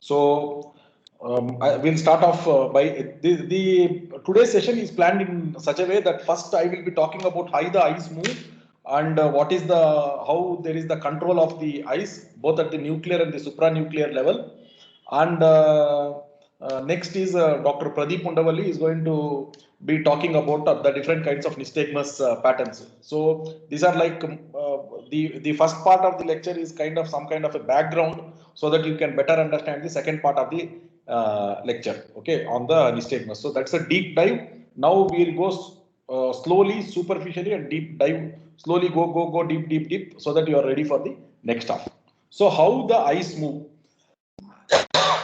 So I will start off by the today's session is planned in such a way that first I will be talking about how the eyes move and what is the how there is the control of the eyes both at the nuclear and the supranuclear level, and next is Dr. Pradeep Vundavalli is going to be talking about the different kinds of nystagmus patterns. So these are like the first part of the lecture is kind of some kind of a background so that you can better understand the second part of the lecture, okay, on the nystagmus. So that's a deep dive. Now we'll go slowly, superficially, and deep dive. Slowly go deep, so that you are ready for the next half. So how the eyes move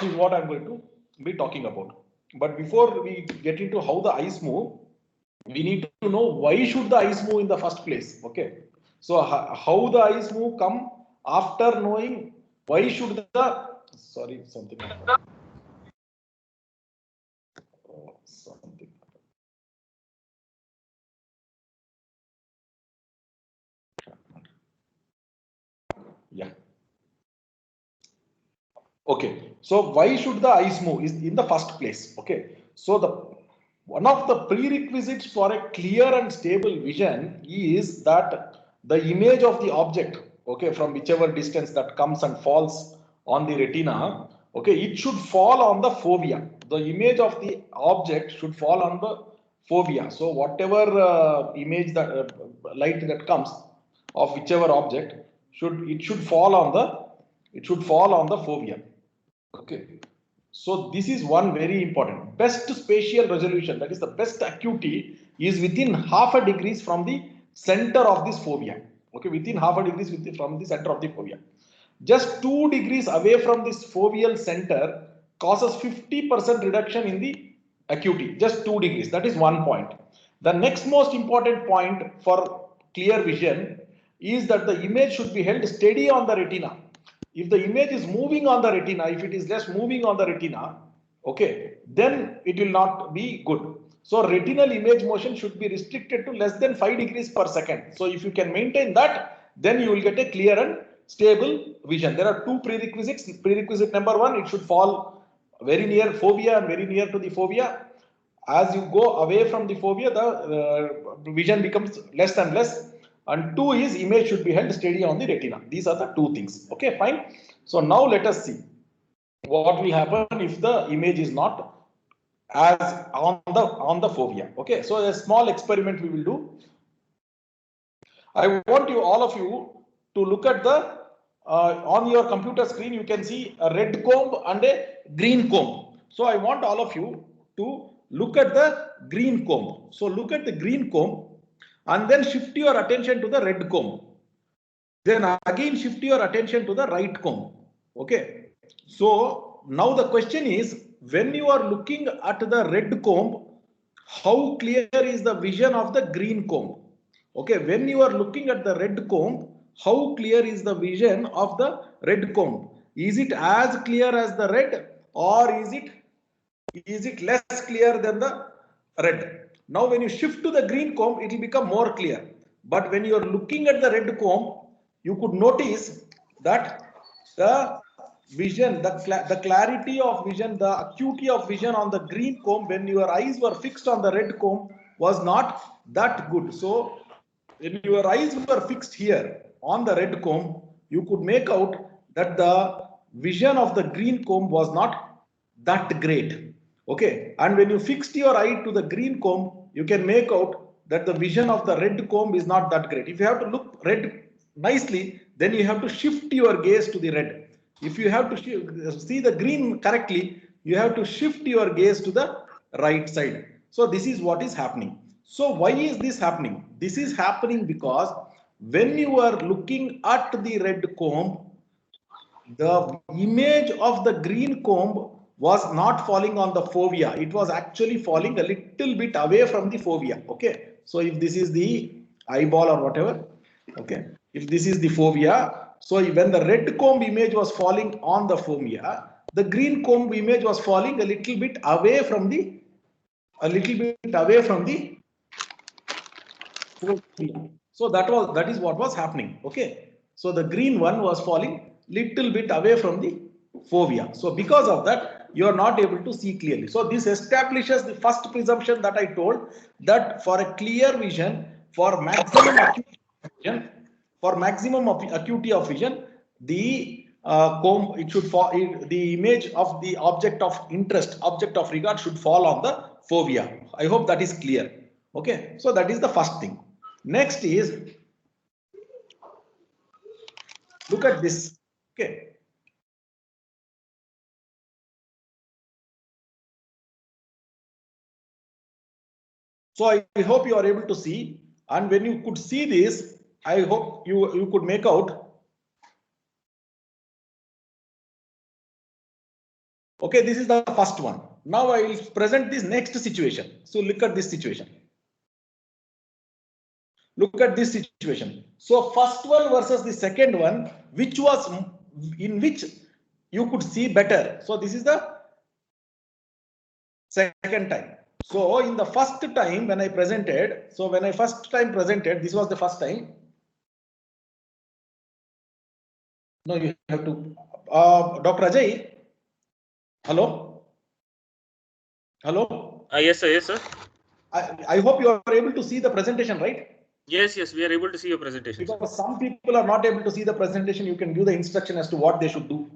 is what I'm going to be talking about. But before we get into how the eyes move, we need to know why should the eyes move in the first place. Okay, so how the eyes move come after knowing why should the sorry something something yeah. Okay, so why should the eyes move is in the first place. Okay, so the one of the prerequisites for a clear and stable vision is that the image of the object, okay, from whichever distance that comes and falls on the retina, okay, it should fall on the fovea. The image of the object should fall on the fovea. So whatever image that light that comes of whichever object should fall on the fovea. Okay, so this is one very important. Best spatial resolution, that is the best acuity, is within half a degrees from the center of this fovea. Okay, within half a degrees from the center of the fovea. Just 2 degrees away from this foveal center causes 50% reduction in the acuity. Just 2 degrees. That is one point. The next most important point for clear vision is that the image should be held steady on the retina. If the image is moving on the retina, if it is just moving on the retina, okay, then it will not be good. So retinal image motion should be restricted to less than 5 degrees per second. So if you can maintain that, then you will get a clear and stable vision. There are two prerequisites. Prerequisite number one, it should fall very near fovea and very near to the fovea. As you go away from the fovea, the vision becomes less and less. And two is image should be held steady on the retina. These are the two things. Okay, fine. So now let us see what will happen if the image is not as on the fovea. Okay, so a small experiment we will do. I want you all of you to look at the on your computer screen. You can see a red comb and a green comb. So I want all of you to look at the green comb. So look at the green comb and then shift your attention to the red comb. Then again shift your attention to the right comb. Okay. So now the question is, when you are looking at the red comb, how clear is the vision of the green comb? Okay, when you are looking at the red comb, how clear is the vision of the red comb? Is it as clear as the red, or is it less clear than the red? Now when you shift to the green comb, it will become more clear. But when you are looking at the red comb, you could notice that the vision, the clarity of vision, the acuity of vision on the green comb when your eyes were fixed on the red comb was not that good. So when your eyes were fixed here on the red comb, you could make out that the vision of the green comb was not that great. Okay, and when you fixed your eye to the green comb, you can make out that the vision of the red comb is not that great. If you have to look red nicely, then you have to shift your gaze to the red. If you have to see the green correctly, you have to shift your gaze to the right side. So this is what is happening. So why is this happening? This is happening because when you are looking at the red comb, the image of the green comb was not falling on the fovea. It was actually falling a little bit away from the fovea. Okay. So if this is the eyeball or whatever, okay, if this is the fovea, so when the red comb image was falling on the fovea, the green comb image was falling a little bit away from the fovea. So that is what was happening. Okay. So the green one was falling little bit away from the fovea. So because of that, you are not able to see clearly. So this establishes the first presumption that I told, that for a clear vision, for maximum acuity of vision, acuity of vision, the comb, it should fall, the image of the object of interest, object of regard should fall on the fovea. I hope that is clear. Okay, so that is the first thing. Next is, look at this. Okay. So I hope you are able to see, and when you could see this, I hope you could make out. Okay, this is the first one. Now I will present this next situation. So look at this situation. Look at this situation. So first one versus the second one, which was in which you could see better. So this is the second time. So in the first time when I presented, this was the first time. No, you have to, Dr. Ajay. Hello. Hello. Yes, sir. Yes, sir. I hope you are able to see the presentation, right? Yes, we are able to see your presentation. Because some people are not able to see the presentation, you can give the instruction as to what they should do.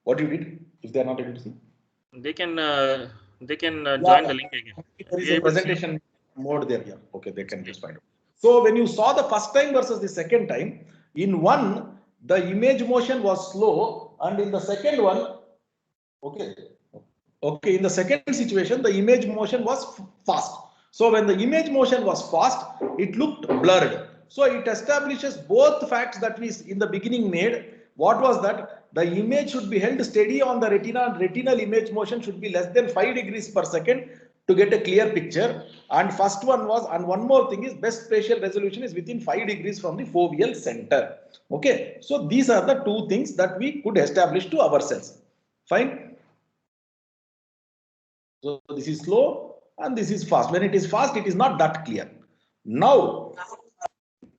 What you did, if they are not able to see. They can join the link again. There is a presentation mode there. Yeah. Okay, they can just find it. So when you saw the first time versus the second time, in one the image motion was slow, and in the second one, okay, in the second situation the image motion was fast. So when the image motion was fast, it looked blurred. So it establishes both facts that we in the beginning made. What was that? The image should be held steady on the retina, and retinal image motion should be less than 5 degrees per second to get a clear picture. And first one was, and one more thing is, best spatial resolution is within 5 degrees from the foveal center. Okay, so these are the two things that we could establish to ourselves. Fine. So this is slow and this is fast. When it is fast, it is not that clear. Now,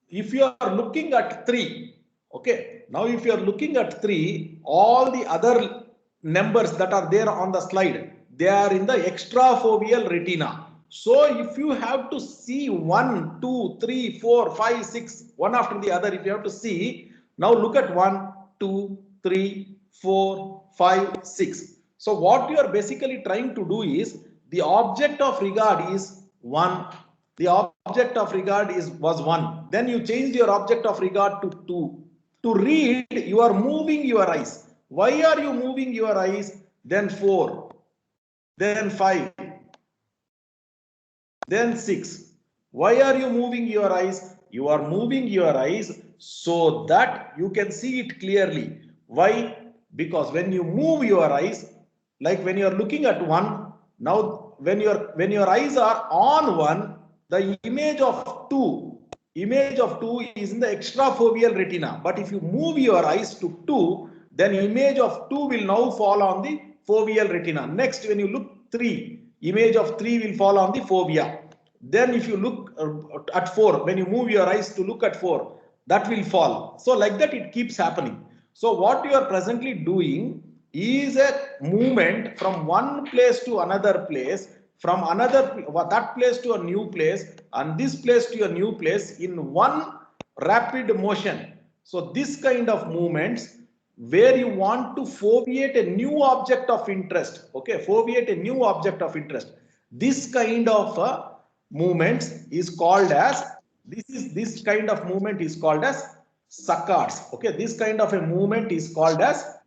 if you are looking at 3, okay, now if you are looking at 3, all the other numbers that are there on the slide, they are in the extrafoveal retina. So if you have to see 1, 2, 3, 4, 5, 6, one after the other, if you have to see, now look at 1, 2, 3, 4, 5, 6. So what you are basically trying to do is, the object of regard is 1. The object of regard was 1. Then you changed your object of regard to 2. To read, you are moving your eyes. Why are you moving your eyes? Then 4. Then 5. Then 6. Why are you moving your eyes? You are moving your eyes so that you can see it clearly. Why? Because when you move your eyes, like when you are looking at 1, now when your eyes are on 1, the image of 2 is in the extrafoveal retina. But if you move your eyes to 2, then image of 2 will now fall on the foveal retina. Next, when you look 3, image of 3 will fall on the fovea. Then if you look at 4, when you move your eyes to look at 4, that will fall. So like that it keeps happening. So what you are presently doing is a movement from one place to another place, from that place to a new place, and this place to a new place in one rapid motion. So this kind of movements, where you want to foveate a new object of interest, okay, foveate a new object of interest, this kind of movements is called as, this kind of movement is called as saccades. Okay, this kind of a movement is called as,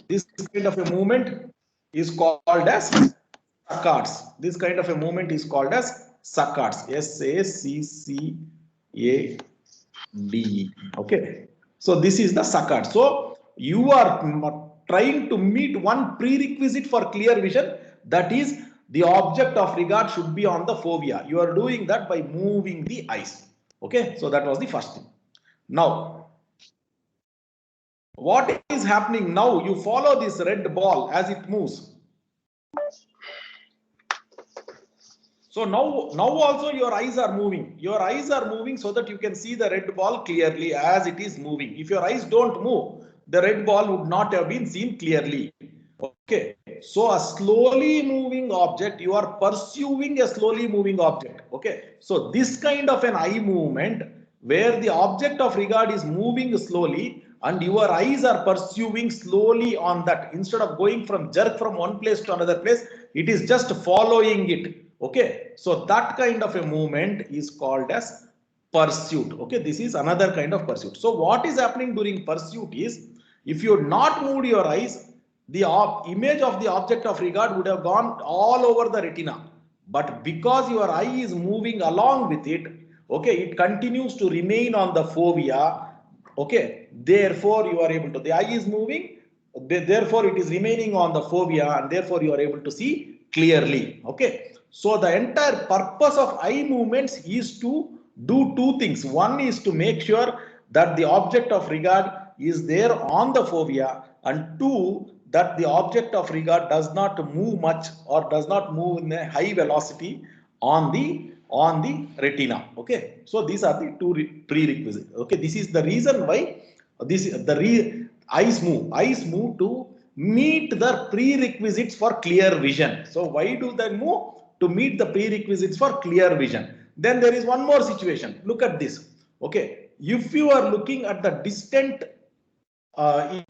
this kind of a movement is called as saccades. This kind of a movement is called as saccades. S-A-C-C-A-D-E. Okay. So this is the saccades. So you are trying to meet one prerequisite for clear vision, that is, the object of regard should be on the fovea. You are doing that by moving the eyes. Okay. So that was the first thing. Now, what is happening now? You follow this red ball as it moves. So now also your eyes are moving. Your eyes are moving so that you can see the red ball clearly as it is moving. If your eyes don't move, the red ball would not have been seen clearly. Okay, so a slowly moving object, you are pursuing a slowly moving object. Okay, so this kind of an eye movement where the object of regard is moving slowly and your eyes are pursuing slowly on that, instead of going from jerk from one place to another place, it is just following it. Okay, so that kind of a movement is called as pursuit. Okay, this is another kind of pursuit. So what is happening during pursuit is, if you not moved your eyes, the image of the object of regard would have gone all over the retina, but because your eye is moving along with it, okay, it continues to remain on the fovea. Okay, therefore you are able to, the eye is moving, therefore it is remaining on the fovea, and therefore you are able to see clearly. Okay, so the entire purpose of eye movements is to do two things. One is to make sure that the object of regard is there on the fovea, and two, that the object of regard does not move much or does not move in a high velocity on the retina. Okay, so these are the two prerequisites. Okay, this is the reason why eyes move to meet the prerequisites for clear vision. So why do they move? To meet the prerequisites for clear vision. Then there is one more situation. Look at this. Okay, if you are looking at the distant,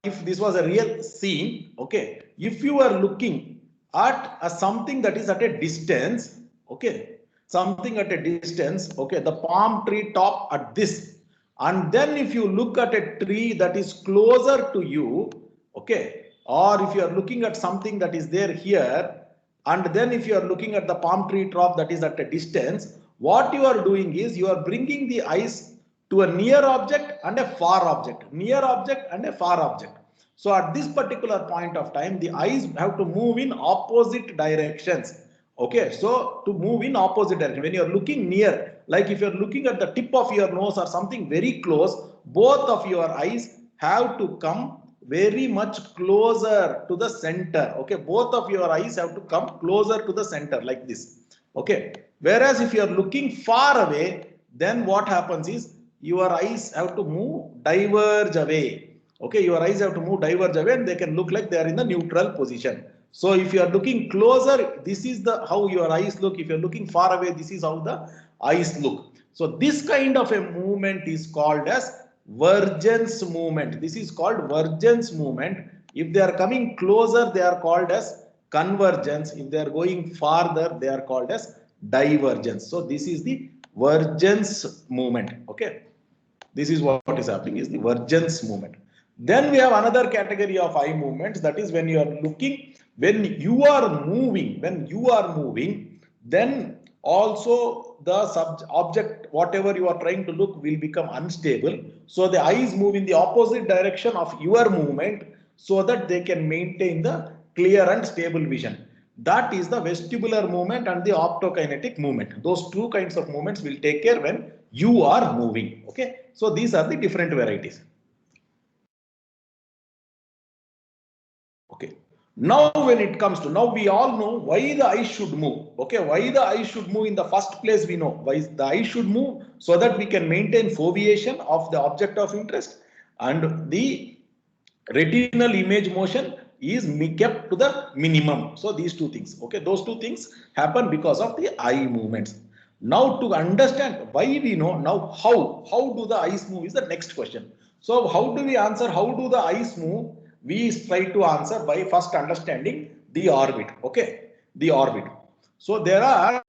if this was a real scene, okay, if you are looking at something that is at a distance, okay, something at a distance, okay, the palm tree top at this, and then if you look at a tree that is closer to you, okay, or if you are looking at something that is there here, and then if you are looking at the palm tree top that is at a distance, what you are doing is you are bringing the eyes to a near object and a far object, near object and a far object. So at this particular point of time, the eyes have to move in opposite directions. Okay, so to move in opposite direction, when you are looking near, like if you are looking at the tip of your nose or something very close, both of your eyes have to come very much closer to the center. Okay, both of your eyes have to come closer to the center like this. Okay, whereas if you are looking far away, then what happens is your eyes have to move, diverge away. Okay, your eyes have to move, diverge away, and they can look like they are in the neutral position. So if you are looking closer, this is the how your eyes look. If you are looking far away, this is how the eyes look. So this kind of a movement is called as Vergence movement. This is called Vergence movement. If they are coming closer, they are called as convergence. If they are going farther, they are called as divergence. So this is the Vergence movement. Okay, this is what is happening, is the Vergence movement. Then we have another category of eye movements, that is when you are looking, when you are moving, then also the object, whatever you are trying to look, will become unstable. So the eyes move in the opposite direction of your movement so that they can maintain the clear and stable vision. That is the vestibular movement and the optokinetic movement. Those two kinds of movements will take care when you are moving. Okay, so these are the different varieties. Okay, now when it comes to, now we all know why the eye should move. Okay, why the eye should move in the first place, we know why the eye should move, so that we can maintain foveation of the object of interest, and the retinal image motion is kept to the minimum. So these two things, okay, those two things happen because of the eye movements. Now to understand why, we know now how do the eyes move is the next question. So how do we answer how do the eyes move? We try to answer by first understanding the orbit. Okay, the orbit. So there are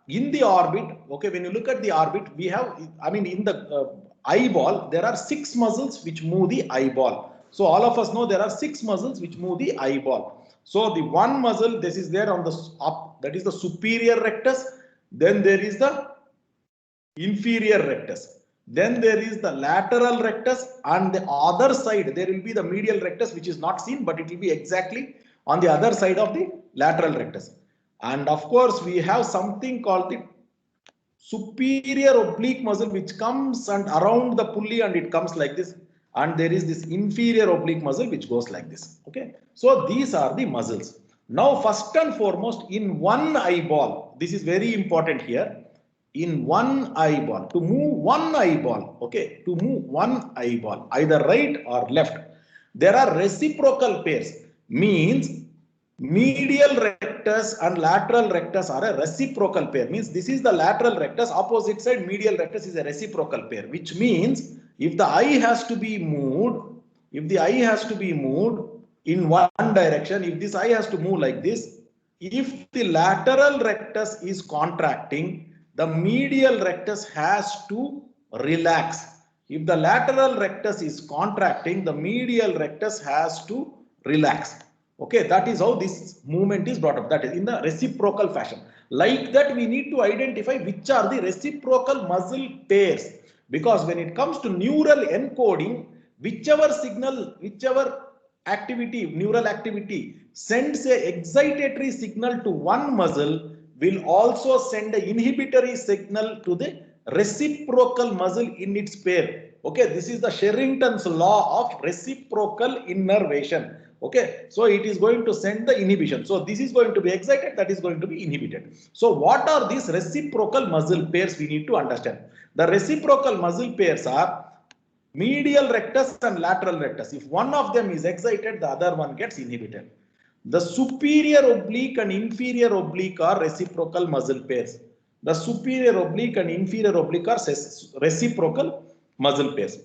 in the orbit, okay, when you look at the orbit, we have, I mean, in the eyeball, there are 6 muscles which move the eyeball. So all of us know there are 6 muscles which move the eyeball. So the one muscle, this is there on the up, that is the superior rectus. Then there is the inferior rectus. Then there is the lateral rectus, and the other side there will be the medial rectus, which is not seen, but it will be exactly on the other side of the lateral rectus. And of course, we have something called the superior oblique muscle, which comes and around the pulley, and it comes like this. And there is this inferior oblique muscle which goes like this. Okay, so these are the muscles. Now first and foremost, in one eyeball, this is very important here, in one eyeball, to move one eyeball, okay, to move one eyeball, either right or left, There are reciprocal pairs, means medial rectus and lateral rectus are a reciprocal pair, means this is the lateral rectus, opposite side medial rectus is a reciprocal pair, which means if the eye has to be moved, if the eye has to be moved in one direction, if this eye has to move like this, if the lateral rectus is contracting, the medial rectus has to relax. If the lateral rectus is contracting, the medial rectus has to relax. Okay, that is how this movement is brought up. That is in the reciprocal fashion. Like that, we need to identify which are the reciprocal muscle pairs. Because when it comes to neural encoding, whichever signal, whichever activity, neural activity sends a excitatory signal to one muscle will also send an inhibitory signal to the reciprocal muscle in its pair. Okay, this is the Sherrington's law of reciprocal innervation. Okay, so it is going to send the inhibition. So this is going to be excited, that is going to be inhibited. So what are these reciprocal muscle pairs we need to understand? The reciprocal muscle pairs are medial rectus and lateral rectus. If one of them is excited, the other one gets inhibited. The superior oblique and inferior oblique are reciprocal muscle pairs. The superior oblique and inferior oblique are reciprocal muscle pairs.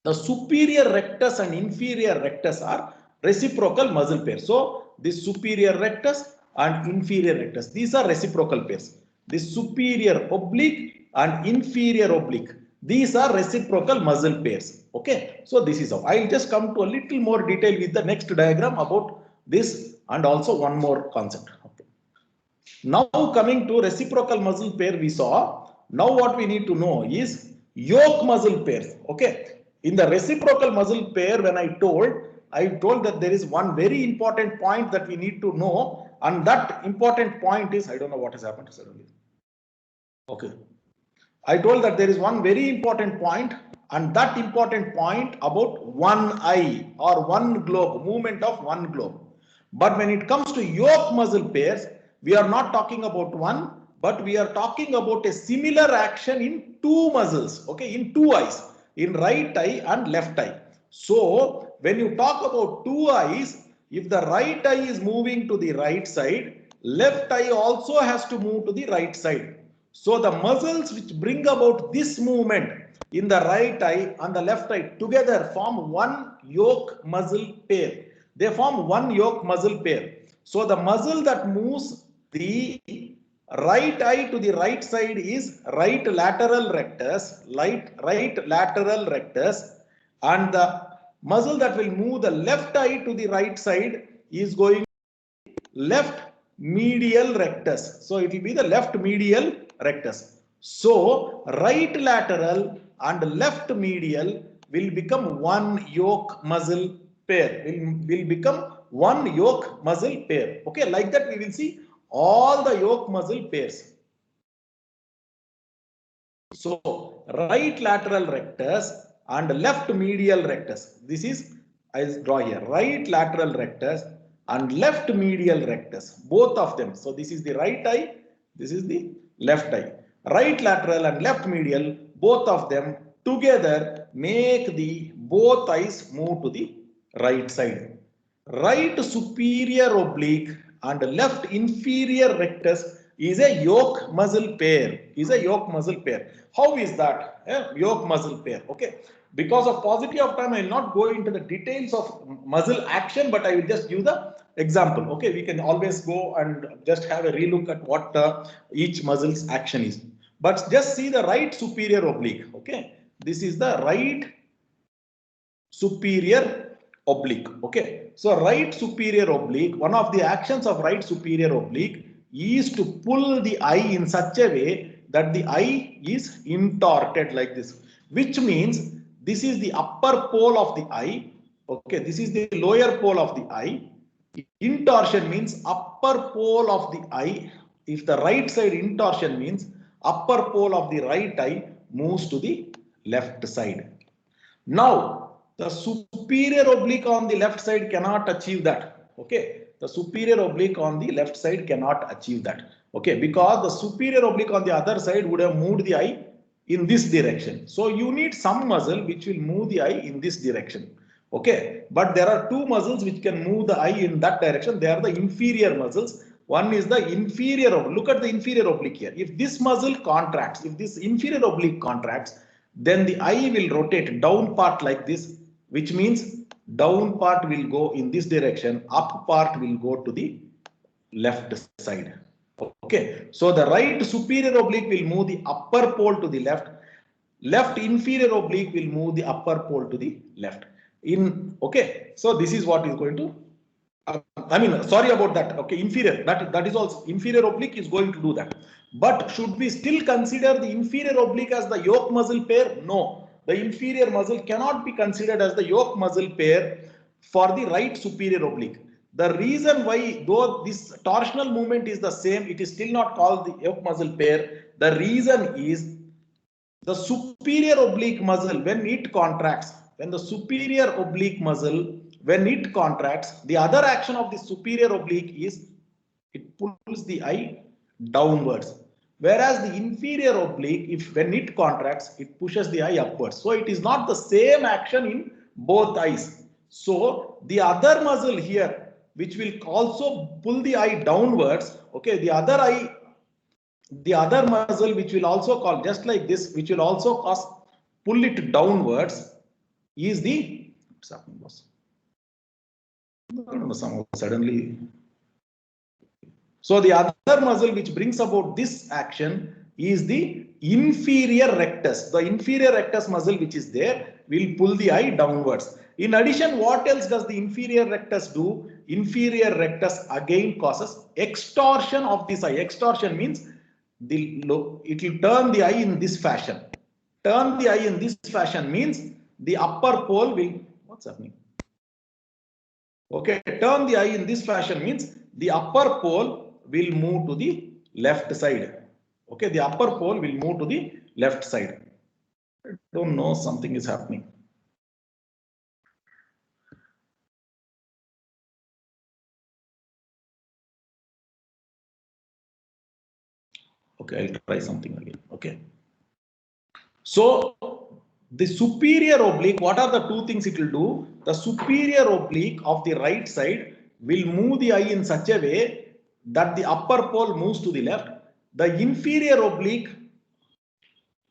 The superior rectus and inferior rectus are reciprocal muscle pairs. So this superior rectus and inferior rectus, these are reciprocal pairs. This superior oblique and inferior oblique, these are reciprocal muscle pairs. Okay, so this is how. I'll just come to a little more detail with the next diagram about this and also one more concept. Okay. Now coming to reciprocal muscle pair we saw. Now what we need to know is yoke muscle pairs. Okay. In the reciprocal muscle pair, when I told that there is one very important point that we need to know, and that important point is, I don't know what has happened suddenly. Okay. I told that there is one very important point, and that important point about one eye or one globe, movement of one globe. But when it comes to yoke muscle pairs, we are not talking about one, but we are talking about a similar action in two muscles, okay, in two eyes, in right eye and left eye. So when you talk about two eyes, if the right eye is moving to the right side, left eye also has to move to the right side. So the muscles which bring about this movement in the right eye and the left eye together form one yoke muscle pair. They form one yoke muscle pair. So the muscle that moves the right eye to the right side is right lateral rectus, right lateral rectus, and the muscle that will move the left eye to the right side is going left medial rectus. So it will be the left medial rectus. So right lateral and left medial will become one yoke muscle pair, will become one yoke muscle pair. Okay, like that we will see all the yoke muscle pairs. So right lateral rectus and left medial rectus. This is, I draw here, right lateral rectus and left medial rectus, both of them. So this is the right eye, this is the left eye. Right lateral and left medial, both of them together make the both eyes move to the right side. Right superior oblique and left inferior rectus is a yoke muscle pair. How is that? Yoke muscle pair. Okay. Because of paucity of time, I will not go into the details of muscle action, but I will just give the example. Okay. We can always go and just have a relook at what each muscle's action is. But just see the right superior oblique. Okay. This is the right superior oblique. Okay. So right superior oblique, one of the actions of right superior oblique is to pull the eye in such a way that the eye is intorted like this, which means this is the upper pole of the eye. Okay. This is the lower pole of the eye. Intorsion means upper pole of the eye. If the right side intorsion means upper pole of the right eye moves to the left side. Now, the superior oblique on the left side cannot achieve that. Okay. The superior oblique on the left side cannot achieve that. Okay. Because the superior oblique on the other side would have moved the eye in this direction. So you need some muscle which will move the eye in this direction. Okay, but there are two muscles which can move the eye in that direction. They are the inferior muscles. One is the inferior. Look at the inferior oblique here. If this muscle contracts, if this inferior oblique contracts, then the eye will rotate down part like this, which means down part will go in this direction, up part will go to the left side. Okay, so the right superior oblique will move the upper pole to the left. Left inferior oblique will move the upper pole to the left. Okay, so this is what is going to. I mean, sorry about that. Okay, inferior. That is also inferior oblique is going to do that. But should we still consider the inferior oblique as the yoke muscle pair? No, the inferior muscle cannot be considered as the yoke muscle pair for the right superior oblique. The reason why, though this torsional movement is the same, it is still not called the yoke muscle pair. The reason is the superior oblique muscle, when it contracts, when the superior oblique muscle, when it contracts, the other action of the superior oblique is it pulls the eye downwards. Whereas the inferior oblique, if when it contracts, it pushes the eye upwards. So it is not the same action in both eyes. So the other muscle here, which will also pull the eye downwards, okay, the other muscle which will also call just like this, which will also cause pull it downwards, is the what's happening, boss? Suddenly. So the other muscle which brings about this action is the inferior rectus. The inferior rectus muscle which is there will pull the eye downwards. In addition, what else does the inferior rectus do? Inferior rectus again causes extorsion of this eye. Extorsion means it will turn the eye in this fashion. Turn the eye in this fashion means the upper pole will, what's happening? Okay, turn the eye in this fashion means the upper pole will move to the left side. Okay, the upper pole will move to the left side. I don't know, something is happening. Okay, I'll try something again. Okay. So the superior oblique, what are the two things it will do? The superior oblique of the right side will move the eye in such a way that the upper pole moves to the left. The inferior oblique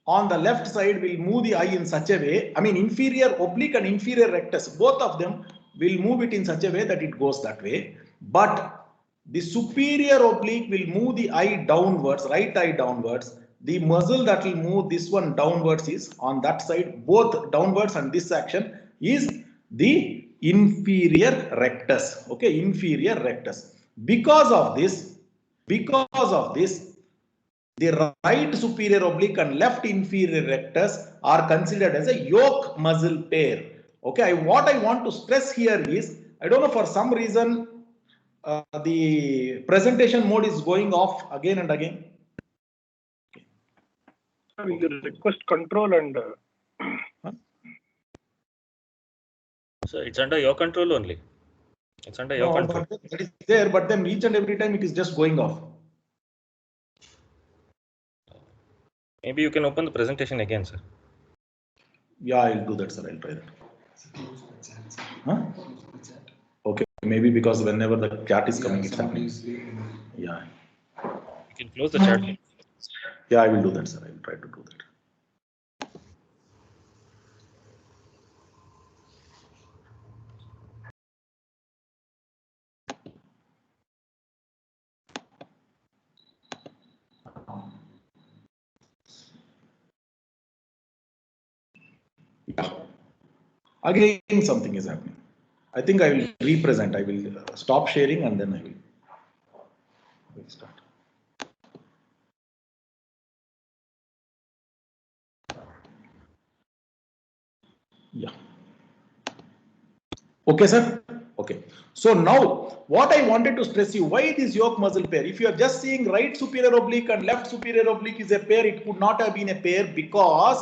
on the left side will move the eye in such a way, I mean inferior oblique and inferior rectus, both of them will move it in such a way that it goes that way. But the superior oblique will move the eye downwards, right eye downwards. The muscle that will move this one downwards is on that side, both downwards, and this action is the inferior rectus. Okay, inferior rectus. Because of this, the right superior oblique and left inferior rectus are considered as a yoke muscle pair. Okay, what I want to stress here is, I don't know, for some reason the presentation mode is going off again and again. We can request control and. So it's under your control only. It's under your control. But it is there, but then each and every time it is just going off. Maybe you can open the presentation again, sir. Yeah, I'll do that, sir. I'll try that. Huh? Okay, maybe because whenever the chat is coming, it's happening. Yeah. You can close the chat. Yeah, I will do that, sir. I will try to do that. Yeah. Again, something is happening. I think I will represent. I will stop sharing and then I will start. Yeah. Okay, sir. Okay. So now, what I wanted to stress you, why this yoke muscle pair? If you are just seeing right superior oblique and left superior oblique is a pair, it could not have been a pair because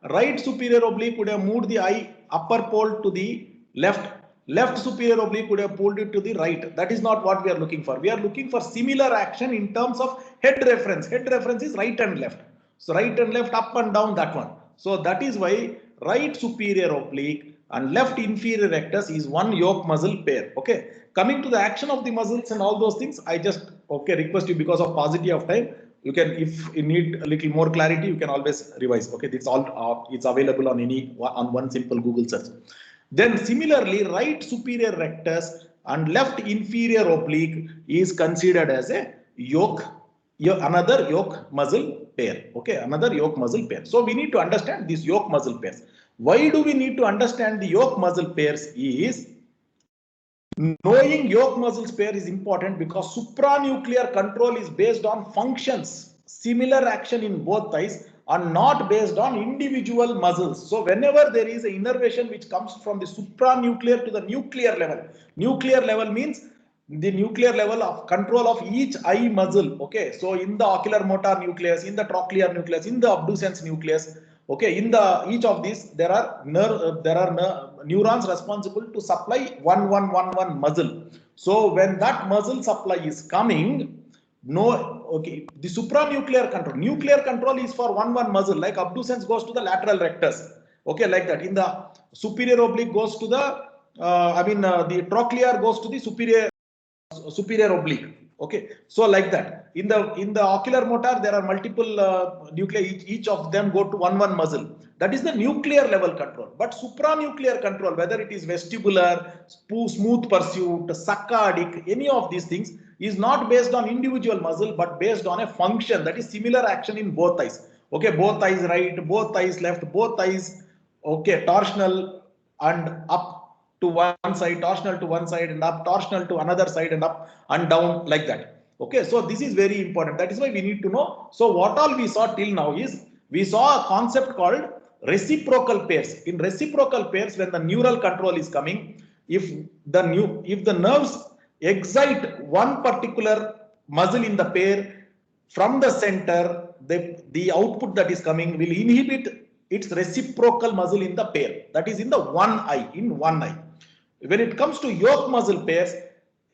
right superior oblique would have moved the eye upper pole to the left. Left superior oblique would have pulled it to the right. That is not what we are looking for. We are looking for similar action in terms of head reference. Head reference is right and left. So right and left, up and down, that one. So that is why right superior oblique and left inferior rectus is one yoke muscle pair. Okay, coming to the action of the muscles and all those things, I just request you, because of paucity of time, you can, if you need a little more clarity, you can always revise. Okay, it's all it's available on one simple Google search. Then similarly, right superior rectus and left inferior oblique is considered as a another yoke muscle pair. Okay, another yoke muscle pair. So we need to understand these yoke muscle pairs. Why do we need to understand the yoke muscle pairs? Is knowing yoke muscles pair is important because supranuclear control is based on functions, similar action in both thighs, and not based on individual muscles. So whenever there is an innervation which comes from the supranuclear to the nuclear level means the nuclear level of control of each eye muscle. Okay, so in the ocular motor nucleus, in the trochlear nucleus, in the abducens nucleus, okay, in the each of these there are neurons responsible to supply 1111 muscle. So when that muscle supply is coming, the supranuclear control, nuclear control is for one muscle, like abducens goes to the lateral rectus. Okay, like that. In the superior oblique goes to the the trochlear goes to the superior oblique. Okay, so like that. In the ocular motor there are multiple nuclei, each of them go to one muscle. That is the nuclear level control. But supranuclear control, whether it is vestibular, smooth pursuit, saccadic, any of these things, is not based on individual muscle but based on a function, that is similar action in both eyes. Okay, both eyes right, both eyes left, both eyes, okay, torsional and up to one side, torsional to one side and up, torsional to another side and up and down, like that. Okay, so this is very important. That is why we need to know. So what all we saw till now is, we saw a concept called reciprocal pairs. In reciprocal pairs, when the neural control is coming, if the nerves excite one particular muscle in the pair, from the center, the output that is coming will inhibit its reciprocal muscle in the pair, that is in the one eye. When it comes to yoke muscle pairs,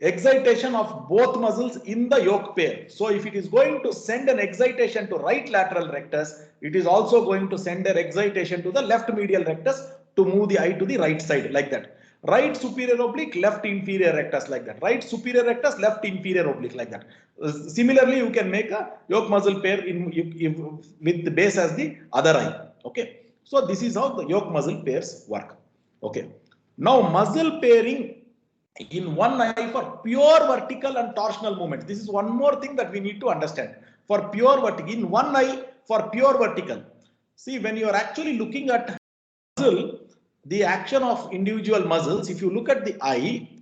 excitation of both muscles in the yoke pair. So if it is going to send an excitation to right lateral rectus, it is also going to send an excitation to the left medial rectus to move the eye to the right side, like that. Right superior oblique, left inferior rectus, like that. Right superior rectus, left inferior oblique, like that. Similarly, you can make a yoke muscle pair with the base as the other eye. Okay, so this is how the yoke muscle pairs work. Okay, now muscle pairing in one eye for pure vertical and torsional movement. This is one more thing that we need to understand. For pure vertical, in one eye for pure vertical. See, when you are actually looking at muscle, the action of individual muscles, if you look at the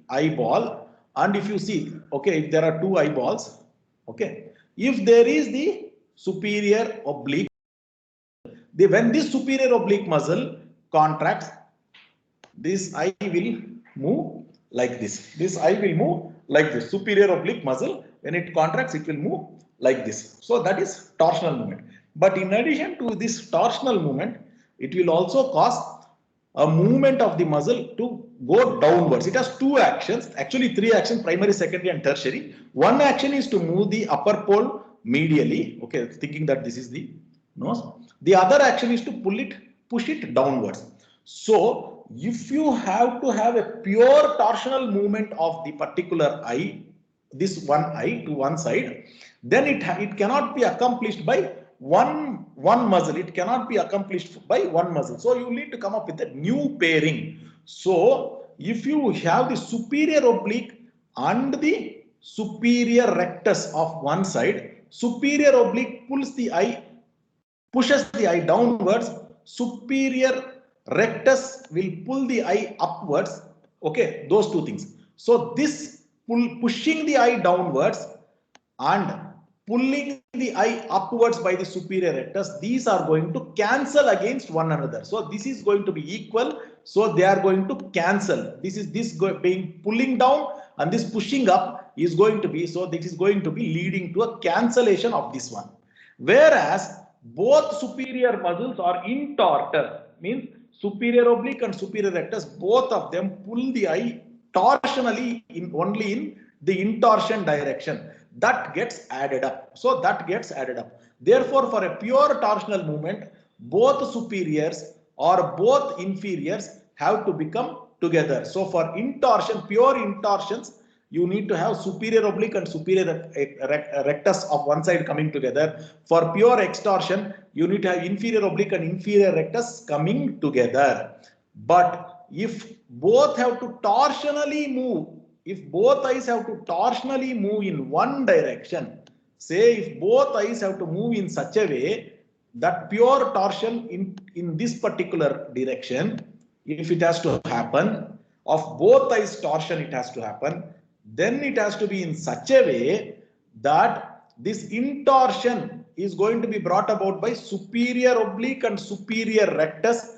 eyeball, and if you see, okay, if there are two eyeballs, okay, if there is the superior oblique, when this superior oblique muscle contracts, this eye will move like this. This eye will move like this. Superior oblique muscle, when it contracts, it will move like this. So that is torsional movement. But in addition to this torsional movement, it will also cause a movement of the muscle to go downwards. It has two actions, actually three actions, primary, secondary and tertiary. One action is to move the upper pole medially, okay, thinking that this is the nose. The other action is to push it downwards. So if you have to have a pure torsional movement of the particular eye, this one eye to one side, then it cannot be accomplished by one muscle. It cannot be accomplished by one muscle. So you need to come up with a new pairing. So if you have the superior oblique and the superior rectus of one side, superior oblique pushes the eye downwards, superior rectus will pull the eye upwards. Okay, those two things. So this pushing the eye downwards and pulling the eye upwards by the superior rectus, these are going to cancel against one another. So this is going to be equal. So they are going to cancel. This being pulling down and this pushing up is going to be, so this is going to be leading to a cancellation of this one. Whereas both superior muscles are intorter, means superior oblique and superior rectus, both of them pull the eye torsionally only in the intorsion direction. That gets added up. So that gets added up. Therefore, for a pure torsional movement, both superiors or both inferiors have to become together. So for intorsion, pure intorsions, you need to have superior oblique and superior rectus of one side coming together. For pure extorsion, you need to have inferior oblique and inferior rectus coming together. But if both have to torsionally move, if both eyes have to torsionally move in one direction, say if both eyes have to move in such a way that pure torsion in this particular direction, if it has to happen, of both eyes torsion it has to happen, then it has to be in such a way that this intorsion is going to be brought about by superior oblique and superior rectus.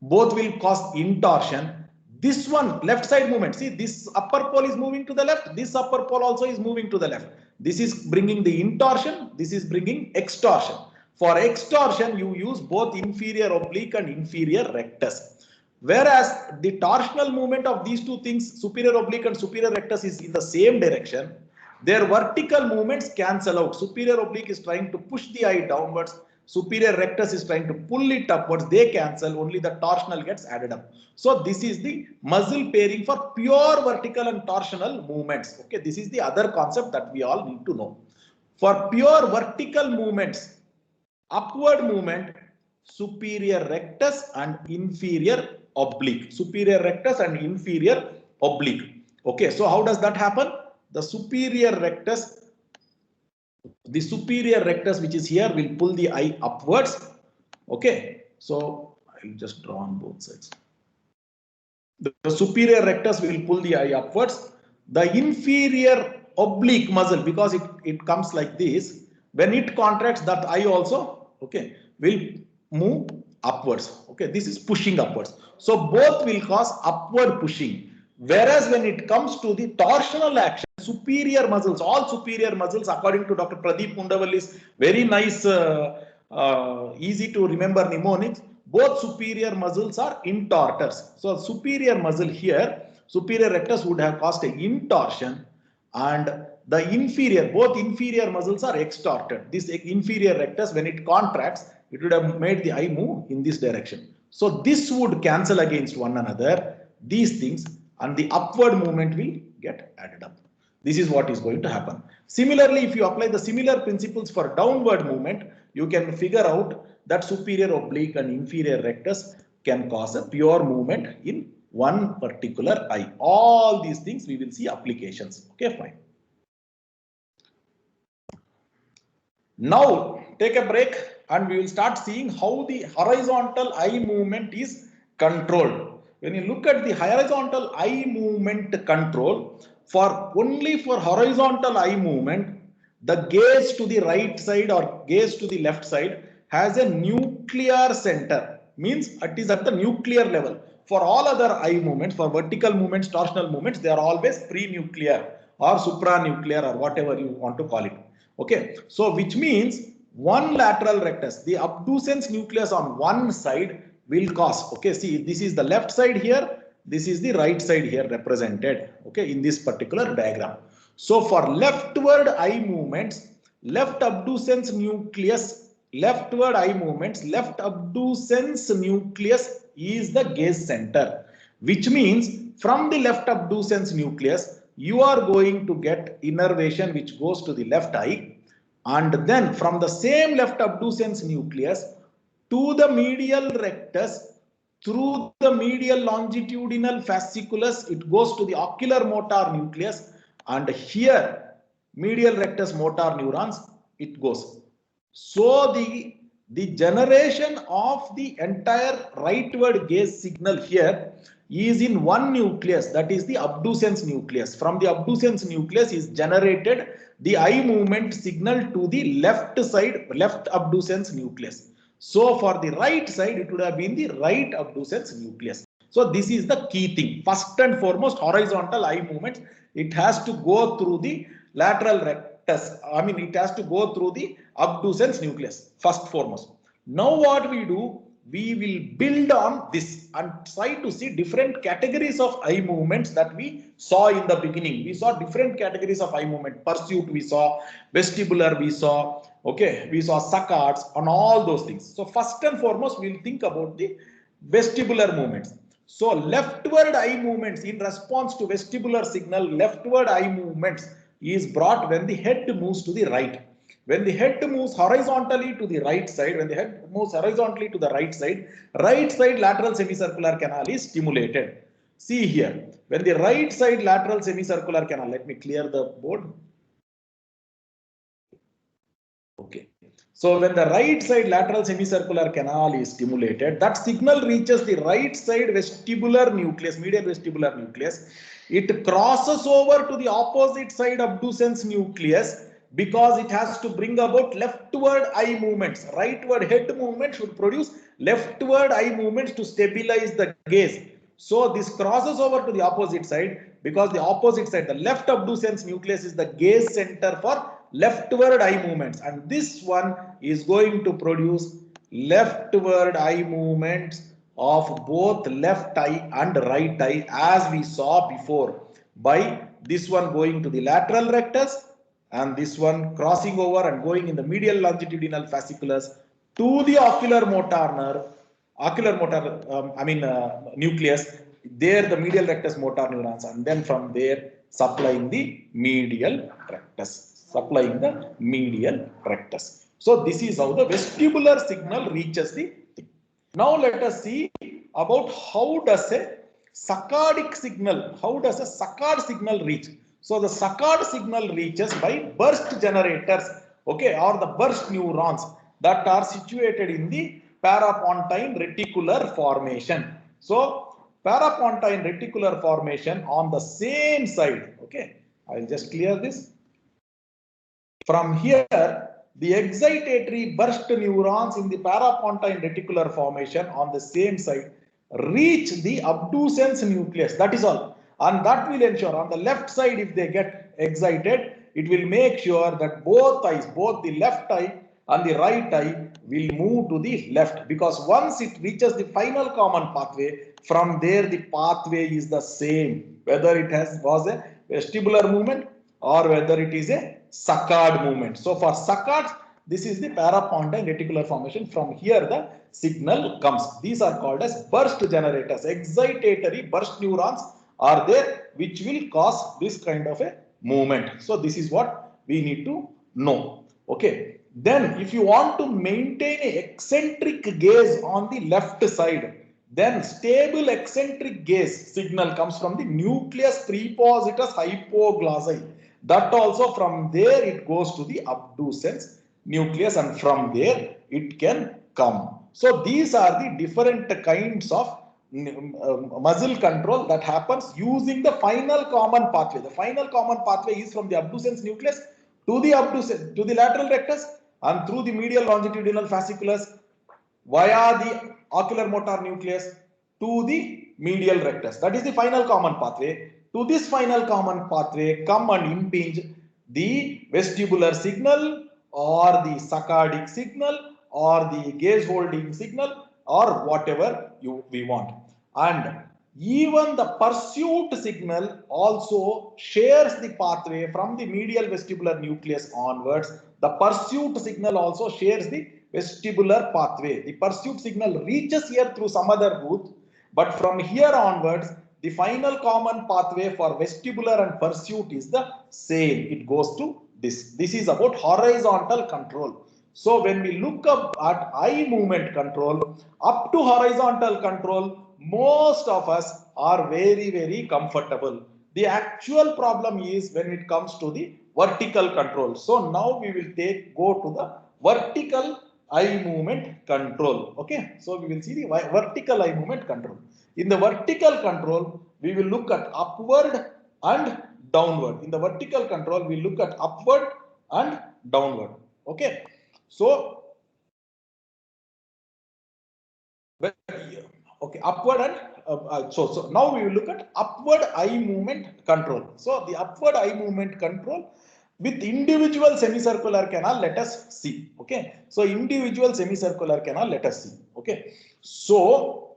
Both will cause intorsion. This one, left side movement, see this upper pole is moving to the left, this upper pole also is moving to the left. This is bringing the intorsion, this is bringing extorsion. For extorsion, you use both inferior oblique and inferior rectus. Whereas the torsional movement of these two things, superior oblique and superior rectus, is in the same direction, their vertical movements cancel out. Superior oblique is trying to push the eye downwards, superior rectus is trying to pull it upwards, they cancel, only the torsional gets added up. So this is the muscle pairing for pure vertical and torsional movements. Okay, this is the other concept that we all need to know. For pure vertical movements, upward movement, superior rectus and inferior oblique. Superior rectus and inferior oblique. Okay, so how does that happen? The superior rectus which is here will pull the eye upwards. Okay, so I'll just draw on both sides. The superior rectus will pull the eye upwards. The inferior oblique muscle, because it comes like this, when it contracts, that eye also, okay, will move upwards. Okay, this is pushing upwards. So both will cause upward pushing. Whereas when it comes to the torsional action, superior muscles, all superior muscles, according to Dr. Pradeep Vundavalli's very nice, easy to remember mnemonics, both superior muscles are intorters. So superior muscle here, superior rectus would have caused an intorsion, and the inferior, both inferior muscles are extorted. This inferior rectus, when it contracts, it would have made the eye move in this direction. So this would cancel against one another, these things, and the upward movement will get added up. This is what is going to happen. Similarly, if you apply the similar principles for downward movement, you can figure out that superior oblique and inferior rectus can cause a pure movement in one particular eye. All these things we will see applications. Okay, fine. Now take a break and we will start seeing how the horizontal eye movement is controlled. When you look at the horizontal eye movement control, only for horizontal eye movement, the gaze to the right side or gaze to the left side has a nuclear center, means it is at the nuclear level. For all other eye movements, for vertical movements, torsional movements, they are always pre-nuclear or supranuclear or whatever you want to call it. Okay, so which means one lateral rectus, the abducens nucleus on one side will cause. Okay, see, this is the left side here, this is the right side here represented. Okay, in this particular diagram. So for leftward eye movements, left abducens nucleus, leftward eye movements, left abducens nucleus is the gaze center, which means from the left abducens nucleus, you are going to get innervation which goes to the left eye, and then from the same left abducens nucleus to the medial rectus, through the medial longitudinal fasciculus, it goes to the ocular motor nucleus, and here medial rectus motor neurons it goes. So the generation of the entire rightward gaze signal here is in one nucleus, that is the abducens nucleus. From the abducens nucleus is generated the eye movement signal to the left side, left abducens nucleus. So for the right side, it would have been the right abducens nucleus. So this is the key thing. First and foremost, horizontal eye movements, it has to go through the lateral rectus. I mean, it has to go through the abducens nucleus, first foremost. Now what we do, we will build on this and try to see different categories of eye movements that we saw in the beginning. We saw different categories of eye movement. Pursuit we saw, vestibular we saw, okay, we saw saccades and all those things. So first and foremost, we'll think about the vestibular movements. So leftward eye movements in response to vestibular signal, leftward eye movements is brought when the head moves to the right. When the head moves horizontally to the right side, when the head moves horizontally to the right side lateral semicircular canal is stimulated. See here, when the right side lateral semicircular canal, let me clear the board. Okay. So when the right side lateral semicircular canal is stimulated, that signal reaches the right side vestibular nucleus, medial vestibular nucleus. It crosses over to the opposite side abducens nucleus because it has to bring about leftward eye movements. Rightward head movement should produce leftward eye movements to stabilize the gaze. So this crosses over to the opposite side because the opposite side, the left abducens nucleus is the gaze center for leftward eye movements, and this one is going to produce leftward eye movements of both left eye and right eye, as we saw before, by this one going to the lateral rectus and this one crossing over and going in the medial longitudinal fasciculus to the ocular motor nerve, nucleus. There the medial rectus motor neurons, and then from there supplying the medial rectus. So this is how the vestibular signal reaches the thing. Now let us see about how does a saccadic signal, reach. So the saccade signal reaches by burst generators, okay, or the burst neurons that are situated in the parapontine reticular formation. So parapontine reticular formation on the same side, okay, I will just clear this. From here, the excitatory burst neurons in the parapontine reticular formation on the same side reach the abducens nucleus. That is all. And that will ensure on the left side, if they get excited, it will make sure that both eyes, both the left eye and the right eye will move to the left, because once it reaches the final common pathway, from there the pathway is the same, whether it was a vestibular movement or whether it is a saccade movement. So for saccades, this is the parapontine reticular formation. From here the signal comes. These are called as burst generators. Excitatory burst neurons are there which will cause this kind of a movement. So this is what we need to know. Okay. Then if you want to maintain an eccentric gaze on the left side, then stable eccentric gaze signal comes from the nucleus prepositus hypoglossi. That also from there it goes to the abducens nucleus, and from there it can come. So these are the different kinds of muscle control that happens using the final common pathway. The final common pathway is from the abducens nucleus to the lateral rectus and through the medial longitudinal fasciculus via the ocular motor nucleus to the medial rectus. That is the final common pathway. To this final common pathway come and impinge the vestibular signal or the saccadic signal or the gaze holding signal or whatever we want. And even the pursuit signal also shares the pathway from the medial vestibular nucleus onwards. The pursuit signal also shares the vestibular pathway. The pursuit signal reaches here through some other route, but from here onwards, the final common pathway for vestibular and pursuit is the same. It goes to this. This is about horizontal control. So when we look up at eye movement control, up to horizontal control, most of us are very, very comfortable. The actual problem is when it comes to the vertical control. So now we will go to the vertical eye movement control. Okay, so we will see the vertical eye movement control. In the vertical control, we will look at upward and downward. In the vertical control, we look at upward and downward. Okay, so upward and so now we will look at upward eye movement control. So the upward eye movement control with individual semicircular canal, let us see. Okay, so individual semicircular canal, let us see. Okay, so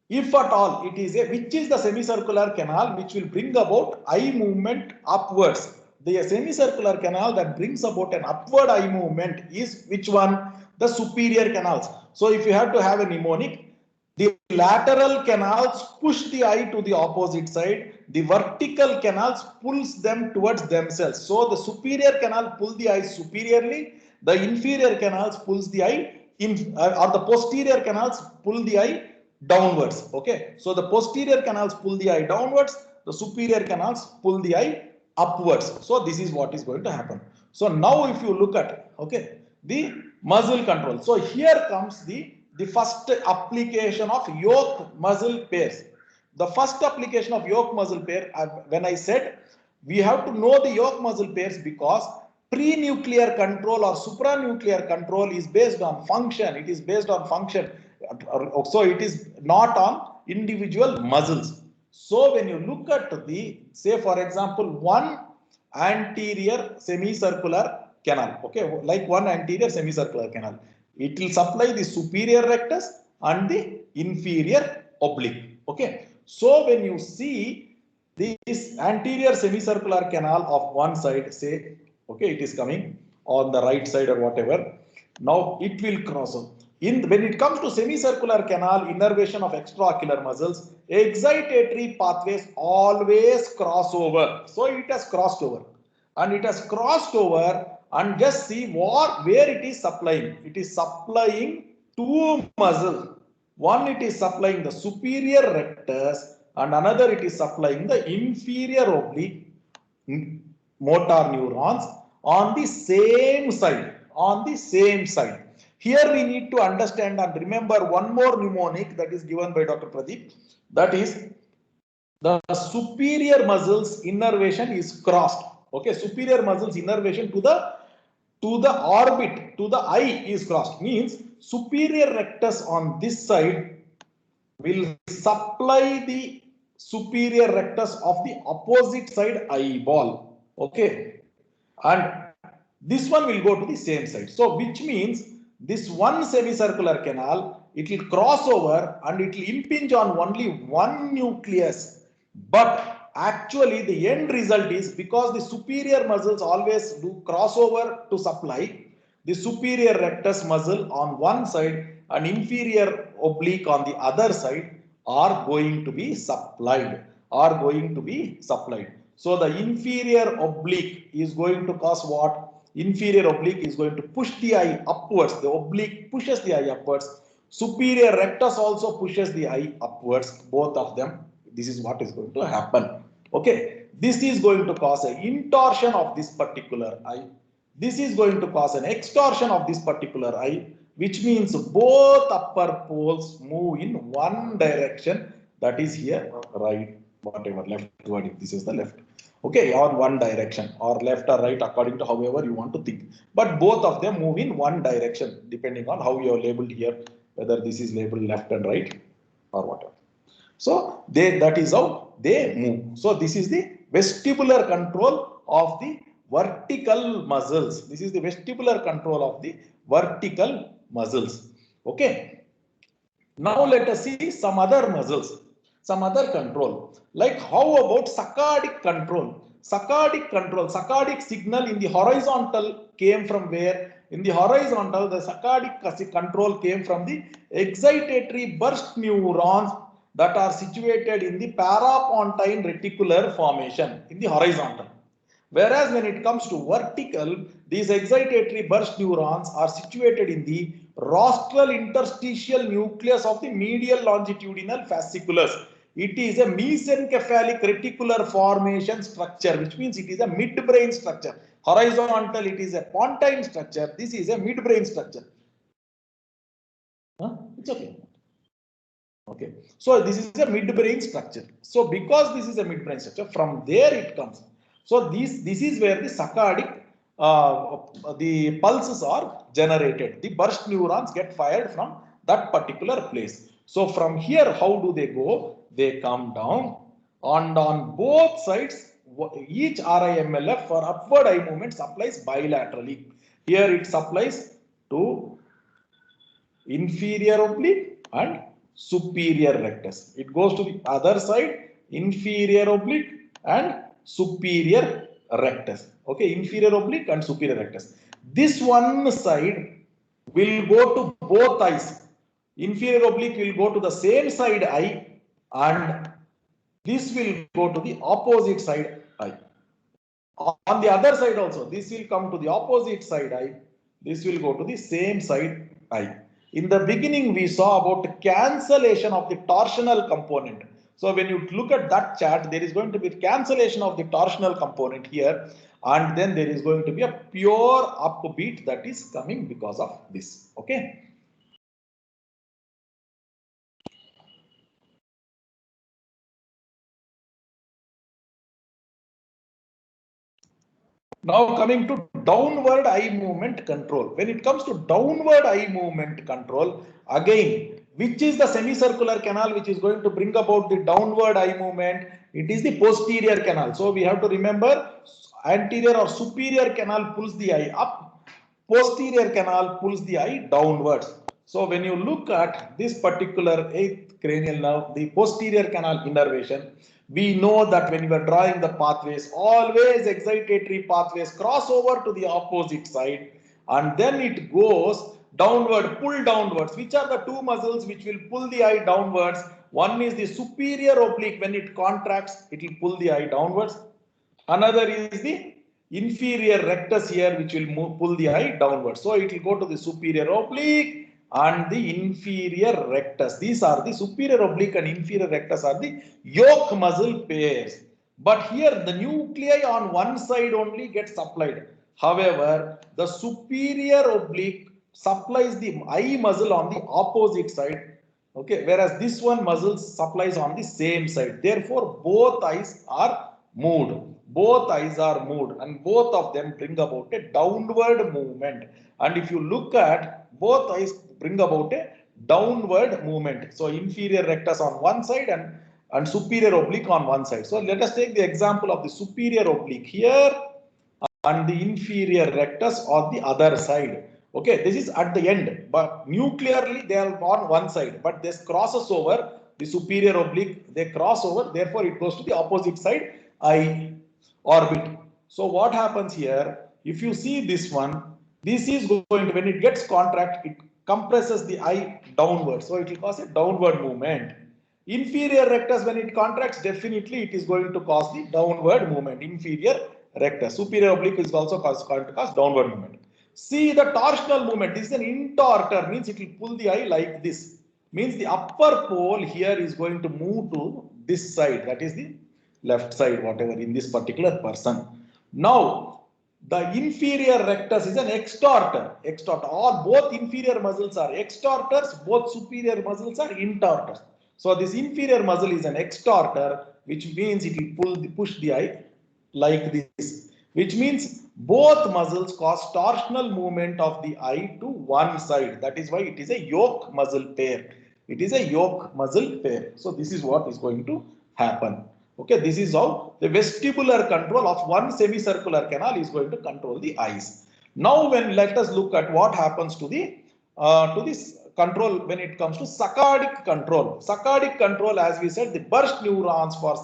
if at all it is which is the semicircular canal which will bring about eye movement upwards, the semicircular canal that brings about an upward eye movement is which one? The superior canals. So if you have to have a mnemonic, the lateral canals push the eye to the opposite side. The vertical canals pulls them towards themselves. So the superior canal pulls the eye superiorly. The inferior canals pulls the eye in, or the posterior canals pull the eye downwards. Okay. So the posterior canals pull the eye downwards. The superior canals pull the eye upwards. So this is what is going to happen. So now if you look at, okay, the muscle control. So here comes the first application of yoke muscle pairs. The first application of yoke muscle pair, when I said we have to know the yoke muscle pairs because pre-nuclear control or supranuclear control is based on function. It is based on function. So it is not on individual muscles. So when you look at the, say for example, one anterior semicircular canal, okay, like one anterior semicircular canal, it will supply the superior rectus and the inferior oblique. Okay, so when you see this anterior semicircular canal of one side, say, okay, it is coming on the right side or whatever, now it will cross over. When it comes to semicircular canal innervation of extraocular muscles, excitatory pathways always cross over. So it has crossed over, and it has crossed over, and just see where it is supplying. It is supplying two muscles. One, it is supplying the superior rectus, and another it is supplying the inferior oblique motor neurons on the same side. On the same side. Here we need to understand and remember one more mnemonic that is given by Dr. Pradeep. That is, the superior muscles innervation is crossed. Okay, superior muscles innervation to the orbit, to the eye is crossed. Means superior rectus on this side will supply the superior rectus of the opposite side eyeball. Okay, and this one will go to the same side. So which means this one semicircular canal, it will cross over and it will impinge on only one nucleus. But actually the end result is, because the superior muscles always do crossover to supply, the superior rectus muscle on one side and inferior oblique on the other side are going to be supplied. So the inferior oblique is going to cause what? Inferior oblique is going to push the eye upwards. The oblique pushes the eye upwards. Superior rectus also pushes the eye upwards. Both of them. This is what is going to happen. Okay. This is going to cause an intorsion of this particular eye. This is going to cause an extorsion of this particular eye, which means both upper poles move in one direction. That is here, right, whatever, leftward, if this is the left. Okay, or one direction, or left or right, according to however you want to think. But both of them move in one direction, depending on how you are labeled here, whether this is labeled left and right or whatever. So that is how they move. So this is the vestibular control of the vertical muscles. This is the vestibular control of the vertical muscles. Okay. Now let us see some other muscles, some other control. Like how about saccadic control? Saccadic signal in the horizontal came from where? In the horizontal, the saccadic control came from the excitatory burst neurons that are situated in the parapontine reticular formation in the horizontal. Whereas when it comes to vertical, these excitatory burst neurons are situated in the rostral interstitial nucleus of the medial longitudinal fasciculus. It is a mesencephalic reticular formation structure, which means it is a midbrain structure. Horizontal, it is a pontine structure. This is a midbrain structure. It's okay. Okay. So this is a midbrain structure. So because this is a midbrain structure, from there it comes. So this is where the saccadic the pulses are generated. The burst neurons get fired from that particular place. So from here, how do they go? They come down, and on both sides, each RIMLF for upward eye movement supplies bilaterally. Here it supplies to inferior oblique and superior rectus. It goes to the other side, inferior oblique and superior rectus. Okay, inferior oblique and superior rectus. This one side will go to both eyes. Inferior oblique will go to the same side eye, and this will go to the opposite side eye. On the other side also, this will come to the opposite side eye. This will go to the same side eye. In the beginning, we saw about cancellation of the torsional component. So when you look at that chart, there is going to be cancellation of the torsional component here, and then there is going to be a pure upbeat that is coming because of this. Okay. Now coming to downward eye movement control. When it comes to downward eye movement control, again, which is the semicircular canal which is going to bring about the downward eye movement? It is the posterior canal. So we have to remember anterior or superior canal pulls the eye up, posterior canal pulls the eye downwards. So when you look at this particular eighth cranial nerve, the posterior canal innervation, we know that when you are drawing the pathways, always excitatory pathways cross over to the opposite side, and then it goes downward, pull downwards. Which are the two muscles which will pull the eye downwards? One is the superior oblique. When it contracts, it will pull the eye downwards. Another is the inferior rectus here, which will pull the eye downwards. So it will go to the superior oblique and the inferior rectus. These are the superior oblique and inferior rectus are the yoke muscle pairs. But here the nuclei on one side only gets supplied. However, the superior oblique supplies the eye muscle on the opposite side. Okay, whereas this one muscle supplies on the same side. Therefore, both eyes are moved. Both eyes are moved, and both of them bring about a downward movement. And if you look at, both eyes bring about a downward movement. So inferior rectus on one side and superior oblique on one side. So let us take the example of the superior oblique here and the inferior rectus on the other side. Okay, this is at the end, but nuclearly they are on one side, but this crosses over the superior oblique, they cross over, therefore it goes to the opposite side eye orbit. So what happens here, if you see this one, this is going to, when it gets contract, it compresses the eye downward, so it will cause a downward movement. Inferior rectus, when it contracts, definitely it is going to cause the downward movement. Inferior rectus. Superior oblique is also going to cause downward movement. See the torsional movement. This is an intortor, means it will pull the eye like this. Means the upper pole here is going to move to this side, that is the left side, whatever, in this particular person. Now, the inferior rectus is an extortor. Extorter. All both inferior muscles are extorters, both superior muscles are intorters. So this inferior muscle is an extorter, which means it will push the eye like this, which means both muscles cause torsional movement of the eye to one side. That is why it is a yoke muscle pair. It is a yoke muscle pair. So this is what is going to happen. Okay, this is how the vestibular control of one semicircular canal is going to control the eyes. Now, when let us look at what happens to the this control when it comes to saccadic control. Saccadic control, as we said, the burst neurons for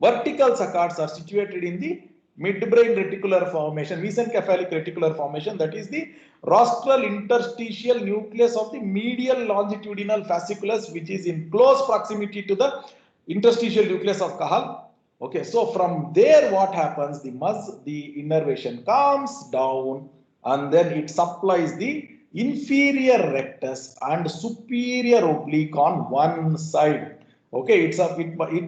vertical saccades are situated in the midbrain reticular formation, mesencephalic reticular formation, that is the rostral interstitial nucleus of the medial longitudinal fasciculus, which is in close proximity to the interstitial nucleus of Cajal. Okay, so from there what happens, the innervation comes down and then it supplies the inferior rectus and superior oblique on one side. Okay, it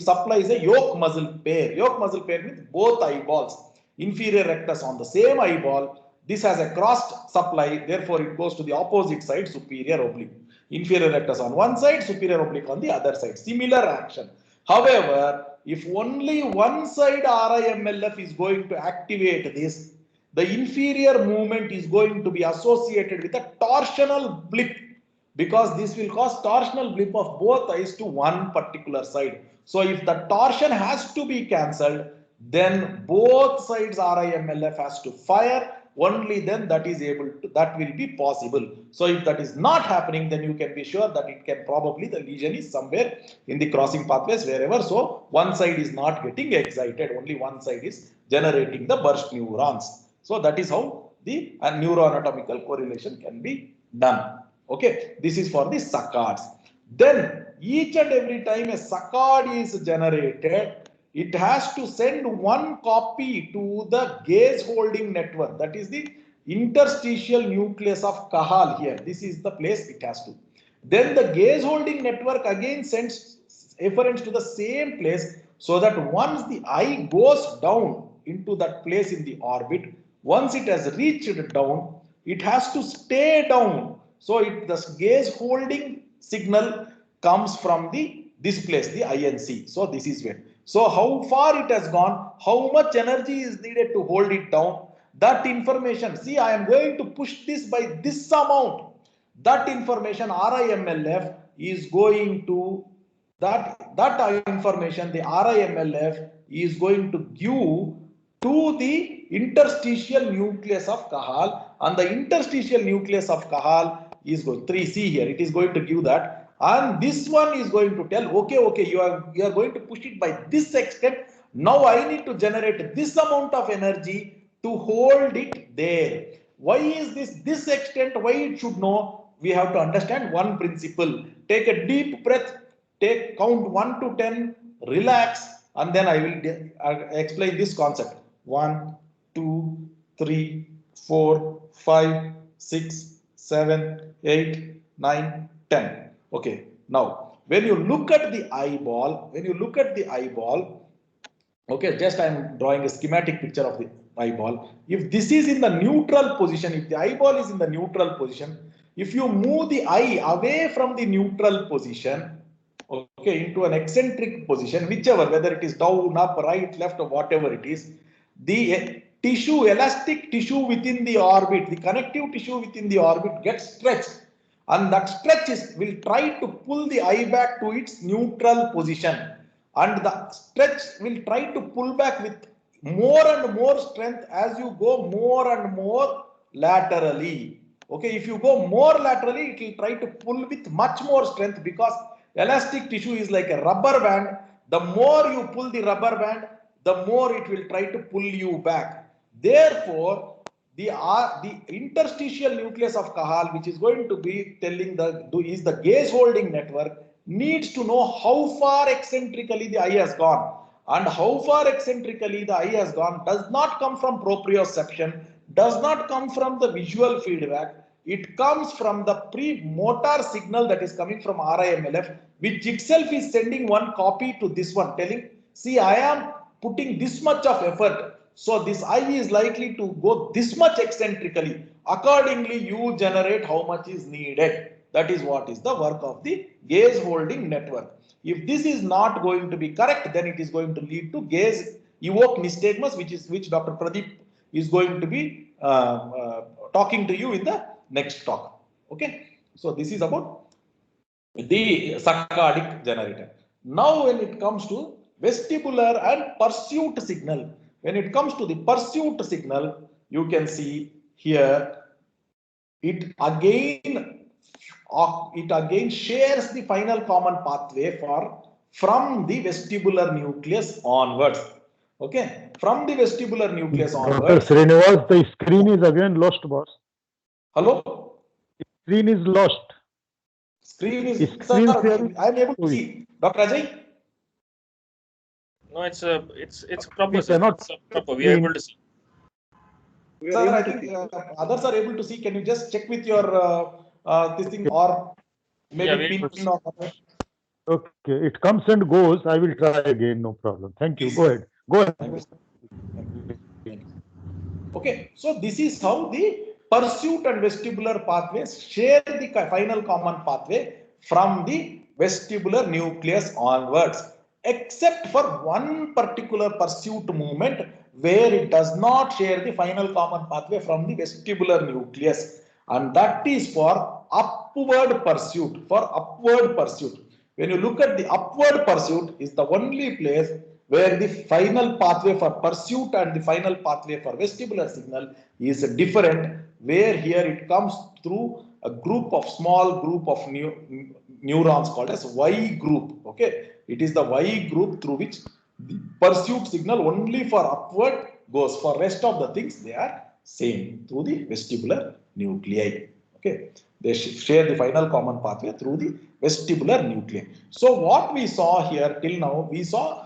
supplies a yoke muscle pair. Yoke muscle pair means both eyeballs. Inferior rectus on the same eyeball. This has a crossed supply, therefore it goes to the opposite side, superior oblique. Inferior rectus on one side, superior oblique on the other side. Similar action. However, if only one side RIMLF is going to activate this, the inferior movement is going to be associated with a torsional blip, because this will cause torsional blip of both eyes to one particular side. So if the torsion has to be cancelled, then both sides RIMLF has to fire. only then that is able to, that will be possible. So if that is not happening, then you can be sure that it can probably, the lesion is somewhere in the crossing pathways wherever. So one side is not getting excited, only one side is generating the burst neurons. So that is how the neuroanatomical correlation can be done. Okay, this is for the saccades. Then each and every time a saccade is generated, it has to send one copy to the gaze holding network. That is the interstitial nucleus of Cajal here. This is the place it has to. Then the gaze holding network again sends efferents to the same place, so that once the eye goes down into that place in the orbit, once it has reached down, it has to stay down. So the gaze holding signal comes from this place, the INC. So this is where. So how far it has gone, how much energy is needed to hold it down, that information. See, I am going to push this by this amount. That information RIMLF is going to, that information the RIMLF is going to give to the interstitial nucleus of Cajal, and the interstitial nucleus of Cajal is going 3C here. It is going to give that, and this one is going to tell, okay, you are going to push it by this extent. Now I need to generate this amount of energy to hold it there. Why is this extent? Why it should know? We have to understand one principle. Take a deep breath. Count 1 to 10. Relax, and then I will explain this concept. 1, 2, 3, 4, 5, 6, 7, 8, 9, 10. Okay. Now, when you look at the eyeball, okay, just I am drawing a schematic picture of the eyeball. If this is in the neutral position, if the eyeball is in the neutral position, if you move the eye away from the neutral position, okay, into an eccentric position, whichever, whether it is down, up, right, left, or whatever it is, the tissue, elastic tissue within the orbit, the connective tissue within the orbit gets stretched, and that stretch will try to pull the eye back to its neutral position, and the stretch will try to pull back with more and more strength as you go more and more laterally. Okay, if you go more laterally, it will try to pull with much more strength, because elastic tissue is like a rubber band. The more you pull the rubber band, the more it will try to pull you back. Therefore, the interstitial nucleus of Cajal, which is going to be telling is the gaze holding network, needs to know how far eccentrically the eye has gone. And how far eccentrically the eye has gone does not come from proprioception, does not come from the visual feedback. It comes from the pre-motor signal that is coming from RIMLF, which itself is sending one copy to this one, telling, see, I am putting this much of effort, so this eye is likely to go this much eccentrically. Accordingly, you generate how much is needed. That is what is the work of the gaze holding network. If this is not going to be correct, then it is going to lead to gaze evoke nystagmus, which Dr. Pradeep is going to be talking to you in the next talk. Okay, so this is about the saccadic generator. Now, when it comes to vestibular and pursuit signal, when it comes to the pursuit signal, you can see here it again shares the final common pathway from the vestibular nucleus onwards. Okay, from the vestibular nucleus onwards. Dr. Srinivas, the screen is again lost, boss. Hello? Screen is lost. Screen is, Screen sir, I am able to see. Dr. Ajay? No, it's proper, sir. cannot It's proper. We are able to see. Sir, I think others are able to see. Can you just check with your this thing, or maybe pin or something? Okay, it comes and goes. I will try again, no problem. Thank you. Go ahead. Go ahead. Okay, so this is how the pursuit and vestibular pathways share the final common pathway from the vestibular nucleus onwards, except for one particular pursuit movement where it does not share the final common pathway from the vestibular nucleus, and that is for upward pursuit. When you look at the upward pursuit, is the only place where the final pathway for pursuit and the final pathway for vestibular signal is different, where here it comes through a group of small group of neurons called as Y group. Okay, it is the Y group through which the pursuit signal only for upward goes. For rest of the things they are same through the vestibular nuclei. Okay, they share the final common pathway through the vestibular nuclei. So what we saw here till now, we saw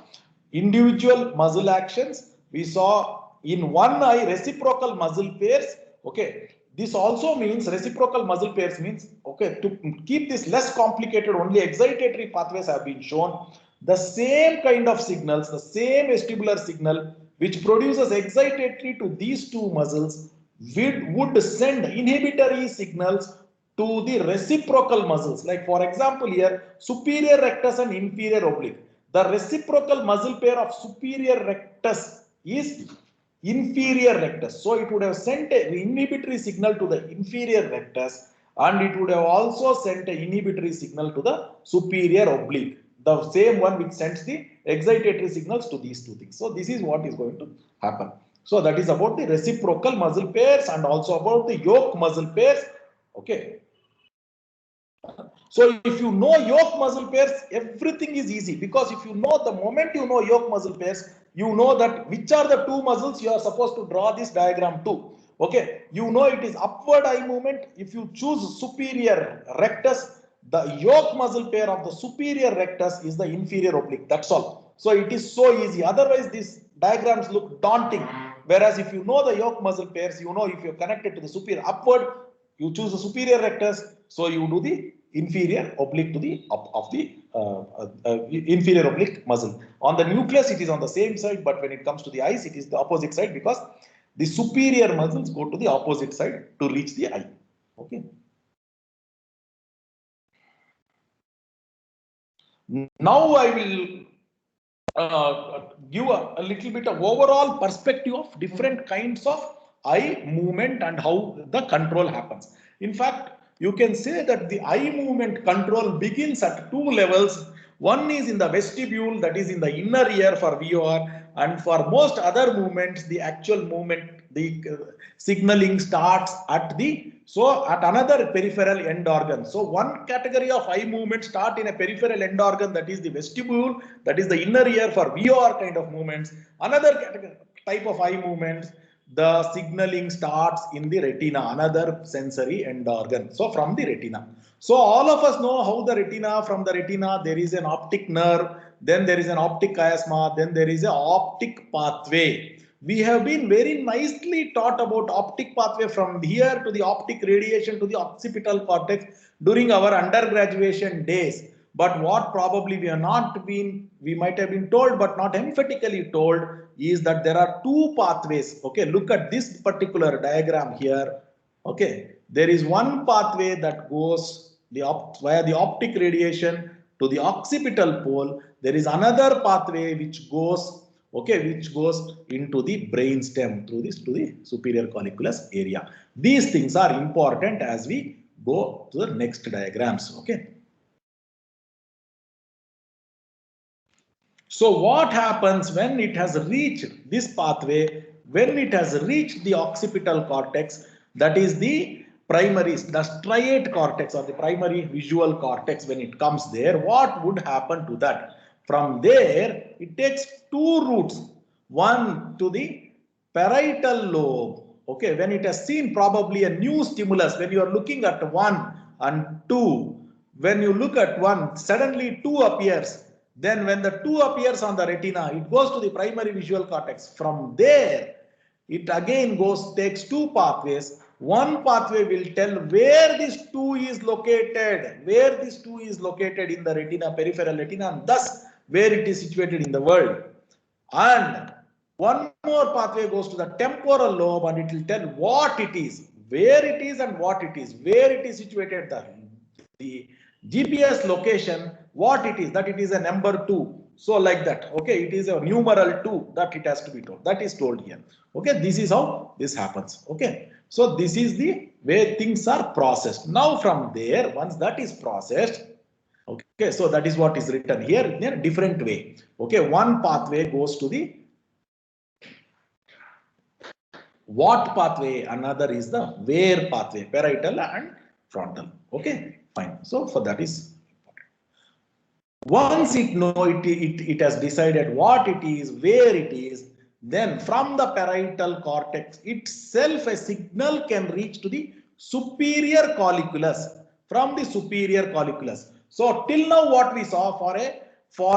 individual muscle actions. We saw in one eye reciprocal muscle pairs. Okay, this also means reciprocal muscle pairs means, okay, to keep this less complicated, only excitatory pathways have been shown. The same kind of signals, the same vestibular signal which produces excitatory to these two muscles would send inhibitory signals to the reciprocal muscles. Like for example here, superior rectus and inferior oblique. The reciprocal muscle pair of superior rectus is inferior rectus. So it would have sent an inhibitory signal to the inferior rectus, and it would have also sent an inhibitory signal to the superior oblique. The same one which sends the excitatory signals to these two things. So this is what is going to happen. So that is about the reciprocal muscle pairs and also about the yoke muscle pairs. Okay. So if you know yoke muscle pairs, everything is easy, because if you know, the moment you know yoke muscle pairs, you know that which are the two muscles you are supposed to draw this diagram to. Okay, you know it is upward eye movement. If you choose superior rectus, the yoke muscle pair of the superior rectus is the inferior oblique. That's all. So it is so easy. Otherwise, these diagrams look daunting. Whereas if you know the yoke muscle pairs, you know if you're connected to the superior upward, you choose the superior rectus. So you do the inferior oblique to the inferior oblique muscle. On the nucleus, it is on the same side, but when it comes to the eyes, it is the opposite side, because the superior muscles go to the opposite side to reach the eye. Okay. Now I will give a little bit of overall perspective of different kinds of eye movement and how the control happens. In fact, you can say that the eye movement control begins at two levels. One is in the vestibule, that is in the inner ear for VOR, and for most other movements, the actual movement, the signaling starts at another peripheral end organ. So one category of eye movement start in a peripheral end organ, that is the vestibule, that is the inner ear for VOR kind of movements. Another type of eye movements, the signaling starts in the retina, another sensory end organ. So from the retina. So all of us know how the retina, from the retina there is an optic nerve, then there is an optic chiasma, then there is an optic pathway. We have been very nicely taught about optic pathway from here to the optic radiation to the occipital cortex during our undergraduation days. But what probably we might have been told, but not emphatically told, is that there are two pathways. Okay, look at this particular diagram here. Okay, there is one pathway that goes via the optic radiation to the occipital pole. There is another pathway which goes, okay, which goes into the brainstem through this to the superior colliculus area. These things are important as we go to the next diagrams. Okay. So what happens when it has reached this pathway, when it has reached the occipital cortex, that is the primary, the striate cortex or the primary visual cortex, when it comes there, what would happen to that? From there, it takes two routes, one to the parietal lobe. Okay, when it has seen probably a new stimulus, when you are looking at 1 and 2, when you look at 1, suddenly 2 appears. Then when the 2 appears on the retina, it goes to the primary visual cortex. From there, it again takes two pathways. One pathway will tell where this 2 is located, in the retina, peripheral retina, and thus where it is situated in the world. And one more pathway goes to the temporal lobe, and it will tell what it is, where it is and what it is, where it is situated, the GPS location, what it is, that it is a number 2. So like that, okay, it is a numeral 2 that it has to be told. That is told here. Okay, this is how this happens. Okay, so this is the way things are processed. Now from there, once that is processed, Okay, so that is what is written here in a different way. Okay, one pathway goes to the what pathway, another is the where pathway, parietal and frontal. Okay, fine. So for that is once it has decided what it is, where it is, then from the parietal cortex itself a signal can reach to the superior colliculus. From the superior colliculus. So till now what we saw for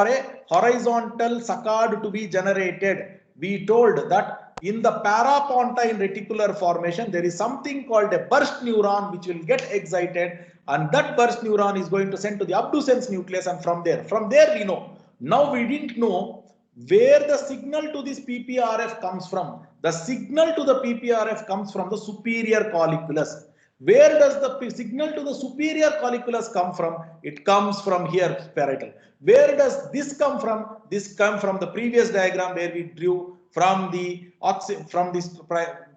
a horizontal saccade to be generated, we told that in the parapontine reticular formation there is something called a burst neuron which will get excited, and that burst neuron is going to send to the abducens nucleus, and from there we know. Now we didn't know where the signal to this PPRF comes from. The signal to the PPRF comes from the superior colliculus. Where does the signal to the superior colliculus come from? It comes from here, parietal. Where does this come from? This comes from the previous diagram where we drew from this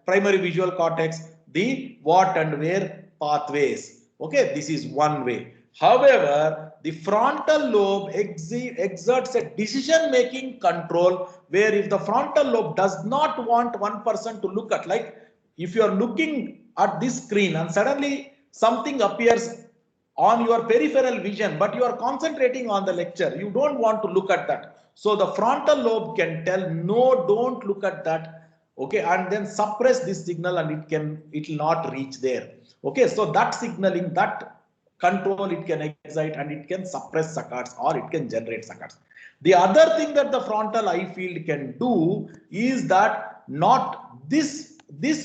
primary visual cortex, the what and where pathways. Okay, this is one way. However, the frontal lobe exerts a decision-making control where if the frontal lobe does not want one person to look at, like if you are looking at this screen and suddenly something appears on your peripheral vision, but you are concentrating on the lecture, you don't want to look at that. So the frontal lobe can tell, no, don't look at that. Okay, and then suppress this signal and it will not reach there. Okay, so that signaling, that control it can excite and it can suppress saccades or it can generate saccades. The other thing that the frontal eye field can do is that not this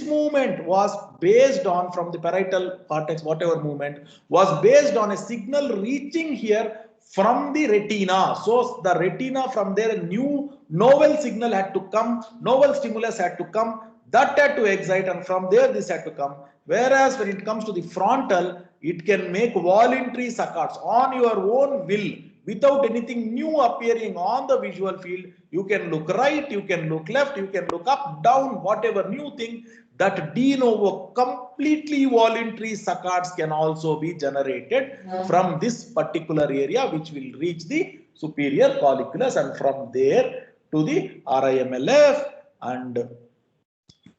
movement was based on from the parietal cortex, whatever movement was based on a signal reaching here from the retina. So the retina, from there a new novel signal had to come, novel stimulus had to come, that had to excite, and from there this had to come. Whereas when it comes to the frontal, it can make voluntary saccades on your own will without anything new appearing on the visual field. You can look right, you can look left, you can look up, down, whatever new thing, that de novo completely voluntary saccades can also be generated from this particular area, which will reach the superior colliculus, and from there to the RIMLF, and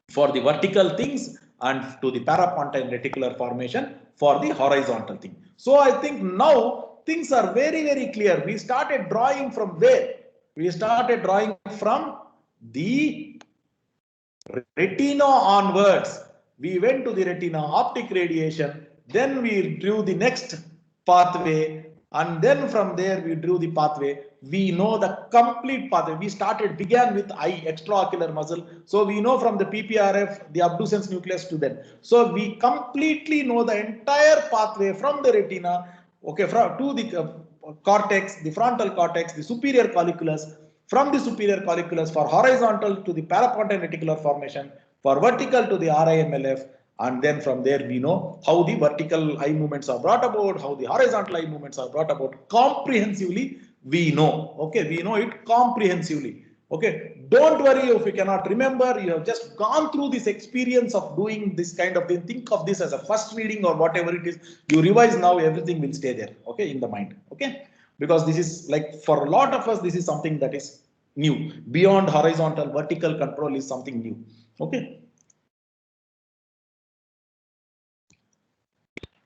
for the vertical things, and to the parapontine reticular formation for the horizontal thing. So I think now things are very, very clear. We started drawing from where? We started drawing from the retina onwards. We went to the retina, optic radiation, then we drew the next pathway, and then from there we drew the pathway. We know the complete pathway. We began with eye, extraocular muscle. So we know from the PPRF, the abducens nucleus to then. So we completely know the entire pathway from the retina, okay, to the cortex, the frontal cortex, the superior colliculus, from the superior colliculus for horizontal to the parapontine reticular formation, for vertical to the RIMLF, and then from there we know how the vertical eye movements are brought about, how the horizontal eye movements are brought about. Comprehensively we know. Okay, we know it comprehensively. Okay, don't worry if you cannot remember. You have just gone through this experience of doing this kind of thing. Think of this as a first reading or whatever it is. You revise now, everything will stay there. Okay, in the mind. Okay, because this is like for a lot of us, this is something that is new. Beyond horizontal, vertical control is something new. Okay.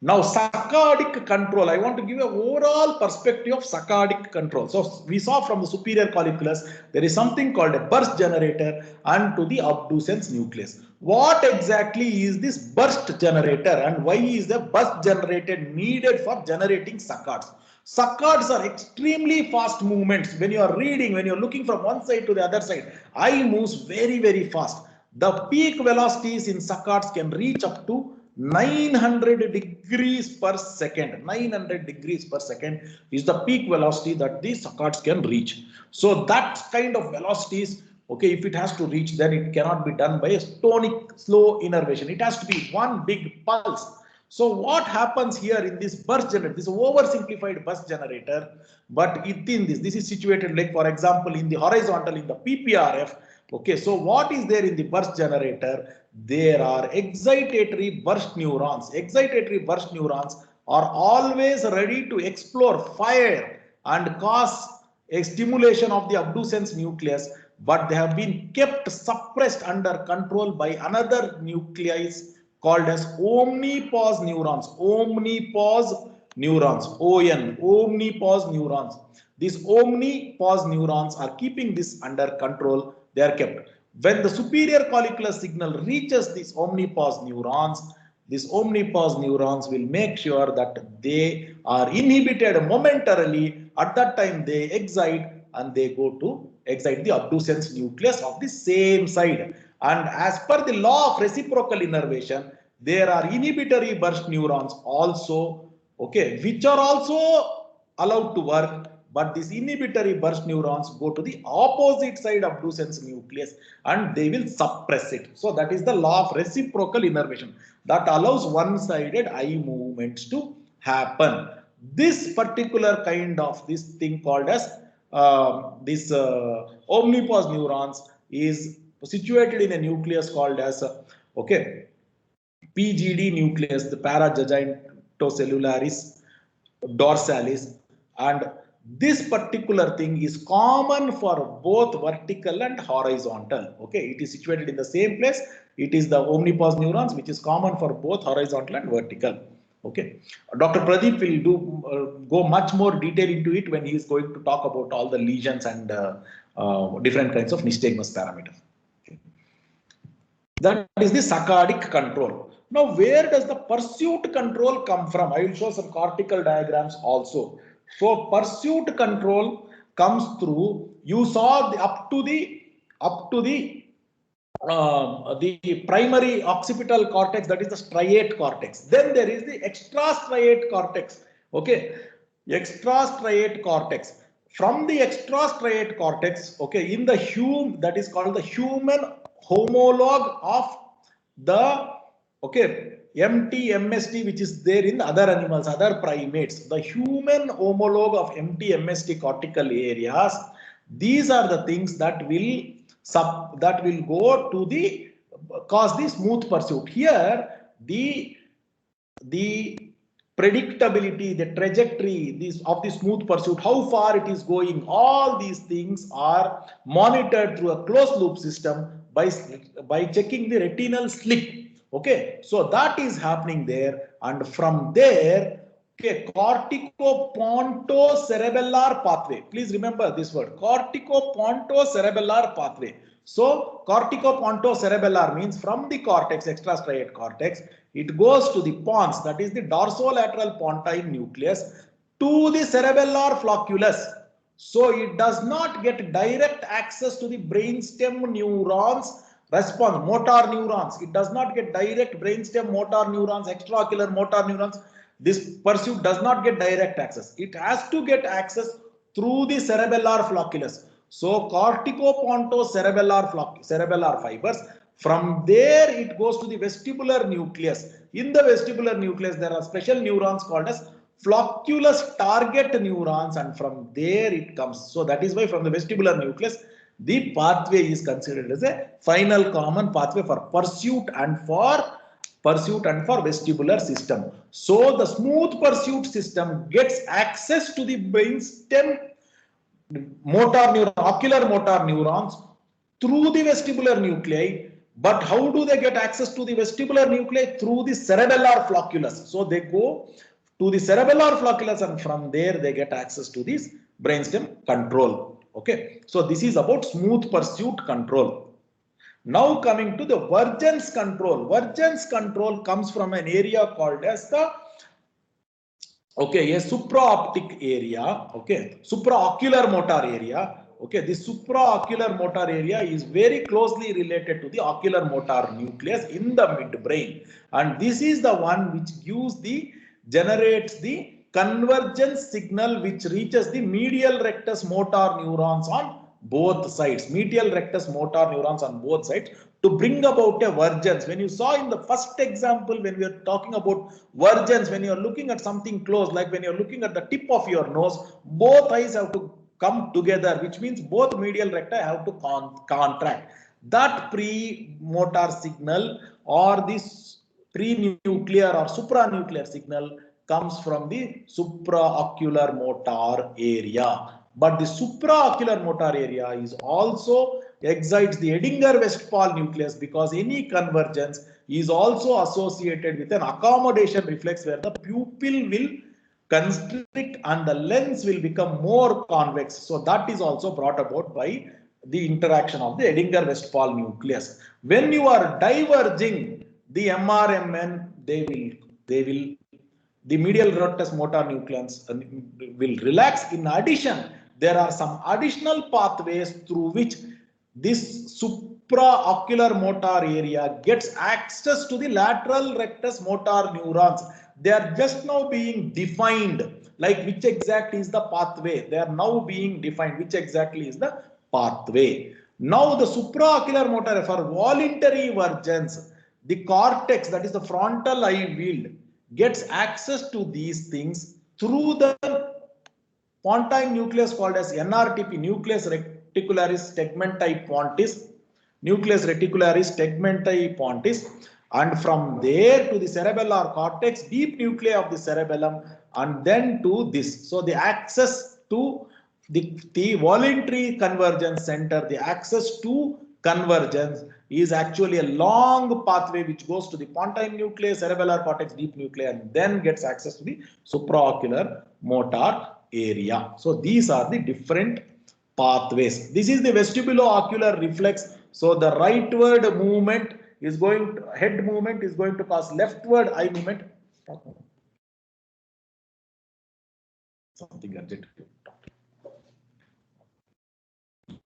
Now, saccadic control, I want to give an overall perspective of saccadic control. So, we saw from the superior colliculus, there is something called a burst generator and to the abducens nucleus. What exactly is this burst generator and why is the burst generator needed for generating saccades? Saccades are extremely fast movements. When you are reading, when you are looking from one side to the other side, eye moves very, very fast. The peak velocities in saccades can reach up to 900 degrees per second. 900 degrees per second is the peak velocity that the saccades can reach. So that kind of velocities, okay, if it has to reach, then it cannot be done by a tonic slow innervation. It has to be one big pulse. So what happens here in this burst generator, this oversimplified burst generator, but within this is situated like, for example, in the horizontal, in the PPRF. Okay, so what is there in the burst generator? There are excitatory burst neurons. Excitatory burst neurons are always ready to explore, fire and cause a stimulation of the abducens nucleus, but they have been kept suppressed under control by another nucleus called as omnipause neurons. Omnipause neurons, ON, omnipause neurons. These omnipause neurons are keeping this under control. They are kept. When the superior collicular signal reaches these omnipause neurons will make sure that they are inhibited momentarily. At that time, they excite and they go to excite the abducens nucleus of the same side. And as per the law of reciprocal innervation, there are inhibitory burst neurons also, okay, which are also allowed to work, but these inhibitory burst neurons go to the opposite side of abducens nucleus and they will suppress it. So that is the law of reciprocal innervation that allows one-sided eye movements to happen. This particular kind of this thing called as omnipause neurons is situated in a nucleus called as okay, PGD nucleus, the paragigantocellularis dorsalis, and this particular thing is common for both vertical and horizontal. Okay, it is situated in the same place. It is the omnipause neurons, which is common for both horizontal and vertical. Okay, Dr. Pradeep will do go much more detail into it when he is going to talk about all the lesions and different kinds of nystagmus parameters. Okay. That is the saccadic control. Now, where does the pursuit control come from? I will show some cortical diagrams also. So, pursuit control comes through. You saw up to the primary occipital cortex, that is the striate cortex. Then there is the extrastriate cortex. Okay, extrastriate cortex. From the extrastriate cortex, okay, in the that is called the human homologue of the MT-MST, which is there in other animals, other primates. The human homologue of MT-MST cortical areas. These are the things that will go to the cause the smooth pursuit. Here, the predictability, the trajectory of the smooth pursuit, how far it is going, all these things are monitored through a closed loop system by checking the retinal slip. Okay, so that is happening there, and from there, okay, corticopontocerebellar pathway. Please remember this word, corticopontocerebellar pathway. So, corticopontocerebellar means from the cortex, extrastriate cortex, it goes to the pons, that is the dorsolateral pontine nucleus, to the cerebellar flocculus. So, it does not get direct access to the brainstem neurons, response, motor neurons. It does not get direct brainstem motor neurons, extraocular motor neurons. This pursuit does not get direct access. It has to get access through the cerebellar flocculus. So, corticopontocerebellar fibers. From there, it goes to the vestibular nucleus. In the vestibular nucleus, there are special neurons called as flocculus target neurons, and from there it comes. So, that is why from the vestibular nucleus, the pathway is considered as a final common pathway for pursuit and for vestibular system. So, the smooth pursuit system gets access to the brainstem ocular motor neurons through the vestibular nuclei. But how do they get access to the vestibular nuclei? Through the cerebellar flocculus. So, they go to the cerebellar flocculus, and from there they get access to this brainstem control. Okay, so this is about smooth pursuit control. Now coming to the Vergence control. Vergence control comes from an area called as the a supraoptic area, supraocular motor area. Okay, this supraocular motor area is very closely related to the ocular motor nucleus in the midbrain, and this is the one which generates the convergence signal which reaches the medial rectus motor neurons on both sides. Medial rectus motor neurons on both sides to bring about a vergence. When you saw in the first example, when we are talking about vergence, when you are looking at something close, like when you are looking at the tip of your nose, both eyes have to come together, which means both medial recti have to contract. That pre-motor signal or this pre-nuclear or supranuclear signal comes from the supraocular motor area. But the supraocular motor area is also excites the Edinger-Westphal nucleus, because any convergence is also associated with an accommodation reflex where the pupil will constrict and the lens will become more convex. So that is also brought about by the interaction of the Edinger-Westphal nucleus. When you are diverging the MRMN, the medial rotus motor nucleus will relax. In addition, there are some additional pathways through which this supraocular motor area gets access to the lateral rectus motor neurons. They are just now being defined, like which exactly is the pathway. They are now being defined, which exactly is the pathway. Now the supraocular motor for voluntary vergence, the cortex, that is the frontal eye field, gets access to these things through the pontine nucleus called as NRTP, nucleus reticularis tegmenti pontis, nucleus reticularis tegmenti pontis, and from there to the cerebellar cortex, deep nuclei of the cerebellum, and then to this. So the access to the voluntary convergence center, the access to convergence is actually a long pathway which goes to the pontine nuclei, cerebellar cortex, deep nuclei, and then gets access to the supraocular motor area. So these are the different pathways. This is the vestibulo-ocular reflex. So the rightward movement is going to, head movement is going to cause leftward eye movement. Something urgent.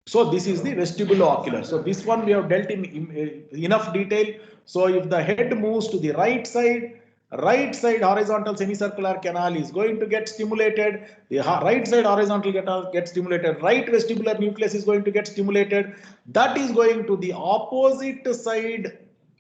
So this is the vestibulo-ocular. So this one we have dealt in enough detail. So if the head moves to the right side horizontal semicircular canal is going to get stimulated. The right side horizontal canal gets stimulated. Right vestibular nucleus is going to get stimulated. That is going to the opposite side.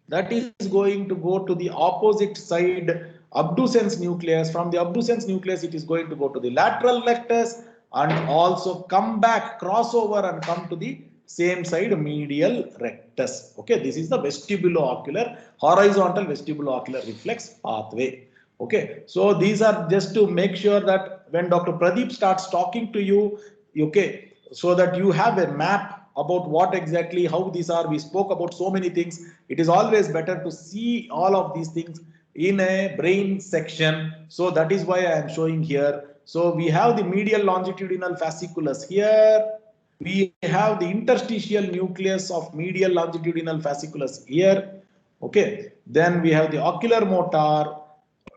That is going to go to the opposite side abducens nucleus. From the abducens nucleus, it is going to go to the lateral rectus and also come back, cross over and come to the same side medial rectus. Okay, this is the vestibulo-ocular, horizontal vestibulo-ocular reflex pathway. Okay, so these are just to make sure that when Dr. Pradeep starts talking to you, okay, so that you have a map about what exactly, how these are. We spoke about so many things. It is always better to see all of these things in a brain section. So that is why I am showing here. So we have the medial longitudinal fasciculus here. We have the interstitial nucleus of medial longitudinal fasciculus here. Okay. Then we have the ocular motor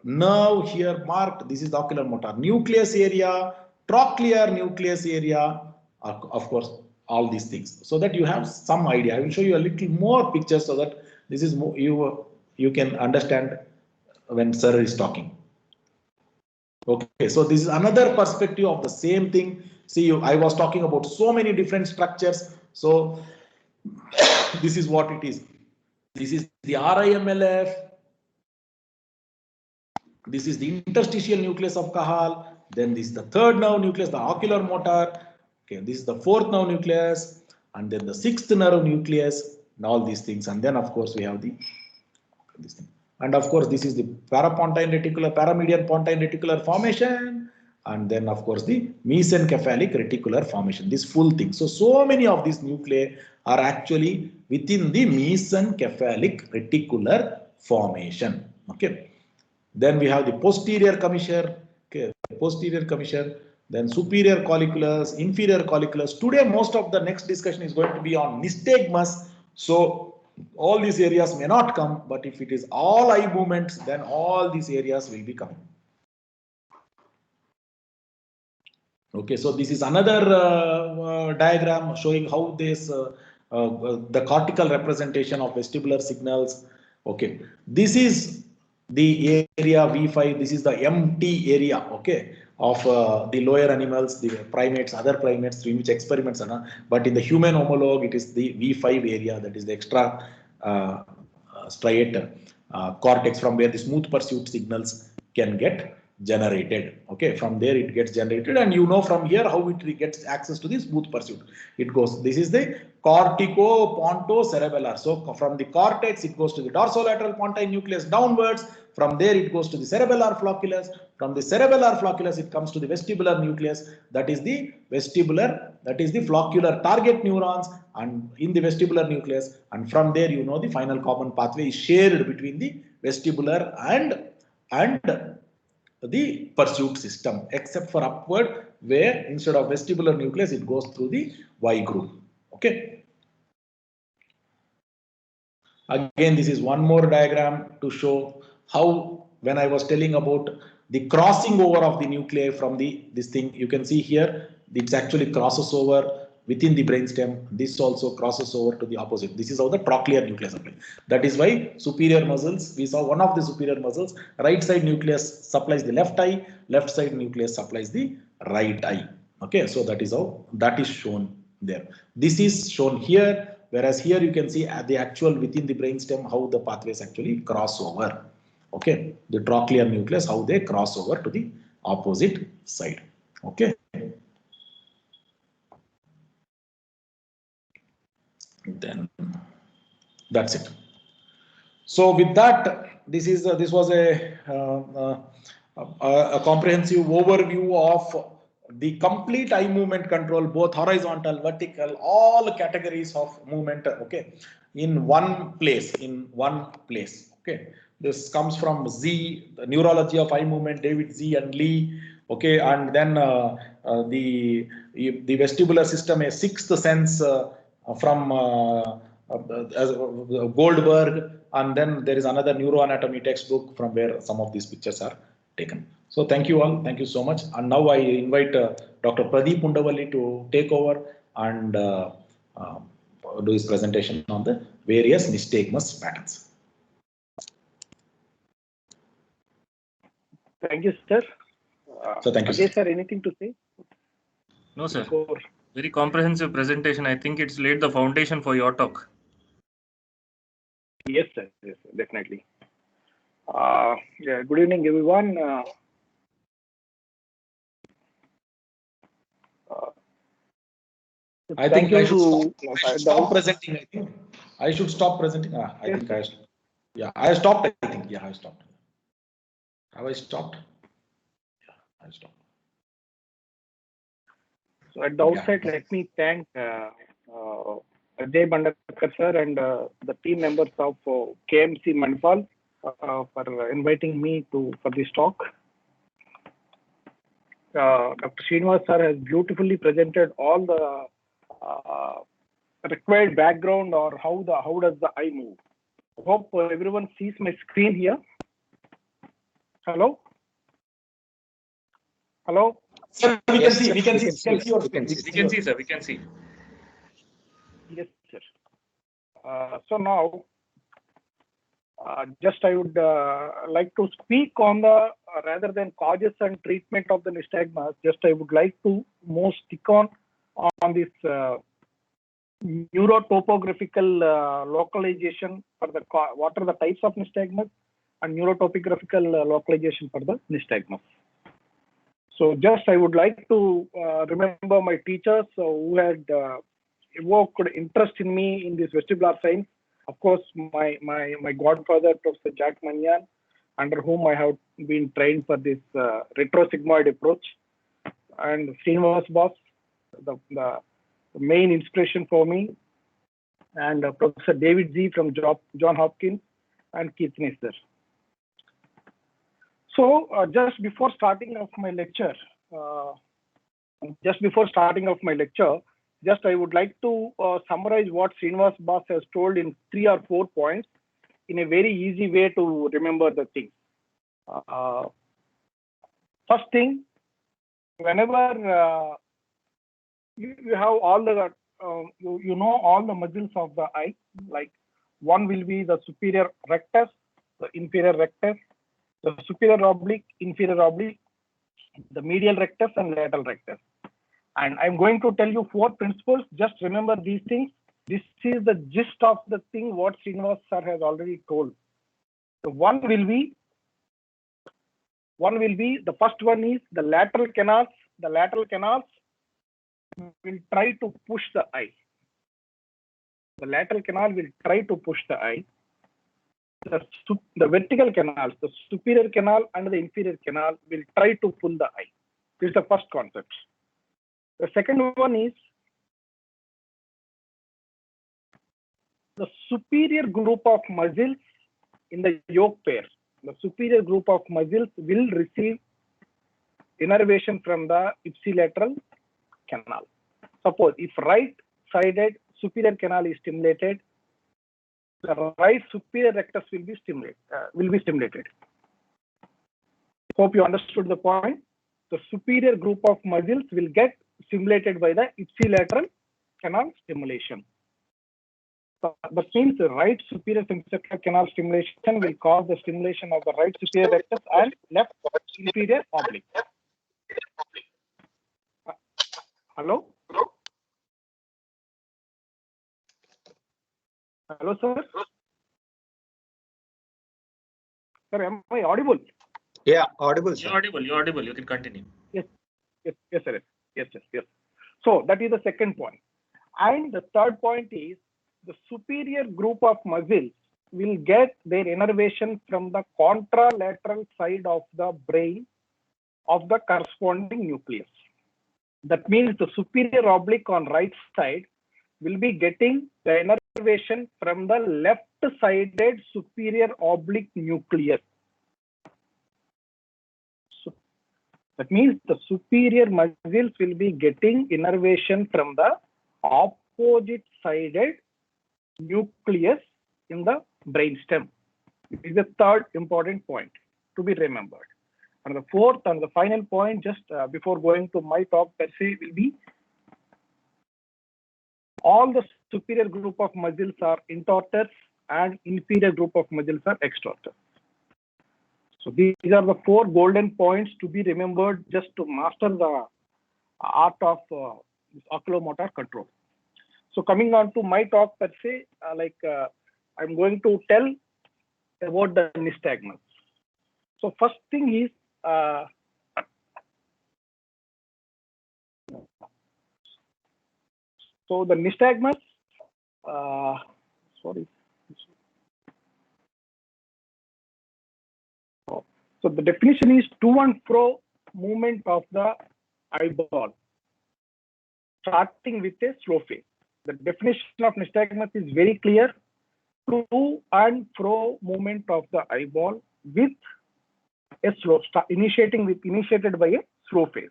nerve here marked. This is the ocular motor nucleus area, trochlear nucleus area, of course, all these things, so that you have some idea. I will show you a little more pictures so that this is more, you can understand when sir is talking. Okay, so this is another perspective of the same thing. See, I was talking about so many different structures. So this is what it is. This is the RIMLF. This is the interstitial nucleus of Cajal. Then this is the third nerve nucleus, the ocular motor. Okay, this is the fourth nerve nucleus, and then the sixth nerve nucleus, and all these things. And then, of course, we have this thing. And of course, this is the parapontine reticular, paramedian pontine reticular formation. And then, of course, the mesencephalic reticular formation, this full thing. So many of these nuclei are actually within the mesencephalic reticular formation. Okay. Then we have the posterior commissure, okay, posterior commissure, then superior colliculus, inferior colliculus. Today, most of the next discussion is going to be on nystagmus. So all these areas may not come, but if it is all eye movements, then all these areas will be coming. Okay, so this is another diagram showing how this the cortical representation of vestibular signals. Okay, this is the area V5. This is the MT area. Okay, of the lower animals, the primates, other primates, in which experiments are done. But in the human homologue, it is the V5 area, that is the extra striator cortex, from where the smooth pursuit signals can get generated. Okay, from there it gets generated, and you know from here how it gets access to the smooth pursuit. It goes, this is the cortico-ponto-cerebellar. So from the cortex it goes to the dorsolateral pontine nucleus downwards. From there it goes to the cerebellar flocculus. From the cerebellar flocculus it comes to the vestibular nucleus. That is the vestibular, that is the floccular target neurons, and in the vestibular nucleus. And from there, you know, the final common pathway is shared between the vestibular and the pursuit system, except for upward, where instead of vestibular nucleus it goes through the Y group. Okay. Again, this is one more diagram to show how, when I was telling about the crossing over of the nuclei from this thing, you can see here it actually crosses over within the brainstem. This also crosses over to the opposite. This is how the trochlear nucleus applies. That is why superior muscles, we saw one of the superior muscles, right side nucleus supplies the left eye, left side nucleus supplies the right eye. Okay, so that is how that is shown there. This is shown here. Whereas here you can see the actual within the brainstem how the pathways actually cross over. Okay, the trochlear nucleus, how they cross over to the opposite side. Okay. Then that's it. So with that, this was a comprehensive overview of the complete eye movement control, both horizontal, vertical, all categories of movement. Okay, in one place. Okay, this comes from Z, the neurology of eye movement, David Z and Lee. Okay, and then the vestibular system, a sixth sense from Goldberg, and then there is another neuroanatomy textbook from where some of these pictures are taken. So thank you all, thank you so much. And now I invite Dr. Pradeep Vundavalli to take over and do his presentation on the various nystagmus patterns. Thank you, sir. So thank you, Ajay, sir. Anything to say? No, sir. Before? Very comprehensive presentation. I think it's laid the foundation for your talk. Yes, sir. Yes, sir. Definitely. Yeah, good evening, everyone. I think I should stop presenting. I think I should stop presenting. I stopped. I think I stopped. Have I stopped? Yeah, I stopped. So at the outset, let me thank Ajay Bandakar sir and the team members of KMC Manipal for inviting me for this talk. Dr. Srinivas sir has beautifully presented all the required background or how does the eye move. Hope everyone sees my screen here. Hello. Sir, we can see. We can see. We can see, sir. We can see. Yes, sir. So now, just I would like to speak on the rather than causes and treatment of the nystagmus. Just I would like to more stick on this neurotopographical localization for the what are the types of nystagmus and neurotopographical localization for the nystagmus. So just I would like to remember my teachers who had evoked interest in me in this vestibular science. Of course, my godfather, Professor Jack Manyan, under whom I have been trained for this retrosigmoid approach, and Srinivas boss, the main inspiration for me, and Professor David Z from John Hopkins, and Keith Nesser. So just before starting off my lecture, just I would like to summarize what Srinivas boss has told in 3 or 4 points in a very easy way to remember the thing. First thing, whenever you have all the you know all the muscles of the eye, like one will be the superior rectus, the inferior rectus, the superior oblique, inferior oblique, the medial rectus and lateral rectus. And I'm going to tell you 4 principles. Just remember these things. This is the gist of the thing what Srinivas sir has already told. So one will be One will be, the first one is the lateral canals. The lateral canals will try to push the eye. The lateral canal will try to push the eye. The vertical canals, the superior canal and the inferior canal will try to pull the eye. This is the first concept. The second one is the superior group of muscles in the yoke pair. The superior group of muscles will receive innervation from the ipsilateral canal. Suppose if right-sided superior canal is stimulated, the right superior rectus will be stimulated. Hope you understood the point. The superior group of muscles will get stimulated by the ipsilateral canal stimulation. So that means the right superior semicircular canal stimulation will cause the stimulation of the right superior rectus and left inferior oblique. Hello? Hello, sir? Sir, am I audible? Yeah, audible, sir. You're audible. You can continue. Yes, sir. Yes. So that is the second point. And the third point is the superior group of muscles will get their innervation from the contralateral side of the brain of the corresponding nucleus. That means the superior oblique on right side will be getting the innervation from the left-sided superior oblique nucleus. So that means the superior muscles will be getting innervation from the opposite-sided nucleus in the brainstem. This is the third important point to be remembered. And the fourth and the final point, just before going to my talk per se, will be all the superior group of muscles are intorters and inferior group of muscles are extorters. So these are the four golden points to be remembered just to master the art of oculomotor control. So coming on to my talk per se, I'm going to tell about the nystagmus. So first thing is so the nystagmus, So the definition is to and fro movement of the eyeball, starting with a slow phase. The definition of nystagmus is very clear: to and fro movement of the eyeball with a initiated by a slow phase.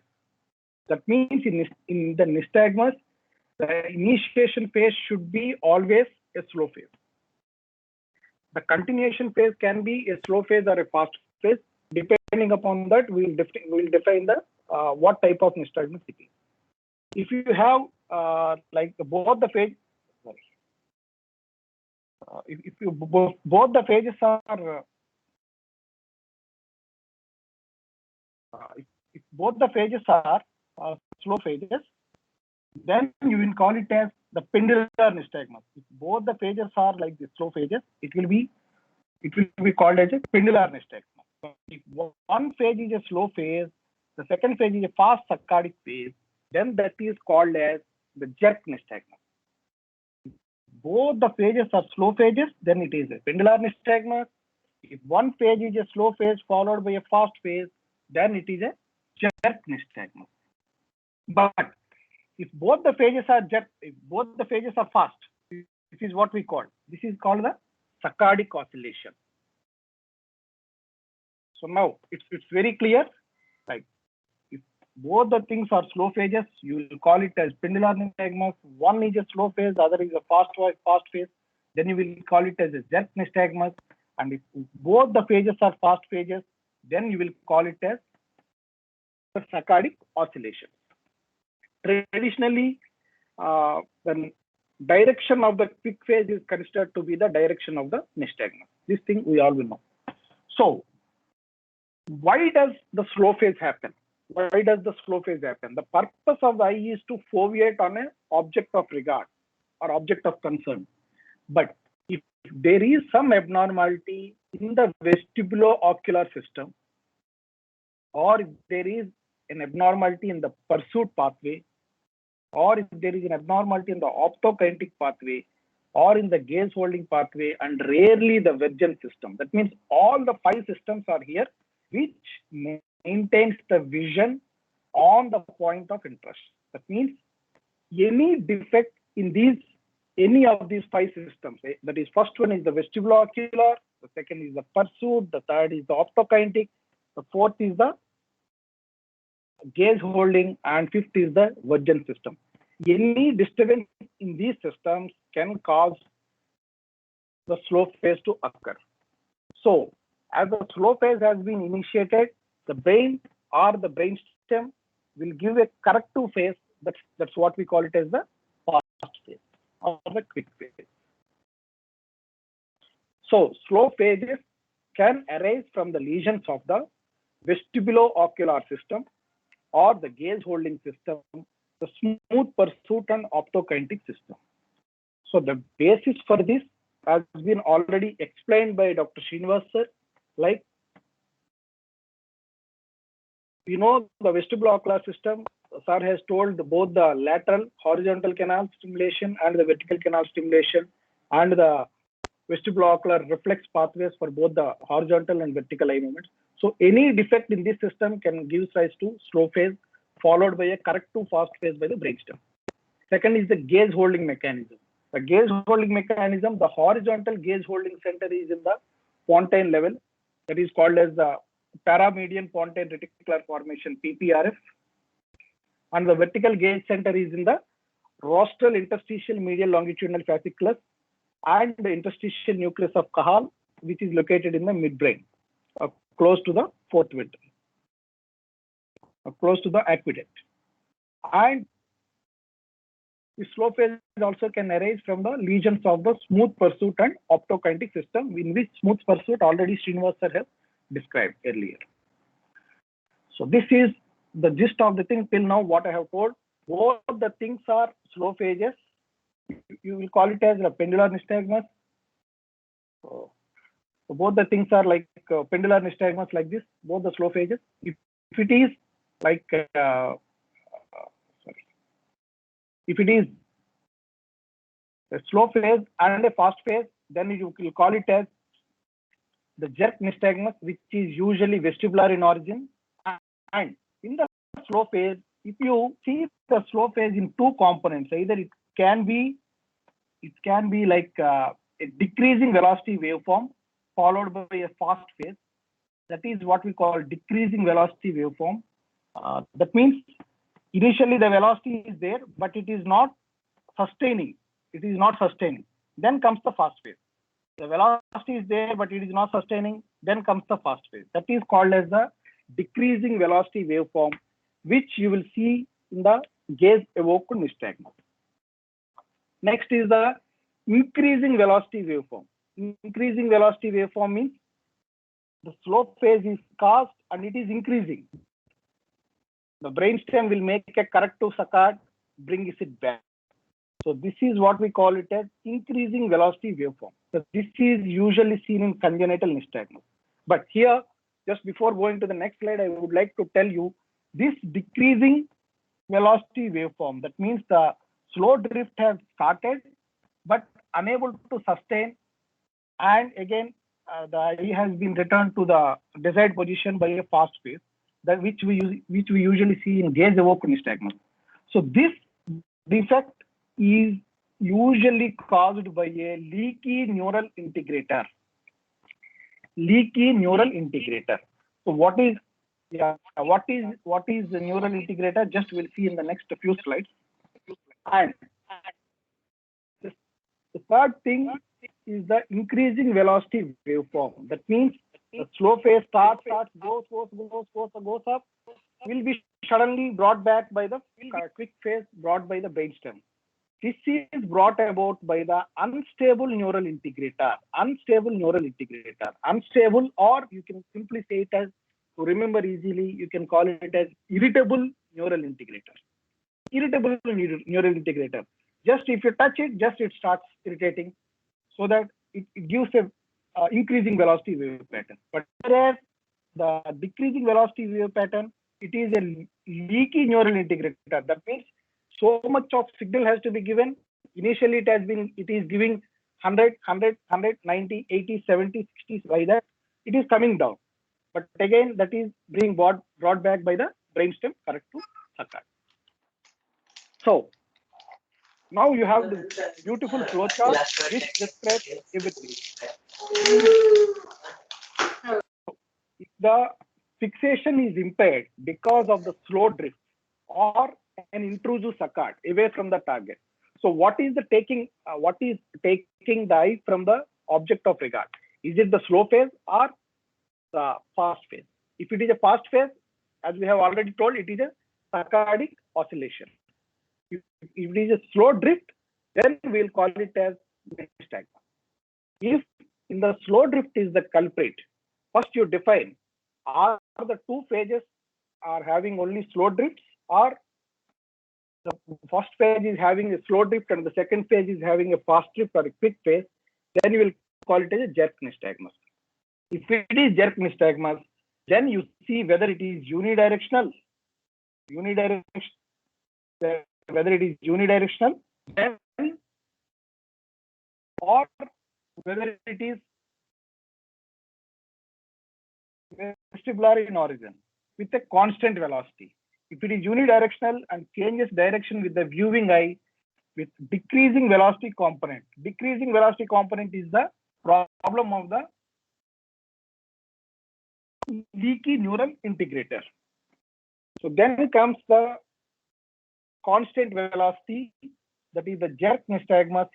That means in the nystagmus, the initiation phase should be always a slow phase. The continuation phase can be a slow phase or a fast phase. Depending upon that, we will define the what type of nystagmus it is. If you have both the phase, if both the phases are if both the phases are slow phases, then you will call it as the pendular nystagmus. If both the phases are like the slow phases, it will be called as a pendular nystagmus. So if one phase is a slow phase, the second phase is a fast saccadic phase, then that is called as the jerk nystagmus. If both the phases are slow phases, then it is a pendular nystagmus. If one phase is a slow phase followed by a fast phase, then it is a jerk nystagmus. But if both the phases are fast, this is what we call. This is called the Saccadic oscillation. So now it's very clear. Like if both the things are slow phases, you will call it as pendular nystagmus. One is a slow phase, other is a fast phase. Then you will call it as a jerk nystagmus. And if both the phases are fast phases, then you will call it as the Saccadic oscillation. Traditionally, the direction of the quick phase is considered to be the direction of the nystagmus. This thing we all will know. So, why does the slow phase happen? Why does the slow phase happen? The purpose of the eye is to foveate on an object of regard or object of concern. But if there is some abnormality in the vestibulo-ocular system, or if there is an abnormality in the pursuit pathway, or if there is an abnormality in the optokinetic pathway, or in the gaze holding pathway, and rarely the Vergence system. That means all the 5 systems are here, which maintains the vision on the point of interest. That means any defect in any of these 5 systems, that is, first one is the vestibulo-ocular, the second is the pursuit, the third is the optokinetic, the fourth is the gaze holding, and fifth is the Vergence system. Any disturbance in these systems can cause the slow phase to occur. So, as the slow phase has been initiated, the brain or the brainstem will give a corrective phase. That's what we call it as the fast phase or the quick phase. So, slow phases can arise from the lesions of the vestibulo-ocular system or the gaze holding system, the smooth pursuit and optokinetic system. So the basis for this has been already explained by Dr. Srinivas sir. Like, we know the vestibulo-ocular system, sir has told both the lateral horizontal canal stimulation and the vertical canal stimulation, and the vestibulo-ocular reflex pathways for both the horizontal and vertical eye movements. So any defect in this system can give rise to slow phase, followed by a corrective fast phase by the brainstem. Second is the gaze holding mechanism. The gaze holding mechanism, the horizontal gaze holding center is in the pontine level, that is called as the paramedian pontine reticular formation, PPRF, and the vertical gaze center is in the rostral interstitial medial longitudinal fasciculus and the interstitial nucleus of Cajal, which is located in the midbrain, close to the fourth ventricle, close to the aqueduct. And the slow phase also can arise from the lesions of the smooth pursuit and optokinetic system, in which smooth pursuit already Srinivas sir has described earlier. So this is the gist of the thing till now, what I have told. Both the things are slow phases. You will call it as a pendular nystagmus. So both the things are like pendular nystagmus like this, both the slow phases. If it is like, if it is a slow phase and a fast phase, then you will call it as the jerk nystagmus, which is usually vestibular in origin. And in the slow phase, if you see the slow phase in 2 components, either it can be like a decreasing velocity waveform followed by a fast phase. That is what we call decreasing velocity waveform. That means initially the velocity is there, but it is not sustaining. Then comes the fast phase. The velocity is there, but it is not sustaining. Then comes the fast phase. That is called as the decreasing velocity waveform, which you will see in the gaze evoked nystagmus. Next is the increasing velocity waveform. Increasing velocity waveform means the slow phase is caused and it is increasing. The brainstem will make a corrective saccade, brings it back. So this is what we call it as increasing velocity waveform. So this is usually seen in congenital nystagmus. But here, just before going to the next slide, I would like to tell you this decreasing velocity waveform. That means the slow drift has started, but unable to sustain, and again the eye has been returned to the desired position by a fast phase, that which we usually see in gaze evoked nystagmus. So this defect is usually caused by a leaky neural integrator. So what is the neural integrator? Just we'll see in the next few slides. And the third thing is the increasing velocity waveform. That means the slow phase starts, goes up, will be suddenly brought back by the quick phase brought by the brainstem. This is brought about by the unstable neural integrator. Unstable, or you can simply say it as, to remember easily, you can call it as irritable neural integrator. Just if you touch it, just it starts irritating, so that it gives a increasing velocity wave pattern. But whereas the decreasing velocity wave pattern, it is a leaky neural integrator. That means so much of signal has to be given. Initially, it is giving 100, 100, 100, 90, 80, 70, 60, like that. It is coming down. But again, that is being brought back by the brainstem correct to Saccade. So now you have the beautiful flowchart which describes everything. If the fixation is impaired because of the slow drift or an intrusive saccade away from the target. So what is taking the eye from the object of regard? Is it the slow phase or the fast phase? If it is a fast phase, as we have already told, it is a saccadic oscillation. If it is a slow drift, then we will call it as nystagmus. If in the slow drift is the culprit, first you define, are the two phases are having only slow drifts, or the first phase is having a slow drift and the second phase is having a fast drift or a quick phase, then you will call it as a jerk nystagmus. If it is jerk nystagmus, then you see whether it is unidirectional, whether it is unidirectional, then, or whether it is vestibular in origin with a constant velocity. If it is unidirectional and changes direction with the viewing eye with decreasing velocity component. Decreasing velocity component is the problem of the leaky neural integrator. So then comes the constant velocity, that is the jerk nystagmus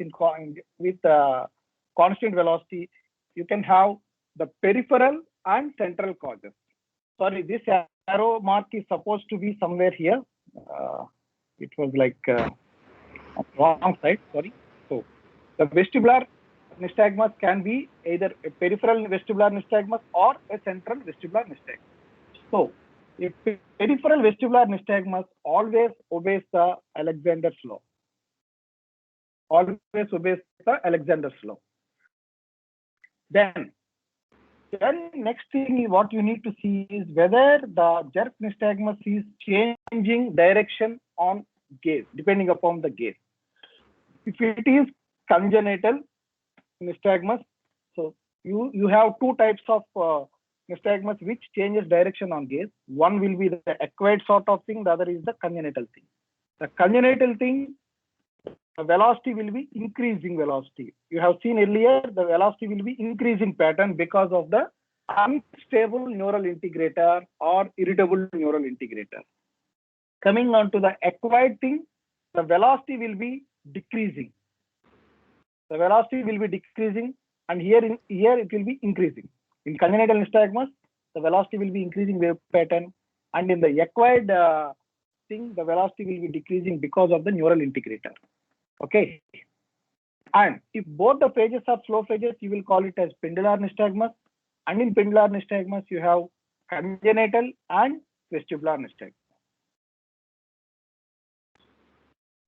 with constant velocity. You can have the peripheral and central causes. Sorry, this arrow mark is supposed to be somewhere here. It was like wrong side, sorry. So the vestibular nystagmus can be either a peripheral vestibular nystagmus or a central vestibular nystagmus. So a peripheral vestibular nystagmus always obeys the Alexander's law. Always obeys the Alexander's law. Then next thing what you need to see is whether the jerk nystagmus is changing direction on gaze, depending upon the gaze. If it is congenital nystagmus, so you have two types of nystagmus which changes direction on gaze. One will be the acquired sort of thing, the other is the congenital thing. The congenital thing, the velocity will be increasing velocity. You have seen earlier, the velocity will be increasing pattern because of the unstable neural integrator or irritable neural integrator. Coming on to the acquired thing, the velocity will be decreasing. The velocity will be decreasing, and here it will be increasing. In congenital nystagmus, the velocity will be increasing wave pattern, and in the acquired thing, the velocity will be decreasing because of the neural integrator. Okay. And if both the phases are slow phases, you will call it as pendular nystagmus. And in pendular nystagmus, you have congenital and vestibular nystagmus.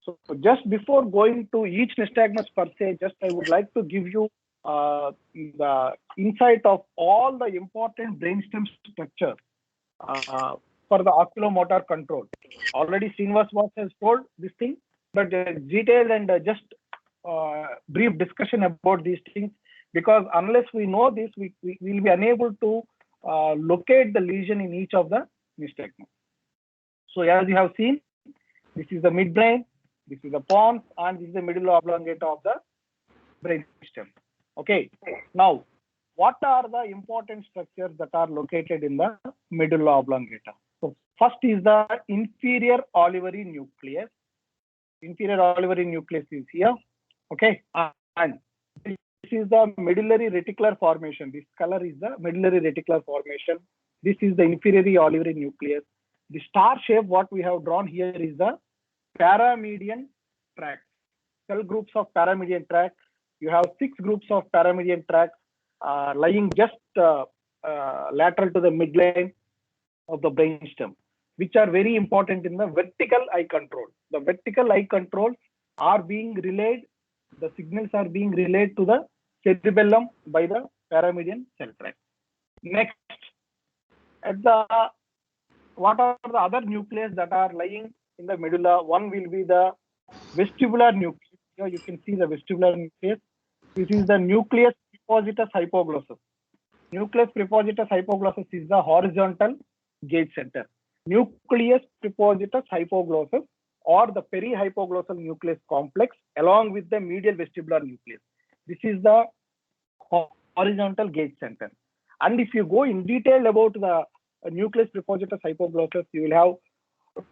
So just before going to each nystagmus per se, I would like to give you the insight of all the important brainstem structure for the oculomotor control. Already Srinivas has told this thing, but detailed and just brief discussion about these things, because unless we know this, we will be unable to locate the lesion in each of the nystagmus. So as you have seen, this is the midbrain, this is the pons, and this is the medulla oblongata of the brainstem. Okay. Now, what are the important structures that are located in the medulla oblongata? So first is the inferior olivary nucleus. Inferior olivary nucleus is here. Okay. And this is the medullary reticular formation. This color is the medullary reticular formation. This is the inferior olivary nucleus. The star shape what we have drawn here is the paramedian tract. Cell groups of paramedian tract. You have 6 groups of paramedian tracts lying just lateral to the midline of the brainstem, which are very important in the vertical eye control. The vertical eye controls are being relayed, the signals are being relayed to the cerebellum by the paramedian cell tract. Next, at the what are the other nucleus that are lying in the medulla? One will be the vestibular nucleus. Here you can see the vestibular nucleus. This is the nucleus prepositus hypoglossus. Nucleus prepositus hypoglossus is the horizontal gauge center. Nucleus prepositus hypoglossus or the perihypoglossal nucleus complex along with the medial vestibular nucleus. This is the horizontal gauge center. And if you go in detail about the nucleus prepositus hypoglossus, you will have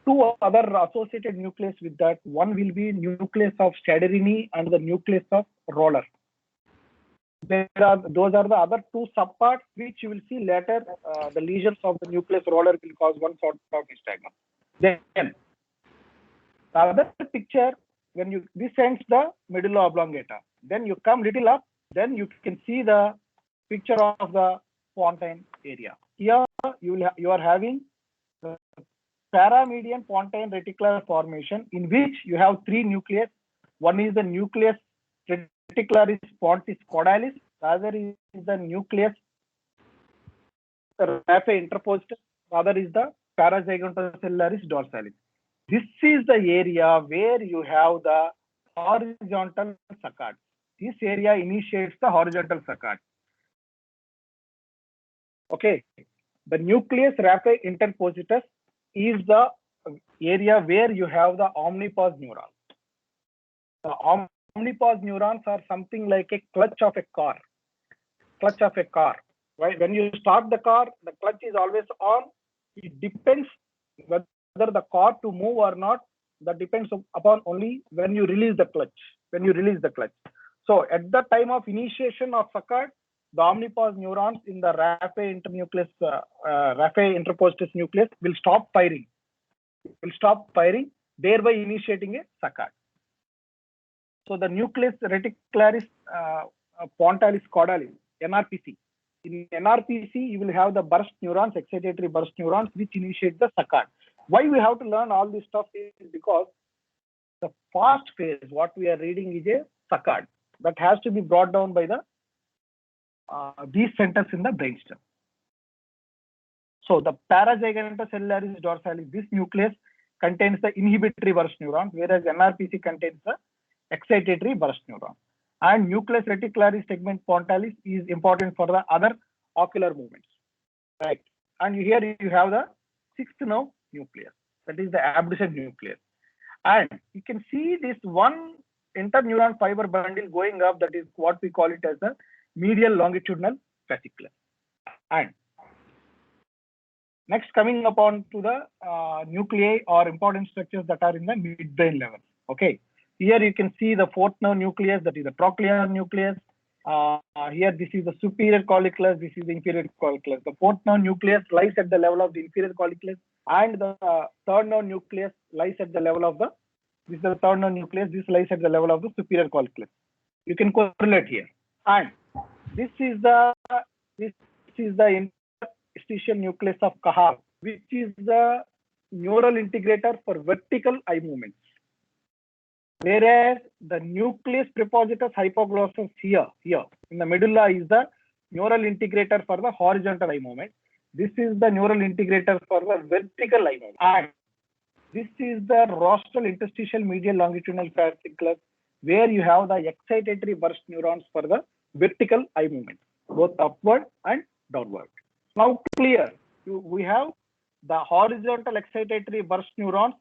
two other associated nucleus with that. One will be nucleus of Staderini and the nucleus of Roller. Those are the other two subparts which you will see later. The lesions of the nucleus roller will cause one sort of nystagmus. Then the other picture, when this ends the medulla oblongata, then you come little up, then you can see the picture of the pontine area. Here you are having the paramedian pontine reticular formation in which you have three nucleus. One is the nucleus reticularis pontis caudalis, the other is the nucleus raphe interpositus, the other is the parazygontocellaris dorsalis. This is the area where you have the horizontal saccade. This area initiates the horizontal saccade. Okay, the nucleus raphe interpositus is the area where you have the omnipause neurons. The omnipause neurons are something like a clutch of a car. Clutch of a car. Right? When you start the car, the clutch is always on. It depends whether the car to move or not. That depends upon only when you release the clutch. When you release the clutch. So at the time of initiation of saccade, the omnipause neurons in the raphe interpositus nucleus will stop firing. Thereby initiating a saccade. So the nucleus reticularis pontalis caudalis, NRPC. In NRPC, you will have the burst neurons, excitatory burst neurons, which initiate the saccade. Why we have to learn all this stuff is because the first phase, what we are reading is a saccade that has to be brought down by the these centers in the brainstem. So the parazygontocellaris dorsalis, this nucleus contains the inhibitory burst neurons, whereas NRPC contains the excitatory burst neuron. And nucleus reticularis tegment pontalis is important for the other ocular movements, right? And here you have the sixth nerve nucleus, that is the abducent nucleus. And you can see this one interneuron fiber bundle going up, that is what we call it as the medial longitudinal fasciculus. And next, coming upon to the nuclei or important structures that are in the midbrain level. Okay, here you can see the fourth nerve nucleus, that is the trochlear nucleus. Here this is the superior colliculus, this is the inferior colliculus. The fourth nerve nucleus lies at the level of the inferior colliculus, and the third nerve nucleus lies at the level of the, this is the third nerve nucleus, this lies at the level of the superior colliculus. You can correlate here. And this is the interstitial nucleus of Cahal, which is the neural integrator for vertical eye movements. Whereas the nucleus prepositus hypoglossus here in the medulla is the neural integrator for the horizontal eye movement. This is the neural integrator for the vertical eye movement. And this is the rostral interstitial medial longitudinal fasciculus, where you have the excitatory burst neurons for the vertical eye movement, both upward and downward. Now clear, we have the horizontal excitatory burst neurons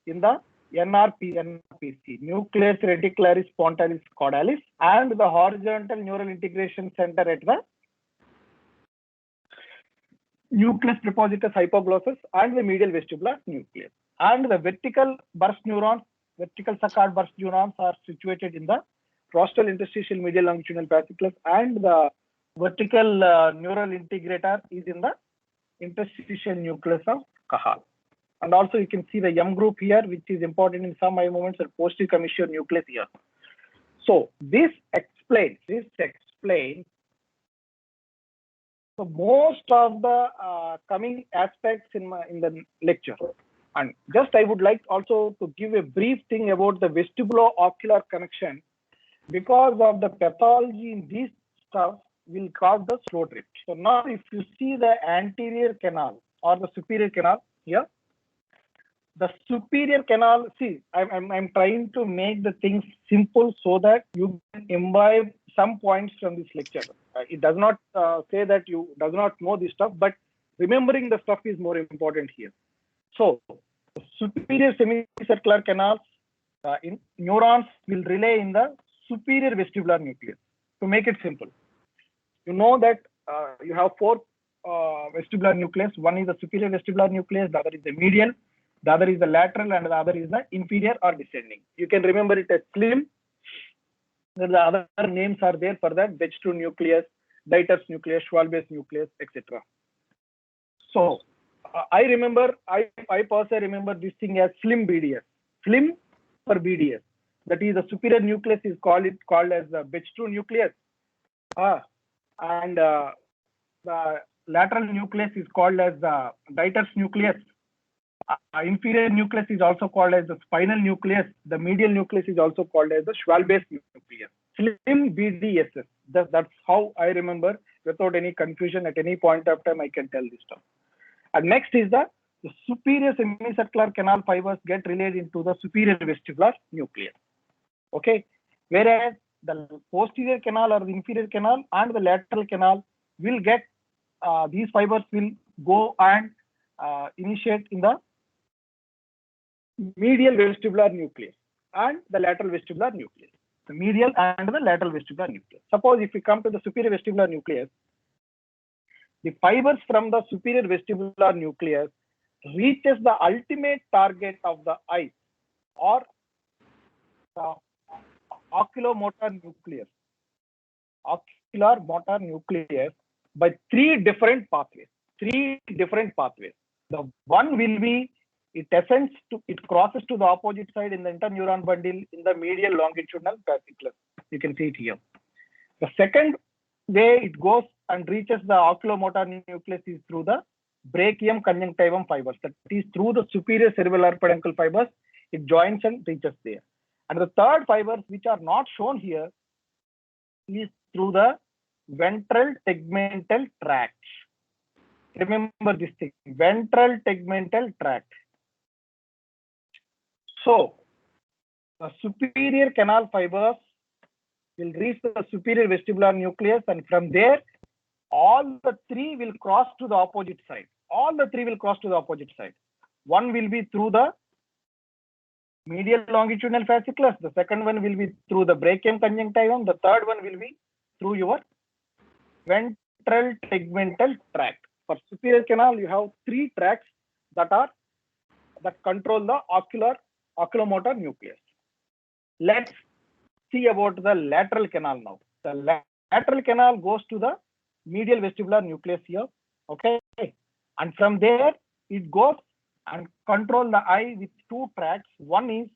in the NRPC, nucleus reticularis pontalis caudalis, and the horizontal neural integration center at the nucleus prepositus hypoglossus and the medial vestibular nucleus. And the vertical burst neurons, vertical saccade burst neurons are situated in the rostral interstitial medial longitudinal fasciculus, and the vertical neural integrator is in the interstitial nucleus of Cahal. And also you can see the M group here, which is important in some eye movements, and posterior commissure nucleus here. So this explains so most of the coming aspects in the lecture. And just I would like also to give a brief thing about the vestibulo-ocular connection. Because of the pathology in these stuff, will cause the slow drift. So now if you see the anterior canal or the superior canal here, the superior canal, see, I'm trying to make the things simple so that you can imbibe some points from this lecture. It does not say that you does not know this stuff, but remembering the stuff is more important here. So superior semicircular canals in neurons will relay in the superior vestibular nucleus. To make it simple, you know that you have four vestibular nucleus. One is the superior vestibular nucleus, the other is the medial, the other is the lateral, and the other is the inferior or descending. You can remember it as SLIM. The other names are there for that: Vestibulo nucleus, Dieter's nucleus, Schwalbe's nucleus, etc. So I personally remember this thing as SLIM BDS. SLIM for BDS. That is, the superior nucleus is called as the Vestibulo nucleus, and the lateral nucleus is called as the Dieter's nucleus. Inferior nucleus is also called as the spinal nucleus. The medial nucleus is also called as the Schwalbe's nucleus. SLIM BDSS. That's how I remember, without any confusion at any point of time. I can tell this stuff. And next is the superior semicircular canal fibers get relayed into the superior vestibular nucleus. Okay, whereas the posterior canal or the inferior canal and the lateral canal will get these fibers will go and initiate in the medial vestibular nucleus and the lateral vestibular nucleus. The medial and the lateral vestibular nucleus. Suppose if we come to the superior vestibular nucleus, the fibers from the superior vestibular nucleus reaches the ultimate target of the eye or the oculomotor nucleus. Ocular motor nucleus by three different pathways. The one will be it crosses to the opposite side in the interneuron bundle in the medial longitudinal fasciculus. You can see it here. The second way it goes and reaches the oculomotor nucleus is through the brachium conjunctivum fibers. That is through the superior cerebellar peduncle fibers. It joins and reaches there. And the third fibers, which are not shown here, is through the ventral tegmental tract. Remember this thing, ventral tegmental tract. So the superior canal fibers will reach the superior vestibular nucleus, and from there, all the three will cross to the opposite side. One will be through the medial longitudinal fasciculus. The second one will be through the brachium conjunctivum. The third one will be through your ventral tegmental tract. For superior canal, you have three tracts that control the oculomotor nucleus. Let's see about the lateral canal now. The lateral canal goes to the medial vestibular nucleus here. Okay, and from there it goes and control the eye with two tracts. One is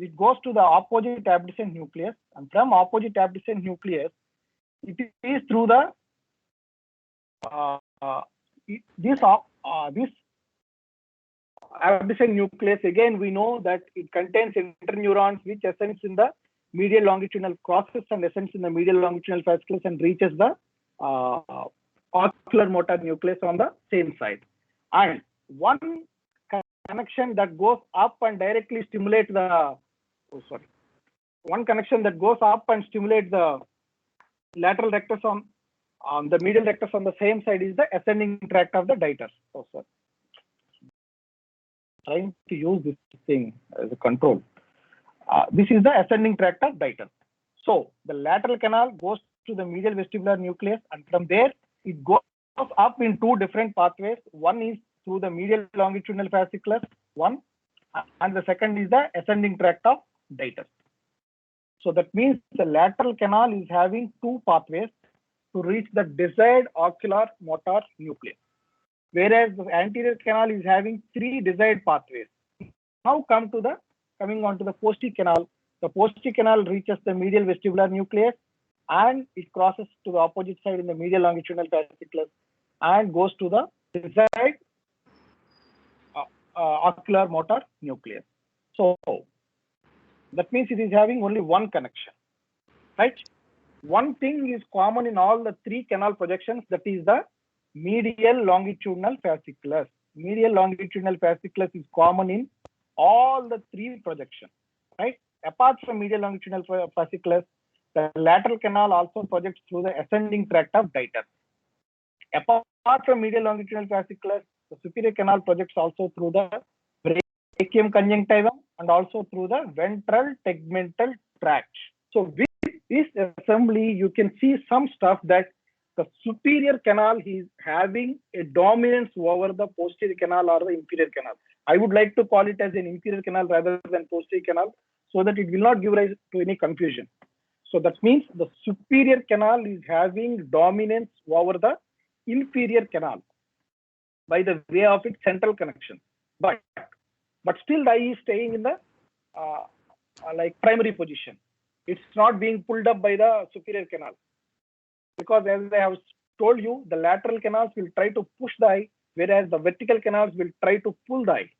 it goes to the opposite abducent nucleus, and from opposite abducent nucleus it is through the this abducent nucleus. Again, we know that it contains interneurons which ascends in the medial longitudinal crosses and ascends in the medial longitudinal fasciculus and reaches the ocular motor nucleus on the same side. And one connection that goes up and directly stimulates the one connection that goes up and stimulates the lateral rectus on the medial rectus on the same side is the ascending tract of the Dieter. Trying to use this thing as a control. This is the ascending tract of Dieter. So the lateral canal goes to the medial vestibular nucleus, and from there it goes up in two different pathways. One is through the medial longitudinal fasciculus, and the second is the ascending tract of Dieter. So that means the lateral canal is having two pathways to reach the desired ocular motor nucleus, whereas the anterior canal is having three desired pathways. Now coming on to the posterior canal. The posterior canal reaches the medial vestibular nucleus and it crosses to the opposite side in the medial longitudinal fasciculus and goes to the desired ocular motor nucleus. So that means it is having only one connection, right? one thing is common in all the three canal projections, that is the medial longitudinal fasciculus. Medial longitudinal fasciculus is common in all the three projections, right? Apart from medial longitudinal fasciculus, the lateral canal also projects through the ascending tract of Dieter. Apart from medial longitudinal fasciculus, the superior canal projects also through the brachium conjunctivum and also through the ventral tegmental tract. So with this assembly, you can see some stuff that the superior canal is having a dominance over the posterior canal or the inferior canal. I would like to call it as an inferior canal rather than posterior canal, so that it will not give rise to any confusion. So that means the superior canal is having dominance over the inferior canal by the way of its central connection. But still the eye is staying in the like primary position. It's not being pulled up by the superior canal. Because as I have told you, the lateral canals will try to push the eye, whereas the vertical canals will try to pull the eye.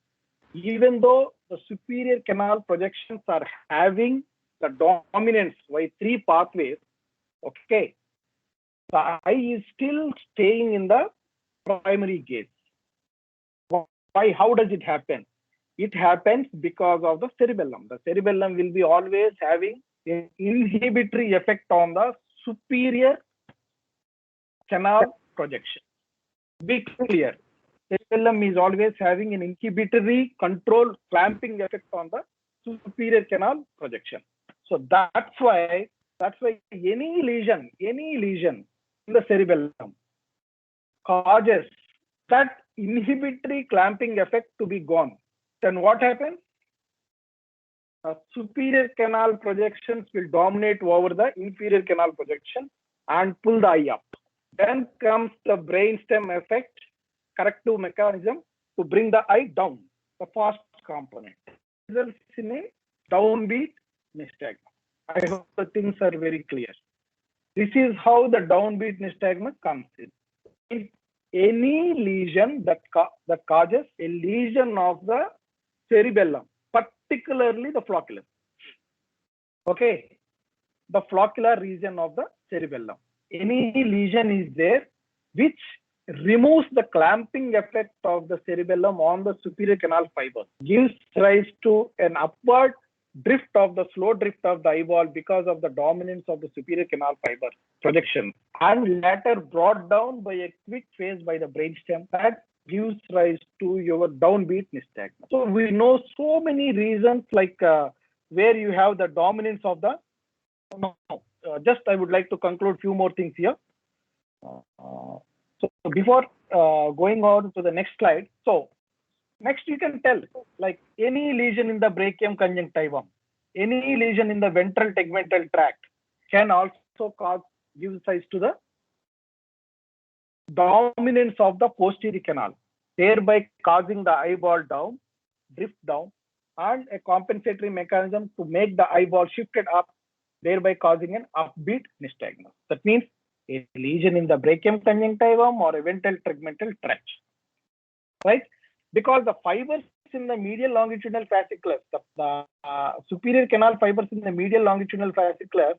Even though the superior canal projections are having the dominance by three pathways, okay, the eye is still staying in the primary gaze. Why? How does it happen? It happens because of the cerebellum. The cerebellum will be always having an inhibitory effect on the superior canal projection. Be clear. Cerebellum is always having an inhibitory control clamping effect on the superior canal projection. So that's why any lesion in the cerebellum causes that inhibitory clamping effect to be gone. Then what happens? Superior canal projections will dominate over the inferior canal projection and pull the eye up. Then comes the brainstem effect, corrective mechanism to bring the eye down, the fast component. Results in a downbeat nystagmus. I hope the things are very clear. This is how the downbeat nystagmus comes in. Any lesion that causes a lesion of the cerebellum, particularly the flocculus. Okay, the floccular region of the cerebellum. Any lesion is there which removes the clamping effect of the cerebellum on the superior canal fiber, gives rise to an upward drift of the slow drift of the eyeball because of the dominance of the superior canal fiber projection, and later brought down by a quick phase by the brainstem that gives rise to your downbeat nystagmus. So we know so many reasons, like where you have the dominance of the. Just I would like to conclude few more things here. So before going on to the next slide, so next you can tell, like any lesion in the brachium conjunctivum, any lesion in the ventral tegmental tract can also give rise to the dominance of the posterior canal, thereby causing the eyeball down, drift down, and a compensatory mechanism to make the eyeball shifted up, thereby causing an upbeat nystagmus. That means a lesion in the brachium conjunctivum or a ventral tegmental tract, right? Because the fibers in the medial longitudinal fasciculus, the superior canal fibers in the medial longitudinal fasciculus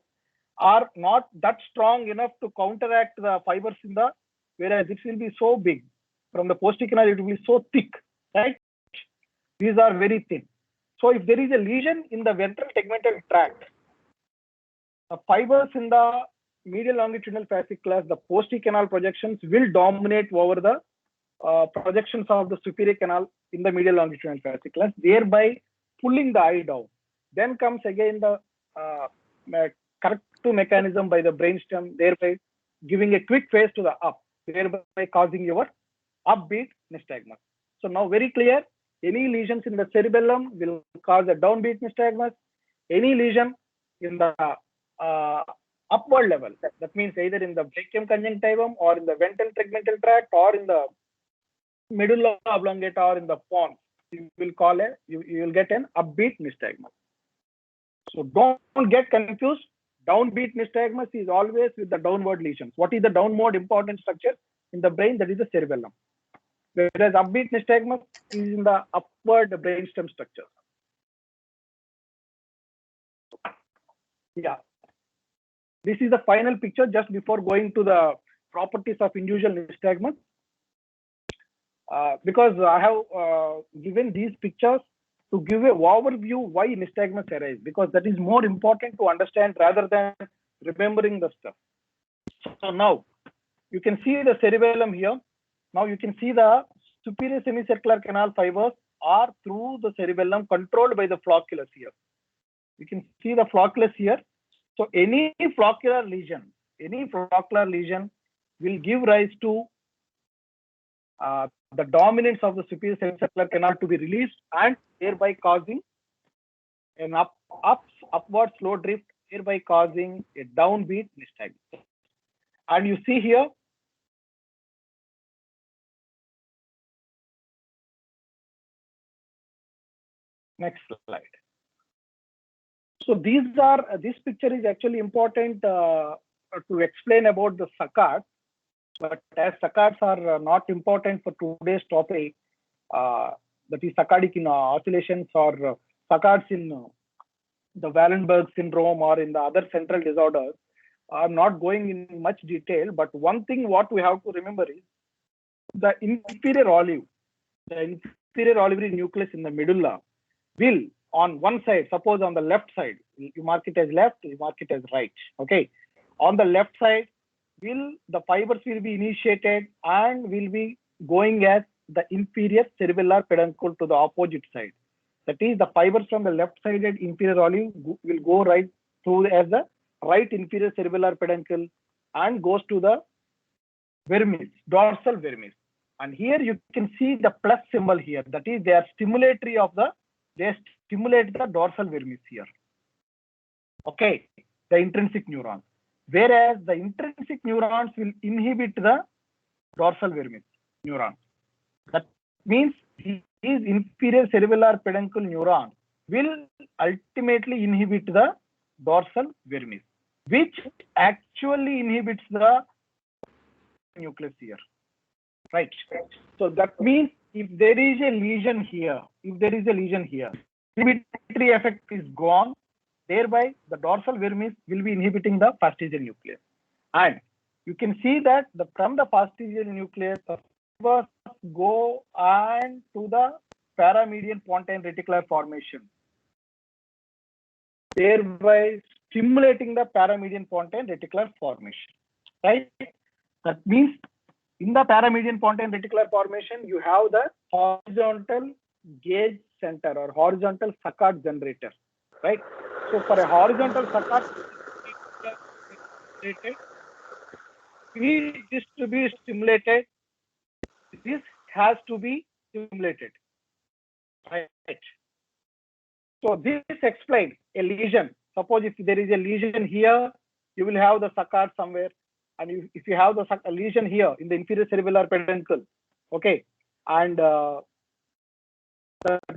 are not that strong enough to counteract the fibers in the, whereas this will be so big. From the posterior canal, it will be so thick, right? These are very thin. So if there is a lesion in the ventral tegmental tract, the fibers in the medial longitudinal fasciculus, the posterior canal projections will dominate over the projections of the superior canal in the medial longitudinal fasciculus, thereby pulling the eye down. Then comes again the corrective mechanism by the brainstem, thereby giving a quick phase to the up, thereby causing your upbeat nystagmus. So now very clear, any lesions in the cerebellum will cause a downbeat nystagmus. Any lesion in the upward level, that means either in the brachium conjunctivum or in the ventral tegmental tract or in the medulla oblongata or in the pons, you will call you will get an upbeat nystagmus. So don't get confused. Downbeat nystagmus is always with the downward lesions. What is the downward important structure in the brain? That is the cerebellum. Whereas upbeat nystagmus is in the upward brainstem structure. Yeah. This is the final picture just before going to the properties of individual nystagmus. Because I have given these pictures to give an overview why nystagmus arise, because that is more important to understand rather than remembering the stuff. So now you can see the cerebellum here. Now you can see the superior semicircular canal fibers are through the cerebellum controlled by the flocculus here. You can see the flocculus here. So any floccular lesion will give rise to the dominance of the superior semicircular canal to be released and thereby causing an upward slow drift, thereby causing a downbeat nystagmus. And you see here, next slide. So this picture is actually important to explain about the saccades, but as saccades are not important for today's topic, that is saccadic in oscillations or saccades in the Wallenberg syndrome or in the other central disorders. I'm not going in much detail, but one thing what we have to remember is the inferior olive, the inferior olivary nucleus in the medulla will, on one side, suppose on the left side, you mark it as left, you mark it as right. Okay. On the left side, the fibers will be initiated and will be going as the inferior cerebellar peduncle to the opposite side. That is, the fibers from the left-sided inferior olive will go right through as the right inferior cerebellar peduncle and goes to the vermis, dorsal vermis. And here you can see the plus symbol here. That is, they are stimulatory of they stimulate the dorsal vermis here. Okay, the intrinsic neurons. Whereas the intrinsic neurons will inhibit the dorsal vermis neurons. That means these inferior cerebellar peduncle neurons will ultimately inhibit the dorsal vermis, which actually inhibits the nucleus here. Right. So that means if there is a lesion here, inhibitory effect is gone, thereby the dorsal vermis will be inhibiting the fastigial nucleus. And you can see that from the fastigial nucleus, the fibers go and to the paramedian pontine reticular formation, thereby stimulating the paramedian pontine reticular formation. Right? That means in the paramedian pontine reticular formation, you have the horizontal gauge center or horizontal saccade generator, right? So for a horizontal saccade this to be stimulated, this has to be stimulated, right? So this explains a lesion. Suppose if there is a lesion here, you will have the saccade somewhere. And if you have the lesion here in the inferior cerebellar peduncle, okay, and that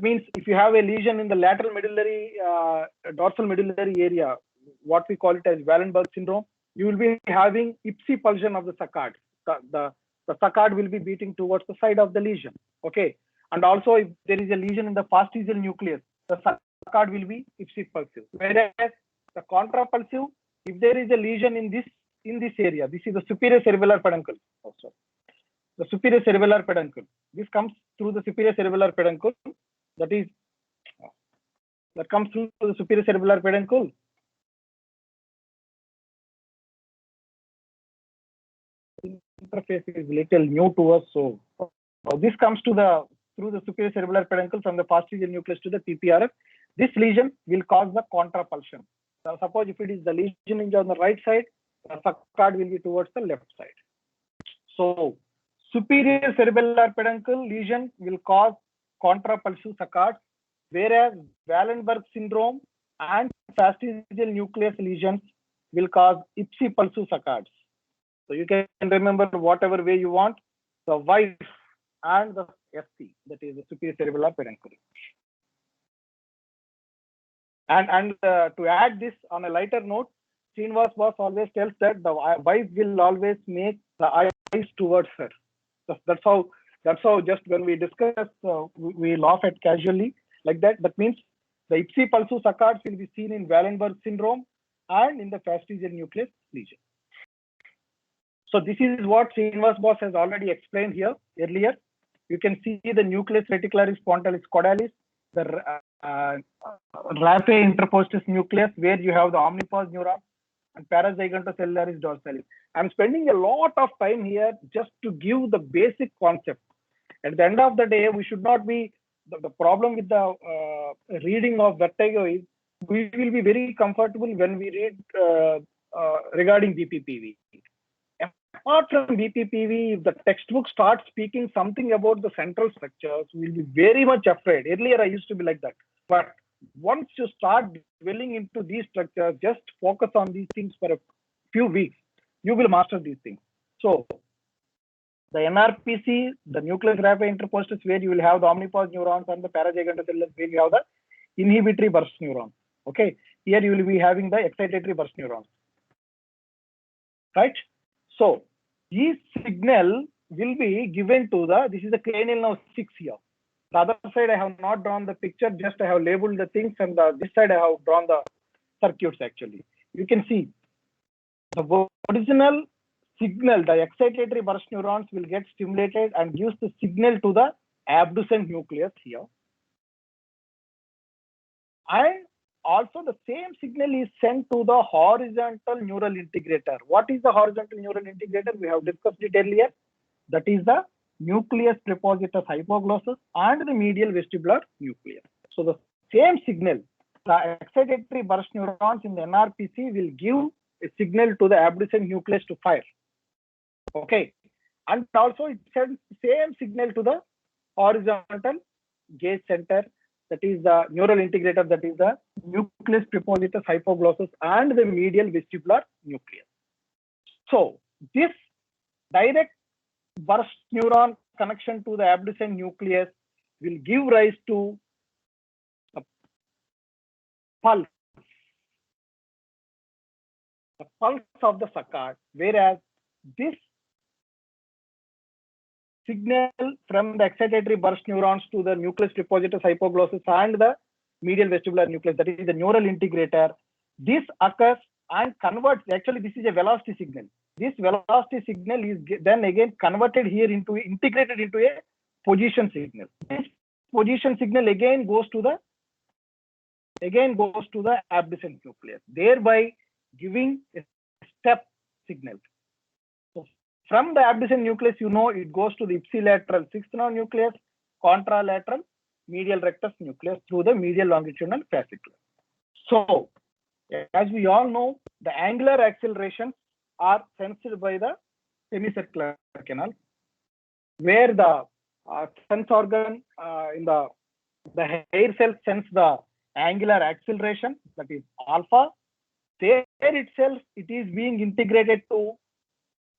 means if you have a lesion in the lateral medullary, dorsal medullary area, what we call it as Wallenberg syndrome, you will be having ipsy-pulsion of the saccade. The saccade will be beating towards the side of the lesion, okay. And also, if there is a lesion in the fastigial nucleus, the saccade will be ipsy-pulsive. Whereas the contrapulsive, if there is a lesion in this area, this is the superior cerebellar peduncle. Also, the superior cerebellar peduncle. This comes through the superior cerebellar peduncle. That comes through the superior cerebellar peduncle. Interface is little new to us, so this comes to through the superior cerebellar peduncle from the fastigial nucleus to the TPRF. This lesion will cause the contrapulsion. Now, suppose if it is the lesion is on the right side, the saccade will be towards the left side. So superior cerebellar peduncle lesion will cause contrapulsive saccades, whereas Wallenberg syndrome and fastigial nucleus lesions will cause ipsy-pulsive saccades. So you can remember whatever way you want, the wife and the SC, that is the superior cerebellar peduncle. And to add this on a lighter note, Srinivas boss always tells that the wife will always make the eyes towards her. That's how just when we discuss, we laugh at casually like that. That means the ipsy-pulsive saccades will be seen in Wallenberg syndrome and in the fastigial nucleus lesion. So this is what Srinivas boss has already explained here earlier. You can see the nucleus reticularis pontalis caudalis, the raphe interpostis nucleus where you have the omnipause neuron, and parazygonocellular dorsalis. I'm spending a lot of time here just to give the basic concept. At the end of the day, we should not be, the problem with the reading of Vertigo is we will be very comfortable when we read regarding BPPV. Apart from BPPV, if the textbook starts speaking something about the central structures, we'll be very much afraid. Earlier, I used to be like that. But once you start dwelling into these structures, just focus on these things for a few weeks, you will master these things. So the NRPC, the nucleus raphe interpostis, where you will have the omnipause neurons, and the parazygonocellular, where you have the inhibitory burst neurons. Okay, here you will be having the excitatory burst neurons. Right? So this signal will be given to the, this is the cranial nerve 6 here. The other side I have not drawn the picture, just I have labeled the things, and this side I have drawn the circuits actually. You can see the original signal, the excitatory burst neurons will get stimulated and gives the signal to the abducent nucleus here. And also the same signal is sent to the horizontal neural integrator. What is the horizontal neural integrator? We have discussed it earlier. That is the nucleus prepositus hypoglossus and the medial vestibular nucleus. So the same signal, the excitatory burst neurons in the NRPC will give a signal to the abducent nucleus to fire. Okay, and also it sends the same signal to the horizontal gaze center, that is the neural integrator, that is the nucleus prepositus hypoglossus and the medial vestibular nucleus. So this direct burst neuron connection to the abducent nucleus will give rise to a pulse, the pulse of the saccade, whereas this signal from the excitatory burst neurons to the nucleus prepositus hypoglossus and the medial vestibular nucleus, that is the neural integrator, this occurs and converts, actually this is a velocity signal. This velocity signal is then again converted here into, integrated into a position signal. This position signal again goes to the abducent nucleus, thereby giving a step signal. So from the abducent nucleus, you know, it goes to the ipsilateral sixth nerve nucleus, contralateral medial rectus nucleus through the medial longitudinal fasciculus. So as we all know, the angular accelerations are sensed by the semicircular canal, where the sense organ in the hair cell sense the angular acceleration, that is alpha. There itself it is being integrated to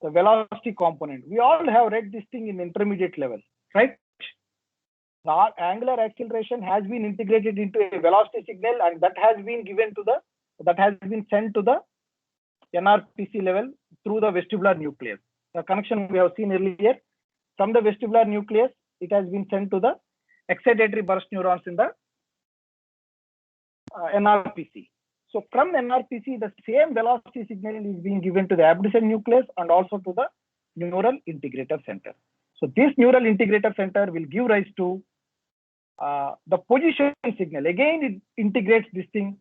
the velocity component. We all have read this thing in intermediate level, right? The angular acceleration has been integrated into a velocity signal, and that has been given to the, that has been sent to the NRPC level through the vestibular nucleus. The connection we have seen earlier, from the vestibular nucleus, it has been sent to the excitatory burst neurons in the NRPC. So from NRPC, the same velocity signal is being given to the abducent nucleus and also to the neural integrator center. So this neural integrator center will give rise to the position signal. Again, it integrates this thing,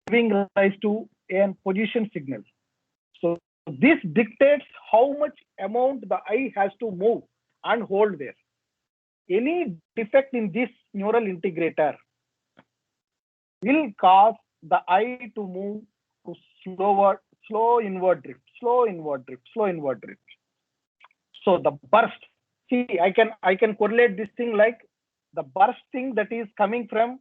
giving rise to a position signal. So this dictates how much amount the eye has to move and hold there. Any defect in this neural integrator will cause the eye to move to slow inward drift. So the burst, see, I can correlate this thing like the bursting that is coming from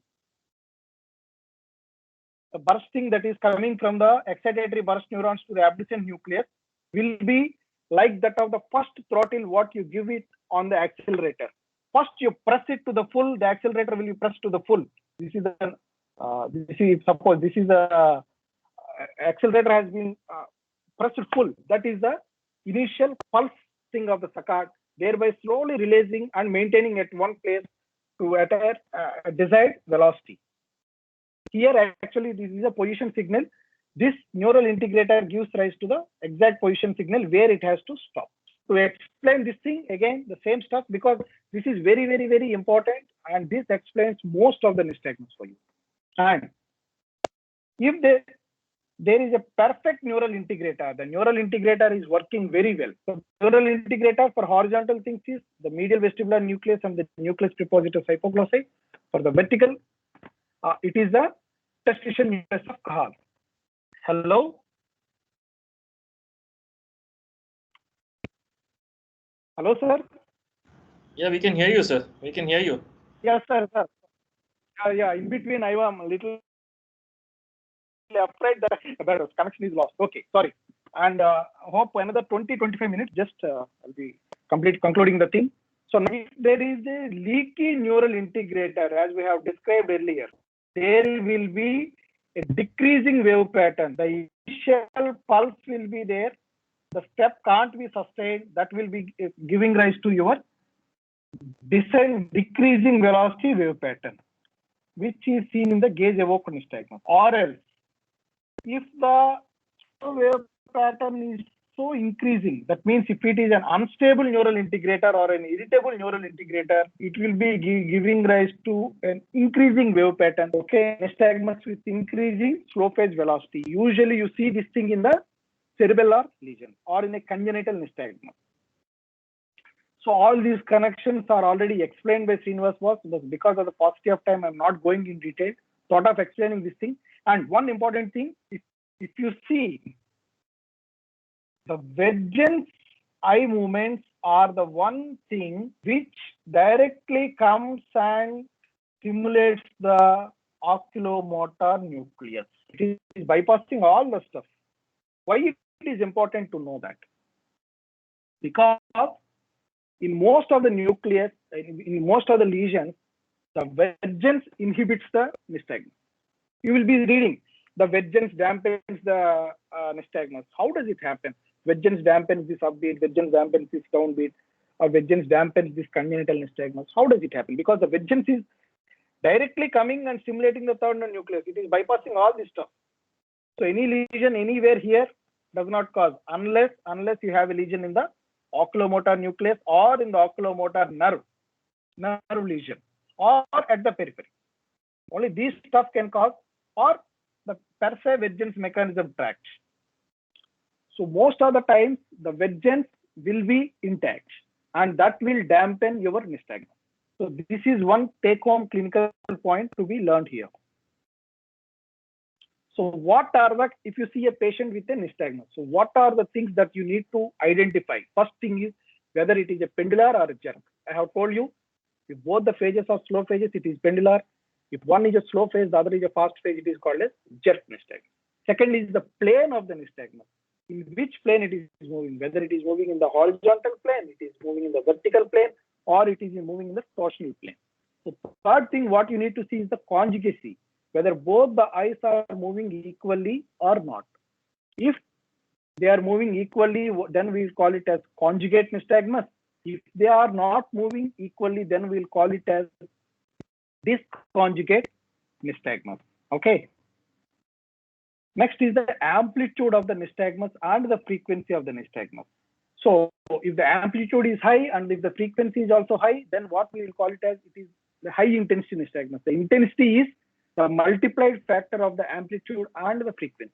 the excitatory burst neurons to the abducent nucleus will be like that of the first throttle what you give it on the accelerator. First you press it to the full, the accelerator will be pressed to the full. This is the suppose this is the accelerator has been pressed full. That is the initial pulsing of the saccade, thereby slowly releasing and maintaining at one place to attain a desired velocity. Here actually this is a position signal. this neural integrator gives rise to the exact position signal where it has to stop. To explain this thing again, the same stuff, because this is very, very, very important, and this explains most of the nystagmus for you. And if there is a perfect neural integrator, the neural integrator is working very well. So neural integrator for horizontal things is the medial vestibular nucleus and the nucleus prepositus hypoglossi. For the vertical, it is the interstitial nucleus of Cahal. Hello? Hello, sir? Yeah, we can hear you, sir. We can hear you. Yes, sir. Yeah, in between I am a little afraid that the connection is lost. Okay, sorry. And hope another 20-25 minutes, just I'll be concluding the thing. So if there is a leaky neural integrator, as we have described earlier, there will be a decreasing wave pattern. The initial pulse will be there. The step can't be sustained. That will be giving rise to your decreasing velocity wave pattern, which is seen in the gaze evoked nystagmus. Or else, if the wave pattern is so increasing, that means if it is an unstable neural integrator or an irritable neural integrator, it will be giving rise to an increasing wave pattern. Okay, nystagmus with increasing slow phase velocity. Usually you see this thing in the cerebellar lesion or in a congenital nystagmus. So all these connections are already explained by Srinivas, but because of the paucity of time, I'm not going in detail, thought of explaining this thing. And one important thing, if you see, the Vergence eye movements are the one thing which directly comes and stimulates the oculomotor nucleus. It is bypassing all the stuff. Why it is important to know that? Because in most of the nucleus, in most of the lesions, the Vergence inhibits the nystagmus. You will be reading the Vergence dampens the nystagmus. How does it happen? Vergence dampens this upbeat, Vergence dampens this downbeat, or Vergence dampens this congenital nystagmus. How does it happen? Because the Vergence is directly coming and stimulating the third nucleus. It is bypassing all this stuff. So any lesion anywhere here does not cause, unless you have a lesion in the oculomotor nucleus or in the oculomotor nerve lesion or at the periphery. Only these stuff can cause, or the per se Vergence mechanism tracks. So most of the times the Vergence will be intact and that will dampen your nystagmus. So this is one take-home clinical point to be learned here. So what are the, if you see a patient with a nystagmus, so what are the things that you need to identify? First thing is whether it is a pendular or a jerk. I have told you, if both the phases are slow phases, it is pendular. If one is a slow phase, the other is a fast phase, it is called as jerk nystagmus. Second is the plane of the nystagmus. In which plane it is moving, whether it is moving in the horizontal plane, it is moving in the vertical plane, or it is moving in the torsional plane. So third thing, what you need to see is the conjugacy, whether both the eyes are moving equally or not. If they are moving equally, then we will call it as conjugate nystagmus. If they are not moving equally, then we will call it as disconjugate nystagmus. Okay. Next is the amplitude of the nystagmus and the frequency of the nystagmus. So if the amplitude is high and if the frequency is also high, then what we will call it as, it is the high intensity nystagmus. The intensity is the multiplied factor of the amplitude and the frequency.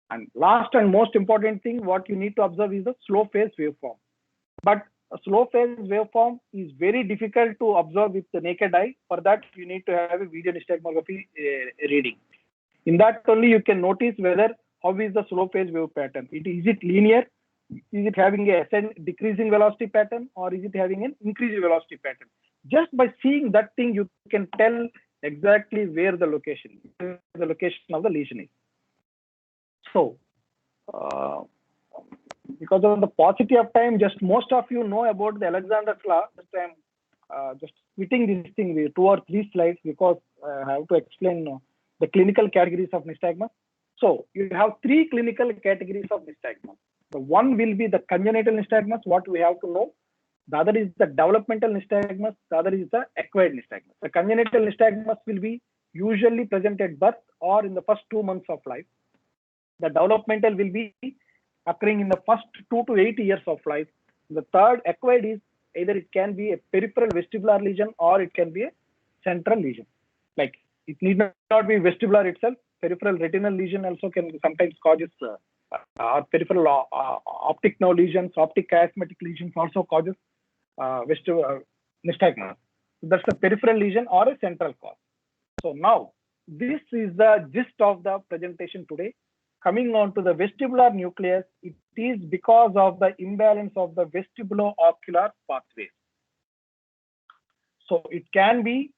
And last and most important thing, what you need to observe is the slow phase waveform. But a slow phase waveform is very difficult to observe with the naked eye. For that, you need to have a video nystagmography reading. In that only you can notice whether how is the slow phase wave pattern. Is it linear? Is it having a decreasing velocity pattern, or is it having an increasing velocity pattern? Just by seeing that thing, you can tell exactly where the location of the lesion is. So, because of the paucity of time, just most of you know about the Alexander's law. Just I'm just quitting this thing with 2 or 3 slides because I have to explain the clinical categories of nystagmus. So you have 3 clinical categories of nystagmus. The one will be the congenital nystagmus, what we have to know. The other is the developmental nystagmus. The other is the acquired nystagmus. The congenital nystagmus will be usually present at birth or in the first 2 months of life. The developmental will be occurring in the first 2 to 8 years of life. The third acquired is either it can be a peripheral vestibular lesion or it can be a central lesion. Like it need not be vestibular itself. Peripheral retinal lesion also can sometimes causes peripheral optic nerve lesions, optic chiasmatic lesions also causes nystagmus. So that's a peripheral lesion or a central cause. So now this is the gist of the presentation today. Coming on to the vestibular nucleus, it is because of the imbalance of the vestibulo-ocular pathways. So it can be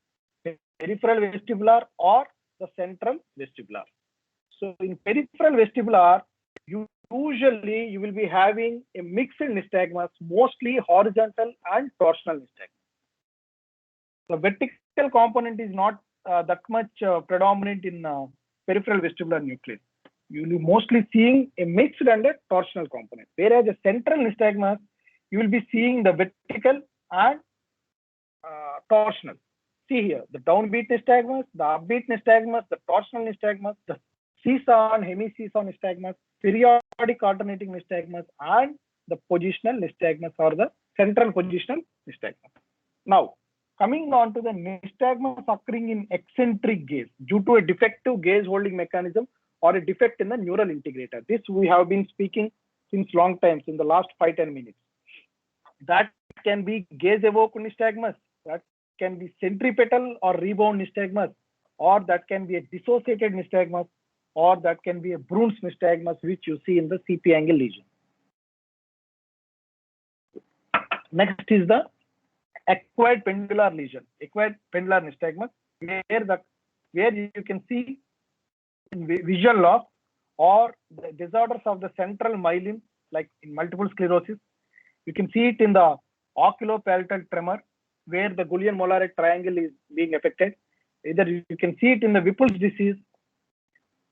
peripheral vestibular or the central vestibular. So in peripheral vestibular, usually you will be having a mixed nystagmus, mostly horizontal and torsional nystagmus. The vertical component is not that much predominant in peripheral vestibular nucleus. You will be mostly seeing a mixed and a torsional component. Whereas a central nystagmus, you will be seeing the vertical and torsional. See here, the downbeat nystagmus, the upbeat nystagmus, the torsional nystagmus, the seesaw and hemi-seesaw nystagmus, periodic alternating nystagmus, and the positional nystagmus or the central positional nystagmus. Now, coming on to the nystagmus occurring in eccentric gaze due to a defective gaze holding mechanism or a defect in the neural integrator. This we have been speaking since long times in the last 5-10 minutes. That can be gaze evoked nystagmus, that can be centripetal or rebound nystagmus, or that can be a dissociated nystagmus, or that can be a Bruns nystagmus, which you see in the CP angle lesion. Next is the acquired pendular lesion, acquired pendular nystagmus, where you can see visual loss or the disorders of the central myelin, like in multiple sclerosis. You can see it in the oculopalatal tremor, where the Guillain-Molleret triangle is being affected. Either you can see it in the Whipple's disease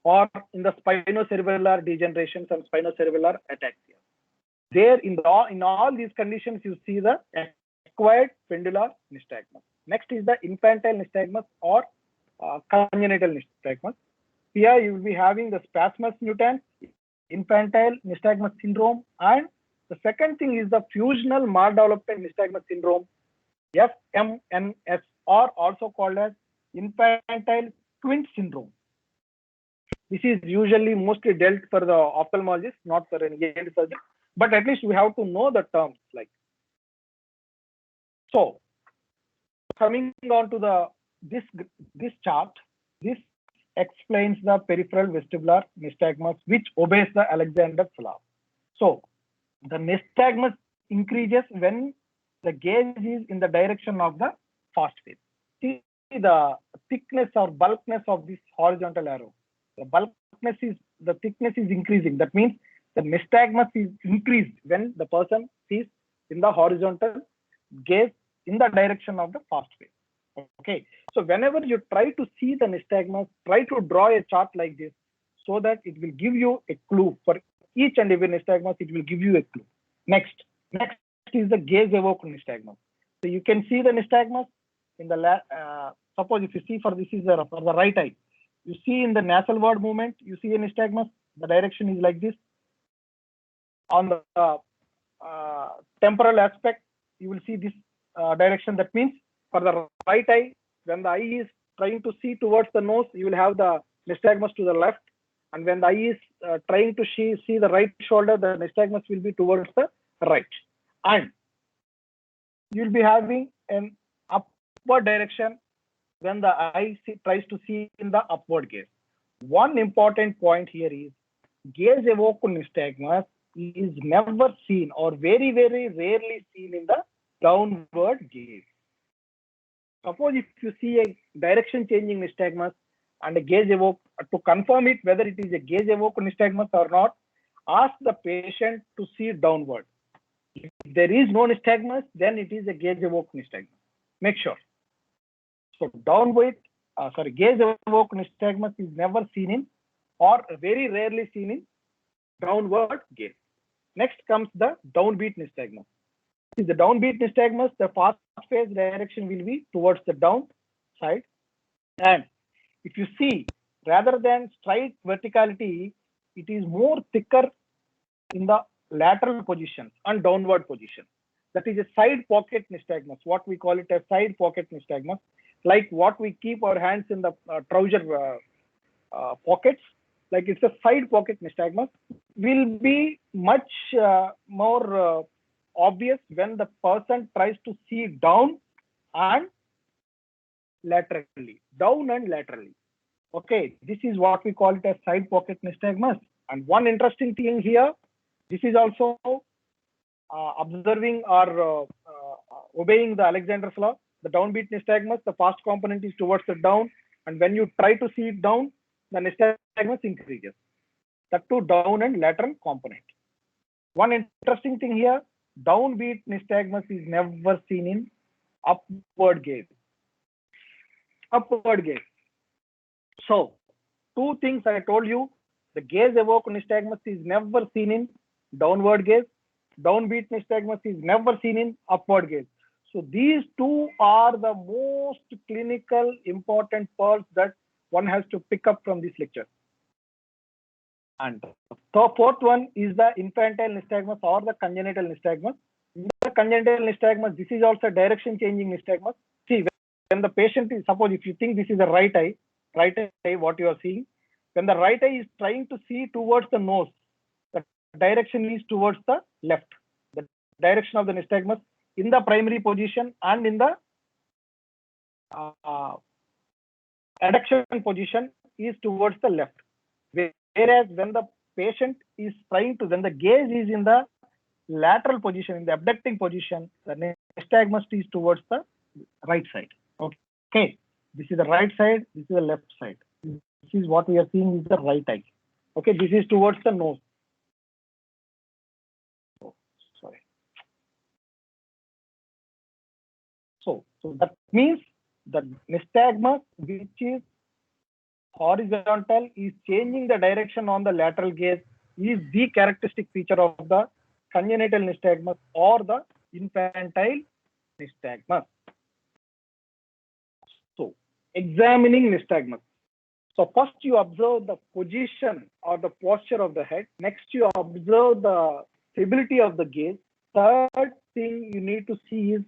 or in the spinocerebellar degenerations and spinocerebellar ataxia. There, in all these conditions, you see the acquired pendular nystagmus. Next is the infantile nystagmus or congenital nystagmus. Here you will be having the spasmus mutans, infantile nystagmus syndrome, and the second thing is the fusional maldevelopment nystagmus syndrome, FMNS, or also called as infantile twin syndrome. This is usually mostly dealt for the ophthalmologist, not for an ENT surgeon, but at least we have to know the terms like. So, coming on to this chart, this explains the peripheral vestibular nystagmus, which obeys the Alexander law. So, the nystagmus increases when the gaze is in the direction of the fast phase. See the thickness or bulkness of this horizontal arrow. The thickness is increasing. That means the nystagmus is increased when the person sees in the horizontal gaze in the direction of the fast phase. Okay. So whenever you try to see the nystagmus, try to draw a chart like this so that it will give you a clue. For each and every nystagmus, it will give you a clue. Next is the gaze evoked nystagmus. So you can see the nystagmus in the suppose if you see for the right eye, you see in the nasal word movement, you see a nystagmus. The direction is like this. On the temporal aspect, you will see this direction. That means for the right eye, when the eye is trying to see towards the nose, you will have the nystagmus to the left. And when the eye is trying to see the right shoulder, the nystagmus will be towards the right. And you will be having an upward direction when the eye tries to see in the upward gaze. One important point here is gaze evoked nystagmus is never seen or very, very rarely seen in the downward gaze. Suppose if you see a direction changing nystagmus and a gaze evoked, to confirm it whether it is a gaze evoked nystagmus or not, ask the patient to see downward. If there is no nystagmus, then it is a gaze evoked nystagmus. Make sure. So gaze evoked nystagmus is never seen in or very rarely seen in downward gaze. Next comes the downbeat nystagmus. In the downbeat nystagmus, the fast phase direction will be towards the down side. And if you see, rather than straight verticality, it is more thicker in the lateral position and downward position. That is a side pocket nystagmus. What we call it a side pocket nystagmus, like what we keep our hands in the trouser pockets. Like it's a side pocket nystagmus. Will be much more obvious when the person tries to see down and laterally. Okay, this is what we call it as side pocket nystagmus. And one interesting thing here, this is also observing or obeying the Alexander's law. The downbeat nystagmus, the fast component is towards the down, and when you try to see it down, the nystagmus increases. That too down and lateral component. One interesting thing here, downbeat nystagmus is never seen in upward gaze. So, two things I told you, the gaze evoked nystagmus is never seen in downward gaze. Downbeat nystagmus is never seen in upward gaze. So these two are the most clinical important pearls that one has to pick up from this lecture. And the fourth one is the infantile nystagmus or the congenital nystagmus. In the congenital nystagmus, this is also direction changing nystagmus. See, when the patient is, suppose if you think this is the right eye, what you are seeing, when the right eye is trying to see towards the nose, the direction is towards the left. The direction of the nystagmus in the primary position and in the adduction position is towards the left. Whereas when the patient is trying to, when the gaze is in the lateral position, in the abducting position, the nystagmus is towards the right side. Okay, this is the right side, this is the left side. This is what we are seeing is the right eye. Okay, this is towards the nose. Sorry. So that means the nystagmus, which is horizontal, is changing the direction on the lateral gaze, is the characteristic feature of the congenital nystagmus or the infantile nystagmus. So, examining nystagmus. So first you observe the position or the posture of the head. Next you observe the stability of the gaze. Third thing you need to see is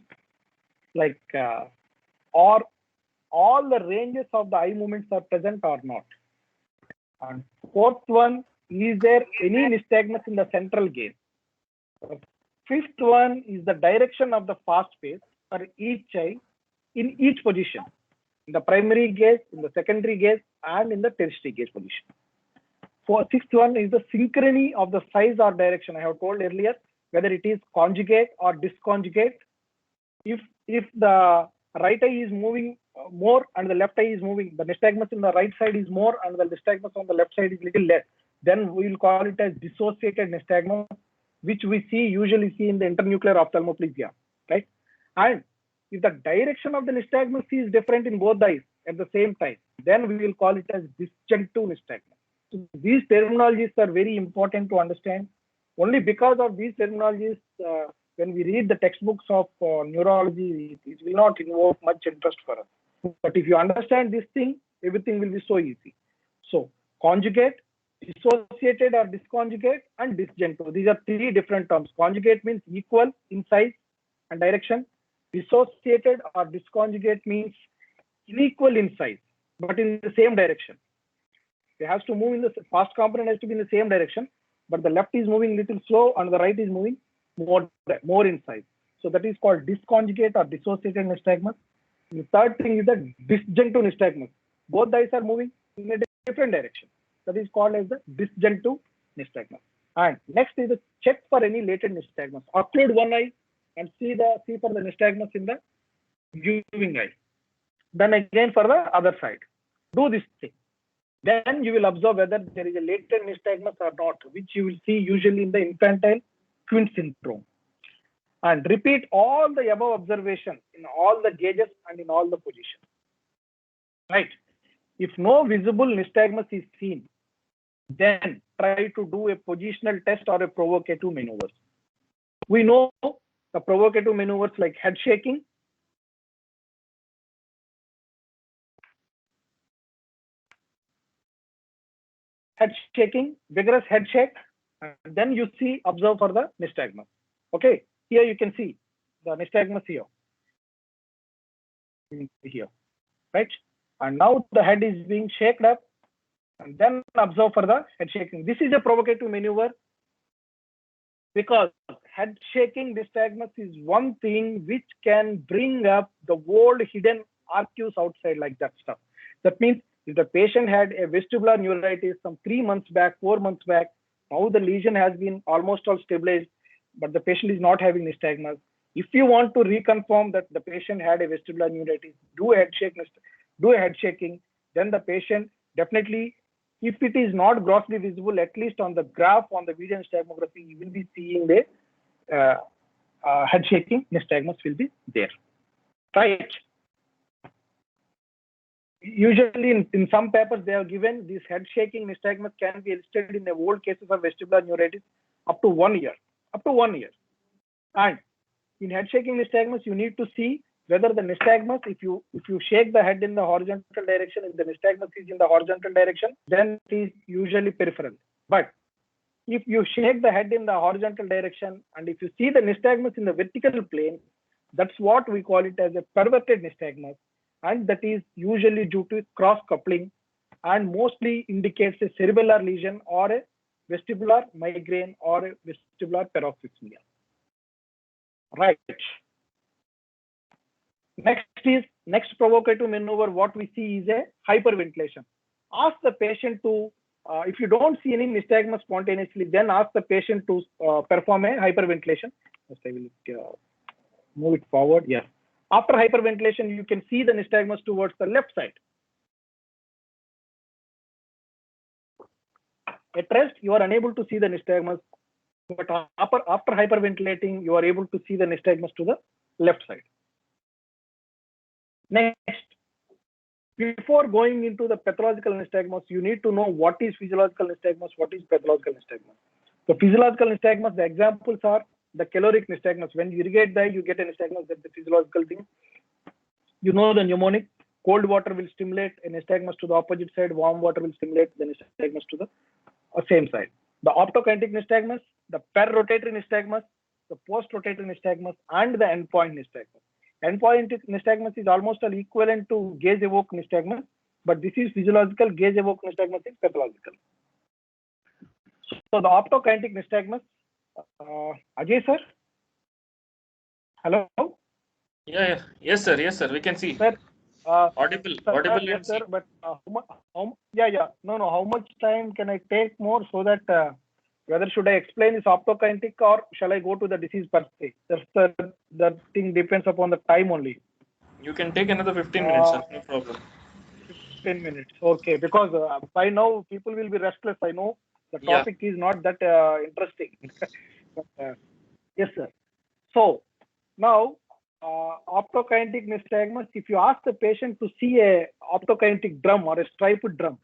like or all the ranges of the eye movements are present or not. And fourth one, is there any nystagmus in the central gaze? Fifth one is the direction of the fast pace for each eye in each position. In the primary gaze, in the secondary gaze, and in the tertiary gaze position. Sixth one is the synchrony of the size or direction. I have told earlier whether it is conjugate or disconjugate. If the right eye is moving more and the left eye is moving, the nystagmus in the right side is more and the nystagmus on the left side is little less, then we will call it as dissociated nystagmus, which we usually see in the internuclear ophthalmoplegia, right? And if the direction of the nystagmus is different in both eyes at the same time, then we will call it as disjunctive nystagmus. So these terminologies are very important to understand. Only because of these terminologies, when we read the textbooks of neurology, it will not invoke much interest for us. But if you understand this thing, everything will be so easy. So conjugate, dissociated or disconjugate, and disjunctive. These are three different terms. Conjugate means equal in size and direction. Dissociated or disconjugate means unequal in size, but in the same direction. It has to move in the fast component has to be in the same direction, but the left is moving little slow and the right is moving more in size. So that is called disconjugate or dissociated nystagmus. The third thing is the disjunctive nystagmus. Both the eyes are moving in a different direction. That is called as the disjunctive nystagmus. And next is the check for any latent nystagmus. Occlude one eye and see for the nystagmus in the viewing eye. Then again for the other side. Do this thing. Then you will observe whether there is a latent nystagmus or not, which you will see usually in the infantile Quint syndrome. And repeat all the above observations in all the gauges and in all the positions. Right. If no visible nystagmus is seen, then try to do a positional test or a provocative maneuvers. We know the provocative maneuvers like head shaking, head shaking, vigorous head shake, and then you see observe for the nystagmus. Okay, here you can see the nystagmus here, right? And now the head is being shaken up, and then observe for the head shaking. This is a provocative maneuver because head shaking nystagmus is one thing which can bring up the old hidden arcues outside, like that stuff. That means if the patient had a vestibular neuritis some 3 months back, 4 months back, now the lesion has been almost all stabilized, but the patient is not having nystagmus. If you want to reconfirm that the patient had a vestibular neuritis, do a head shaking, then the patient definitely, if it is not grossly visible, at least on the graph on the video nystagmography, you will be seeing the head shaking nystagmus will be there, right? Usually in some papers they have given this head shaking nystagmus can be elicited in the old cases of vestibular neuritis up to 1 year, And in head shaking nystagmus, you need to see whether the nystagmus, if you shake the head in the horizontal direction, if the nystagmus is in the horizontal direction, then it is usually peripheral. But if you shake the head in the horizontal direction, and if you see the nystagmus in the vertical plane, that's what we call it as a perverted nystagmus, and that is usually due to cross coupling and mostly indicates a cerebellar lesion or a vestibular migraine or a vestibular paroxysmia. Right. Next provocative maneuver, what we see is a hyperventilation. Ask the patient to, if you don't see any nystagmus spontaneously, then ask the patient to perform a hyperventilation. Just I will move it forward. Yes. After hyperventilation, you can see the nystagmus towards the left side. At rest, you are unable to see the nystagmus, but after hyperventilating, you are able to see the nystagmus to the left side. Next, before going into the pathological nystagmus, you need to know what is physiological nystagmus, what is pathological nystagmus. The physiological nystagmus, the examples are the caloric nystagmus. When you irrigate the eye, you get a nystagmus. That's the physiological thing. You know the mnemonic. Cold water will stimulate a nystagmus to the opposite side. Warm water will stimulate the nystagmus to the same side. The optokinetic nystagmus, the per-rotatory nystagmus, the post-rotatory nystagmus, and the endpoint nystagmus. Endpoint nystagmus is almost equivalent to gaze-evoked nystagmus, but this is physiological. Gaze-evoked nystagmus is pathological. So the optokinetic nystagmus, Ajay sir? Hello? Yeah. Yes, sir. We can see. Sir, Audible. Yes, sir. But how much time can I take more so that whether should I explain this optokinetic or shall I go to the disease per se? The thing depends upon the time only. You can take another 15 minutes, sir. No problem. 15 minutes. Okay, because by now people will be restless. I know the topic is not that interesting. Yes, sir. So now optokinetic nystagmus, if you ask the patient to see a optokinetic drum or a striped drum,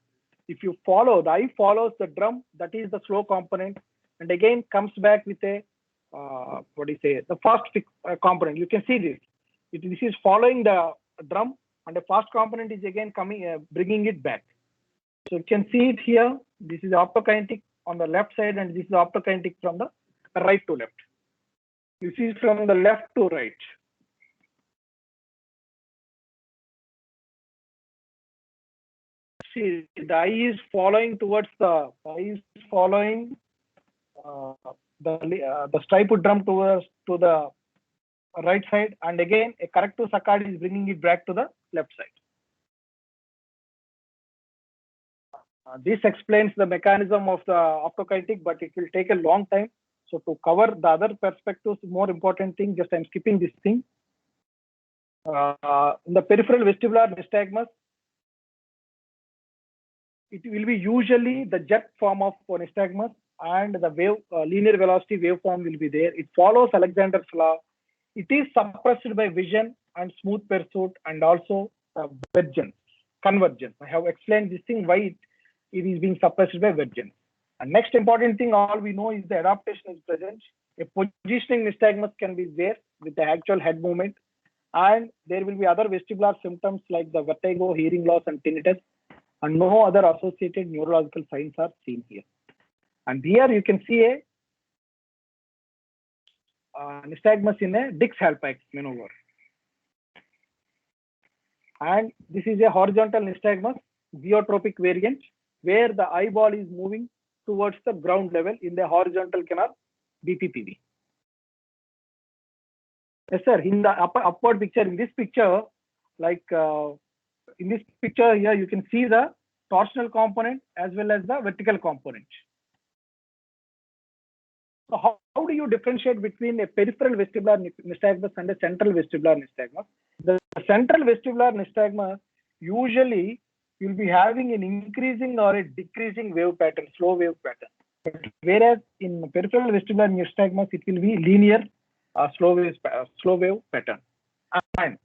if you follow, the eye follows the drum, that is the slow component, and again comes back with a, the fast component. You can see this. This is following the drum, and the fast component is again coming, bringing it back. So you can see it here. This is optokinetic on the left side, and this is optokinetic from the right to left. This is from the left to right. See, the eye is following towards the the striped drum to the right side, and again a corrective saccade is bringing it back to the left side. This explains the mechanism of the optokinetic, but it will take a long time. So to cover the other perspectives, more important thing, just I'm skipping this thing. In the peripheral vestibular nystagmus, it will be usually the jet form of nystagmus, and the wave linear velocity waveform will be there. It follows Alexander's law. It is suppressed by vision and smooth pursuit, and also convergence. I have explained this thing why it is being suppressed by vergence. And next important thing, all we know is the adaptation is present. A positioning nystagmus can be there with the actual head movement, and there will be other vestibular symptoms like the vertigo, hearing loss, and tinnitus. and no other associated neurological signs are seen here. And here you can see a nystagmus in a Dix-Hallpike maneuver. And this is a horizontal nystagmus, zeotropic variant, where the eyeball is moving towards the ground level in the horizontal canal BPPV. Yes, sir. In the upward picture, in this picture, like in this picture here, you can see the torsional component as well as the vertical component. So how do you differentiate between a peripheral vestibular nystagmus and a central vestibular nystagmus? The central vestibular nystagmus usually you'll be having an increasing or a decreasing wave pattern, slow wave pattern. Whereas in peripheral vestibular nystagmus, it will be linear slow wave pattern. And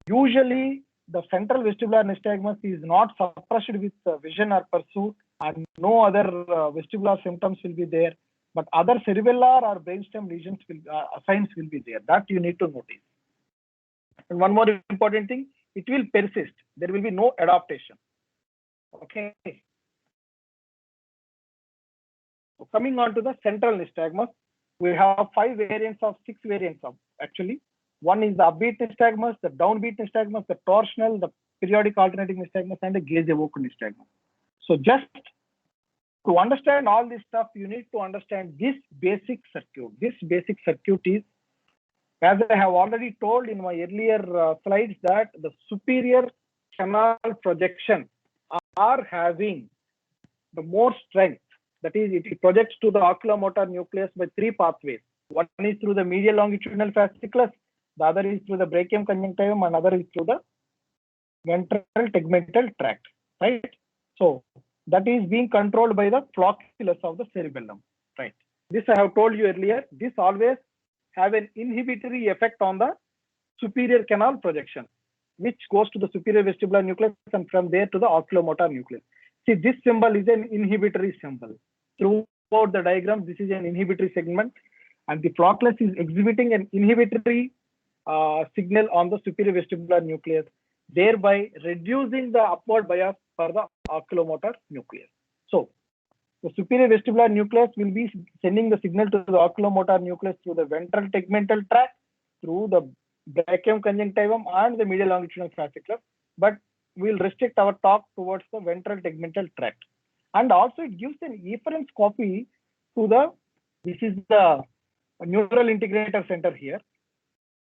usually the central vestibular nystagmus is not suppressed with vision or pursuit, and no other vestibular symptoms will be there, but other cerebellar or brainstem lesions signs will be there. That you need to notice. And one more important thing, it will persist. There will be no adaptation. Okay. So coming on to the central nystagmus, we have 5 variants of 6 variants of actually. One is the upbeat nystagmus, the downbeat nystagmus, the torsional, the periodic alternating nystagmus, and the gaze-evoked nystagmus. So just to understand all this stuff, you need to understand this basic circuit. This basic circuit is, as I have already told in my earlier slides, that the superior canal projection are having the more strength. That is, it projects to the oculomotor nucleus by 3 pathways. One is through the medial longitudinal fasciculus, the other is through the brachium conjunctivum, and other is through the ventral tegmental tract. Right? So that is being controlled by the flocculus of the cerebellum. Right? This I have told you earlier. This always have an inhibitory effect on the superior canal projection, which goes to the superior vestibular nucleus and from there to the oculomotor nucleus. See, this symbol is an inhibitory symbol. Throughout the diagram, this is an inhibitory segment, and the flocculus is exhibiting an inhibitory signal on the superior vestibular nucleus, thereby reducing the upward bias for the oculomotor nucleus. So, the superior vestibular nucleus will be sending the signal to the oculomotor nucleus through the ventral tegmental tract, through the brachium conjunctivum, and the medial longitudinal fasciculus. But we'll restrict our talk towards the ventral tegmental tract. And also it gives an efference copy to the, this is the neural integrator center here.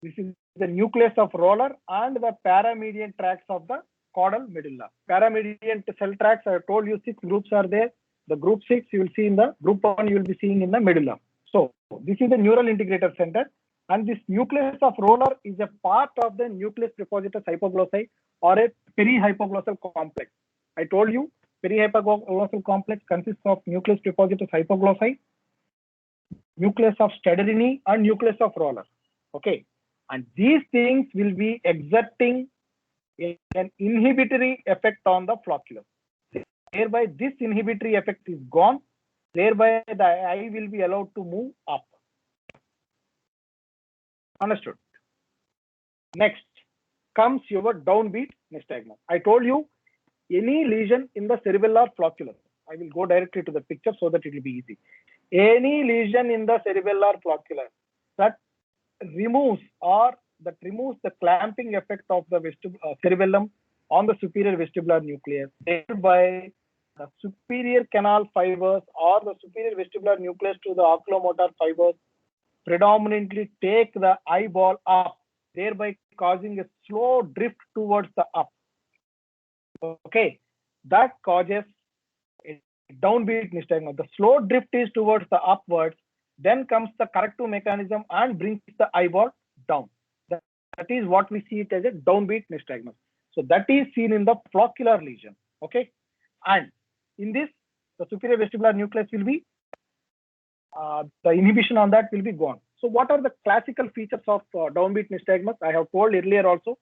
This is the nucleus of roller and the paramedian tracts of the caudal medulla. Paramedian cell tracts, I have told you 6 groups are there. The group 6 you will see in the group 1 you will be seeing in the medulla. So this is the neural integrator center, and this nucleus of roller is a part of the nucleus prepositus hypoglossi or a perihypoglossal complex. I told you perihypoglossal complex consists of nucleus prepositus hypoglossi, nucleus of Staderini, and nucleus of roller. Okay, and these things will be exerting an inhibitory effect on the flocculus. Thereby, this inhibitory effect is gone. Thereby, the eye will be allowed to move up. Understood? Next comes your downbeat nystagmus. I told you any lesion in the cerebellar flocculus. I will go directly to the picture so that it will be easy. Any lesion in the cerebellar flocculus that removes the clamping effect of the cerebellum on the superior vestibular nucleus, thereby the superior canal fibers or the superior vestibular nucleus to the oculomotor fibers predominantly take the eyeball up, thereby causing a slow drift towards the up. Okay, that causes a downbeat nystagmus. The slow drift is towards the upwards, then comes the corrective mechanism and brings the eyeball down. That is what we see it as a downbeat nystagmus. So that is seen in the floccular lesion. Okay, and in this, the superior vestibular nucleus will be the inhibition on that will be gone. So what are the classical features of downbeat nystagmus? I have told earlier also,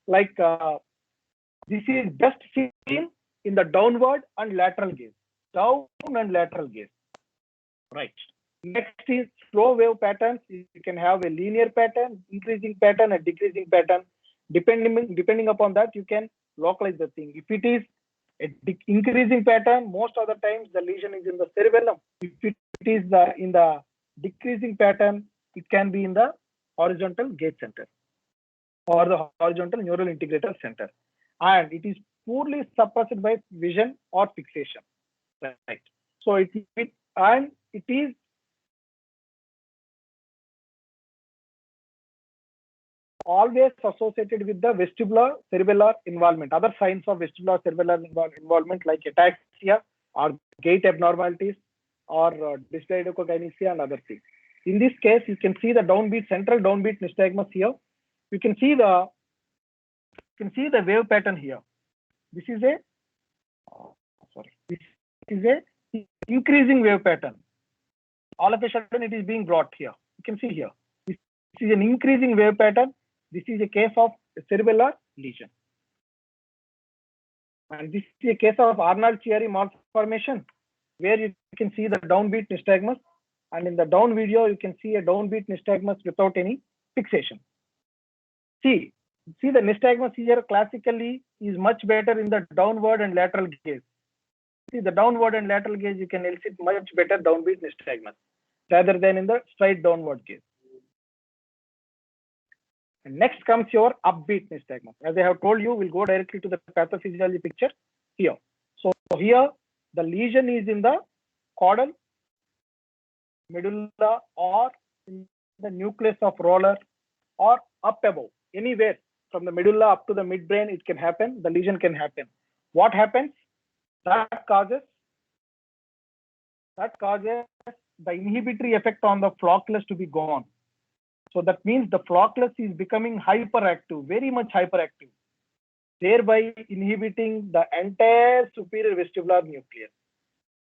like this is best seen in the downward and lateral gaze, down and lateral gaze. Right. Next is slow wave patterns. You can have a linear pattern, increasing pattern, and decreasing pattern. Depending upon that, you can localize the thing. If it is increasing pattern, most of the times the lesion is in the cerebellum. If it is in the decreasing pattern, it can be in the horizontal gate center or the horizontal neural integrator center, and it is poorly suppressed by vision or fixation. Right. So it is always associated with the vestibular cerebellar involvement, other signs of vestibular cerebellar involvement like ataxia or gait abnormalities or dysdiadochokinesia and other things. In this case, you can see the downbeat, central downbeat nystagmus here. You can see the wave pattern here. This is a increasing wave pattern. All of a sudden, it is being brought here. You can see here. This is an increasing wave pattern. This is a case of a cerebellar lesion. And this is a case of Arnold-Chiari malformation, where you can see the downbeat nystagmus. And in the down video, you can see a downbeat nystagmus without any fixation. See the nystagmus here classically is much better in the downward and lateral gaze. See the downward and lateral gaze, you can elicit much better downbeat nystagmus rather than in the straight downward gaze. And next comes your upbeat nystagmus. As I have told you, we'll go directly to the pathophysiology picture here. So here the lesion is in the caudal, medulla, or in the nucleus of roller, or up above, anywhere from the medulla up to the midbrain. It can happen. The lesion can happen. What happens? That causes the inhibitory effect on the flocculus to be gone. So that means the flocculus is becoming hyperactive, very much hyperactive, thereby inhibiting the entire superior vestibular nucleus.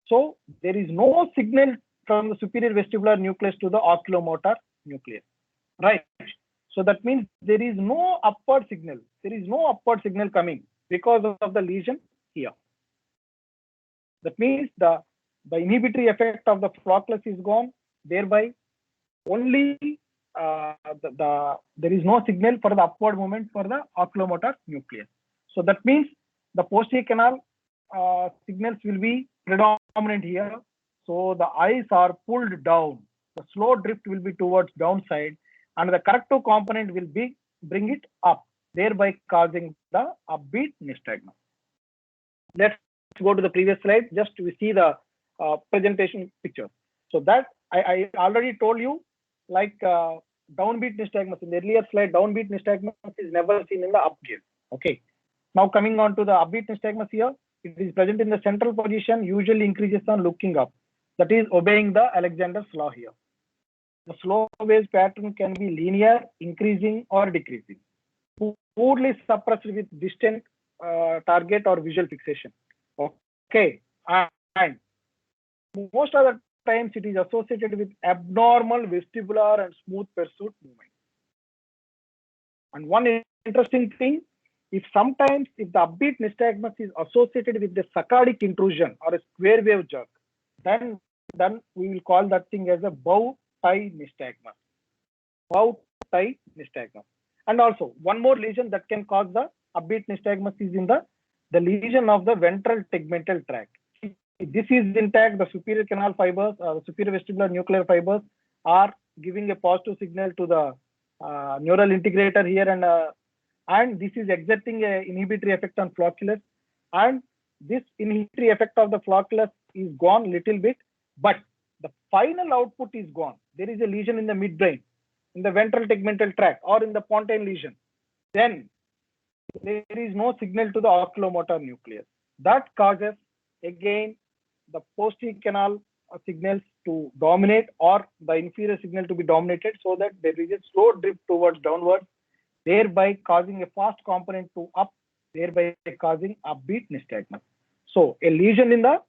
So there is no signal from the superior vestibular nucleus to the oculomotor nucleus, right? So that means there is no upward signal. There is no upward signal coming because of the lesion here. That means the inhibitory effect of the flocculus is gone, thereby only there is no signal for the upward movement for the oculomotor nucleus. So that means the posterior canal signals will be predominant here. So the eyes are pulled down. The slow drift will be towards downside, and the corrective component will bring it up, thereby causing the upbeat nystagmus. Let's go to the previous slide just to see the presentation picture. So that I already told you, like downbeat nystagmus in the earlier slide, downbeat nystagmus is never seen in the up gaze. Okay. Now coming on to the upbeat nystagmus here, it is present in the central position, usually increases on looking up. That is obeying the Alexander's law here. The slow wave pattern can be linear, increasing or decreasing, poorly suppressed with distant target or visual fixation. Okay, and most of the times it is associated with abnormal vestibular and smooth pursuit movement. And one interesting thing, if the upbeat nystagmus is associated with the saccadic intrusion or a square wave jerk, then we will call that thing as a bow tie nystagmus. Bow tie nystagmus. And also one more lesion that can cause the upbeat nystagmus is in the lesion of the ventral tegmental tract. This is intact. The superior canal fibers, the superior vestibular nuclear fibers are giving a positive signal to the neural integrator here, and this is exerting an inhibitory effect on flocculus, and this inhibitory effect of the flocculus is gone little bit, but the final output is gone. There is a lesion in the midbrain, in the ventral tegmental tract, or in the pontine lesion. Then there is no signal to the oculomotor nucleus. That causes again the posterior canal signals to dominate, or the inferior signal to be dominated, so that there is a slow drift towards downward, thereby causing a fast component to up, thereby causing upbeat nystagmus. So a lesion in the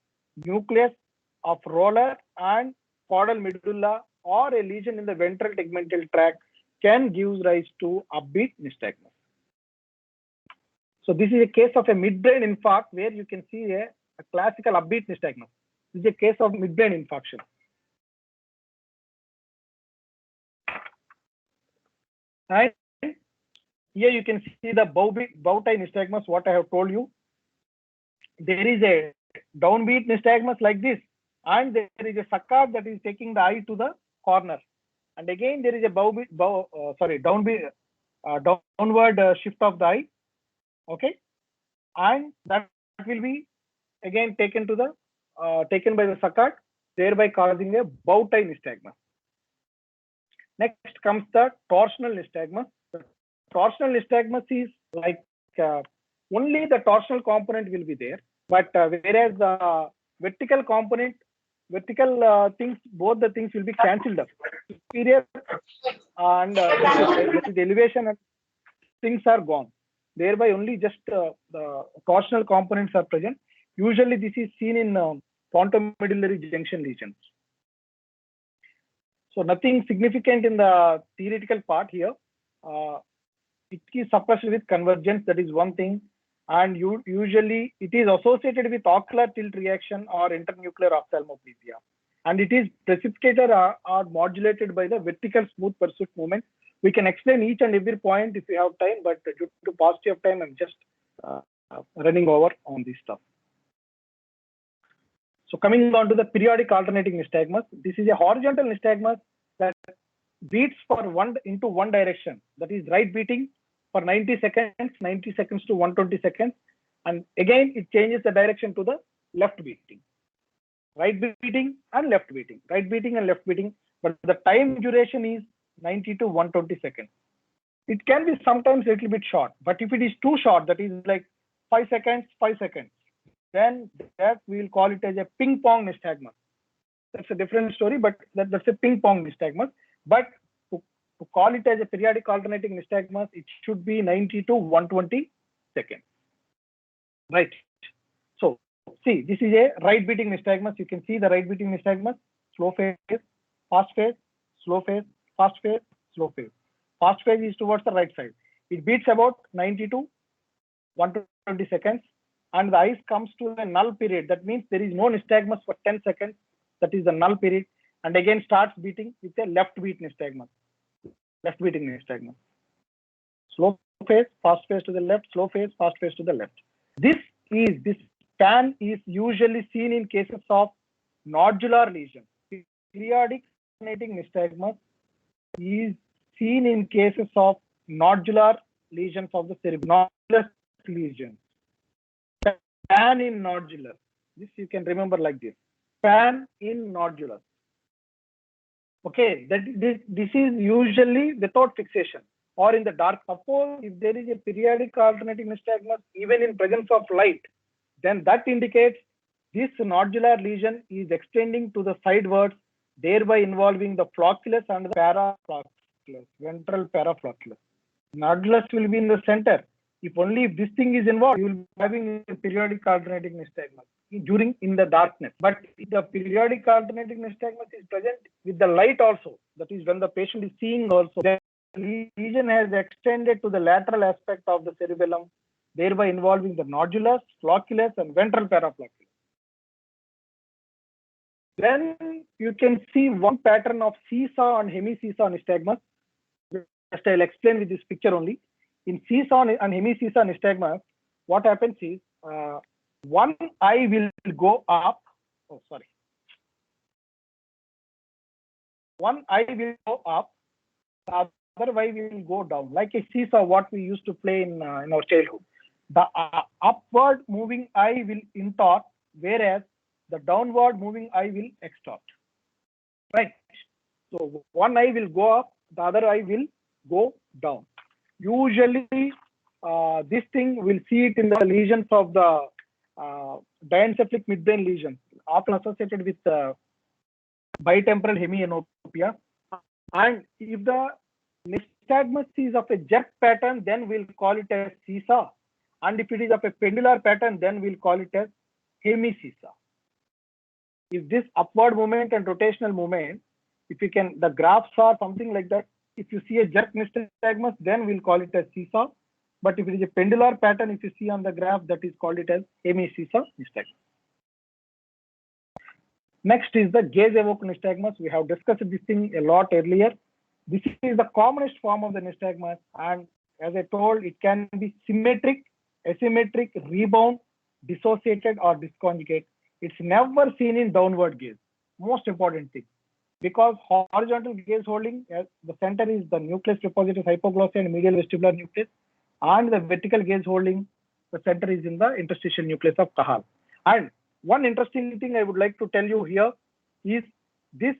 nucleus of roller and caudal medulla, or a lesion in the ventral tegmental tract can give rise to upbeat nystagmus. So this is a case of a midbrain infarct where you can see a classical upbeat nystagmus. This is a case of midbrain infarction. And here you can see the bow tie nystagmus, what I have told you. there is a downbeat nystagmus like this, and there is a saccade that is taking the eye to the corner, and again there is a downward shift of the eye, okay, and that will be again taken to the taken by the saccade, thereby causing a bow tie nystagmus. Next comes the torsional nystagmus. The torsional nystagmus is like only the torsional component will be there, but whereas the vertical component, things, both the things will be cancelled up. Superior and the elevation and things are gone. Thereby only just the torsional components are present. Usually this is seen in pontomedullary junction lesions. So nothing significant in the theoretical part here. It is suppressed with convergence, that is one thing. And usually it is associated with ocular tilt reaction or internuclear ophthalmoplegia. And it is precipitated or modulated by the vertical smooth pursuit movement. We can explain each and every point if we have time, but due to paucity of time, I'm just running over on this stuff. So coming on to the periodic alternating nystagmus, this is a horizontal nystagmus that beats into one direction, that is right beating for 90 seconds to 120 seconds, and again it changes the direction to the left beating, right beating and left beating, right beating and left beating, but the time duration is 90 to 120 seconds. It can be sometimes a little bit short, but if it is too short, that is like 5 seconds, then that we will call it as a ping pong nystagmus. That's a different story, but that's a ping pong nystagmus. But to call it as a periodic alternating nystagmus, it should be 90 to 120 seconds. Right. So see, this is a right beating nystagmus. You can see the right beating nystagmus, slow phase, fast phase, slow phase, fast phase, slow phase. Fast phase is towards the right side. It beats about 90 to 120 seconds. And the eyes comes to a null period. That means there is no nystagmus for 10 seconds. That is the null period. And again starts beating with a left beat nystagmus. Left beating nystagmus. Slow phase, fast phase to the left, slow phase, fast phase to the left. This span is usually seen in cases of nodular lesions. Periodic alternating nystagmus is seen in cases of nodular lesions of the cerebellum. Nodular lesions. Span in nodular. This you can remember like this. Span in nodular. Okay, this is usually without fixation or in the dark. Suppose if there is a periodic alternating nystagmus, even in presence of light, then that indicates this nodular lesion is extending to the sidewards, thereby involving the flocculus and the paraflocculus, ventral paraflocculus. Nodulus will be in the center. If this thing is involved, you will be having a periodic alternating nystagmus in the darkness. But if the periodic alternating nystagmus is present with the light also, that is when the patient is seeing also, the lesion has extended to the lateral aspect of the cerebellum, thereby involving the nodulus, flocculus, and ventral paraflocculus. Then you can see one pattern of seesaw and hemi-seesaw nystagmus. Just I'll explain with this picture only. In seesaw and hemi-seesaw nystagmus, what happens is one eye will go up. Oh, sorry. One eye will go up, the other eye will go down, like a seesaw, what we used to play in our childhood. The upward moving eye will intort, whereas the downward moving eye will extort. Right. So one eye will go up, the other eye will go down. Usually, this thing we'll see it in the lesions of the diencephalic midbrain lesions, often associated with bitemporal hemianopia. And if the nystagmus is of a jerk pattern, then we'll call it as seesaw. And if it is of a pendular pattern, then we'll call it as hemi-seesaw. If this upward movement and rotational movement, if you can, the graphs are something like that. If you see a jerk nystagmus, then we'll call it as seesaw. But if it is a pendular pattern, if you see on the graph, that is called it as hemi-seesaw nystagmus. Next is the gaze-evoked nystagmus. We have discussed this thing a lot earlier. This is the commonest form of the nystagmus, and as I told, it can be symmetric, asymmetric, rebound, dissociated or disconjugate. It's never seen in downward gaze. Most important thing. Because horizontal gaze holding, the center is the nucleus prepositus hypoglossal and medial vestibular nucleus, and the vertical gaze holding, the center is in the interstitial nucleus of Cajal. And one interesting thing I would like to tell you here is this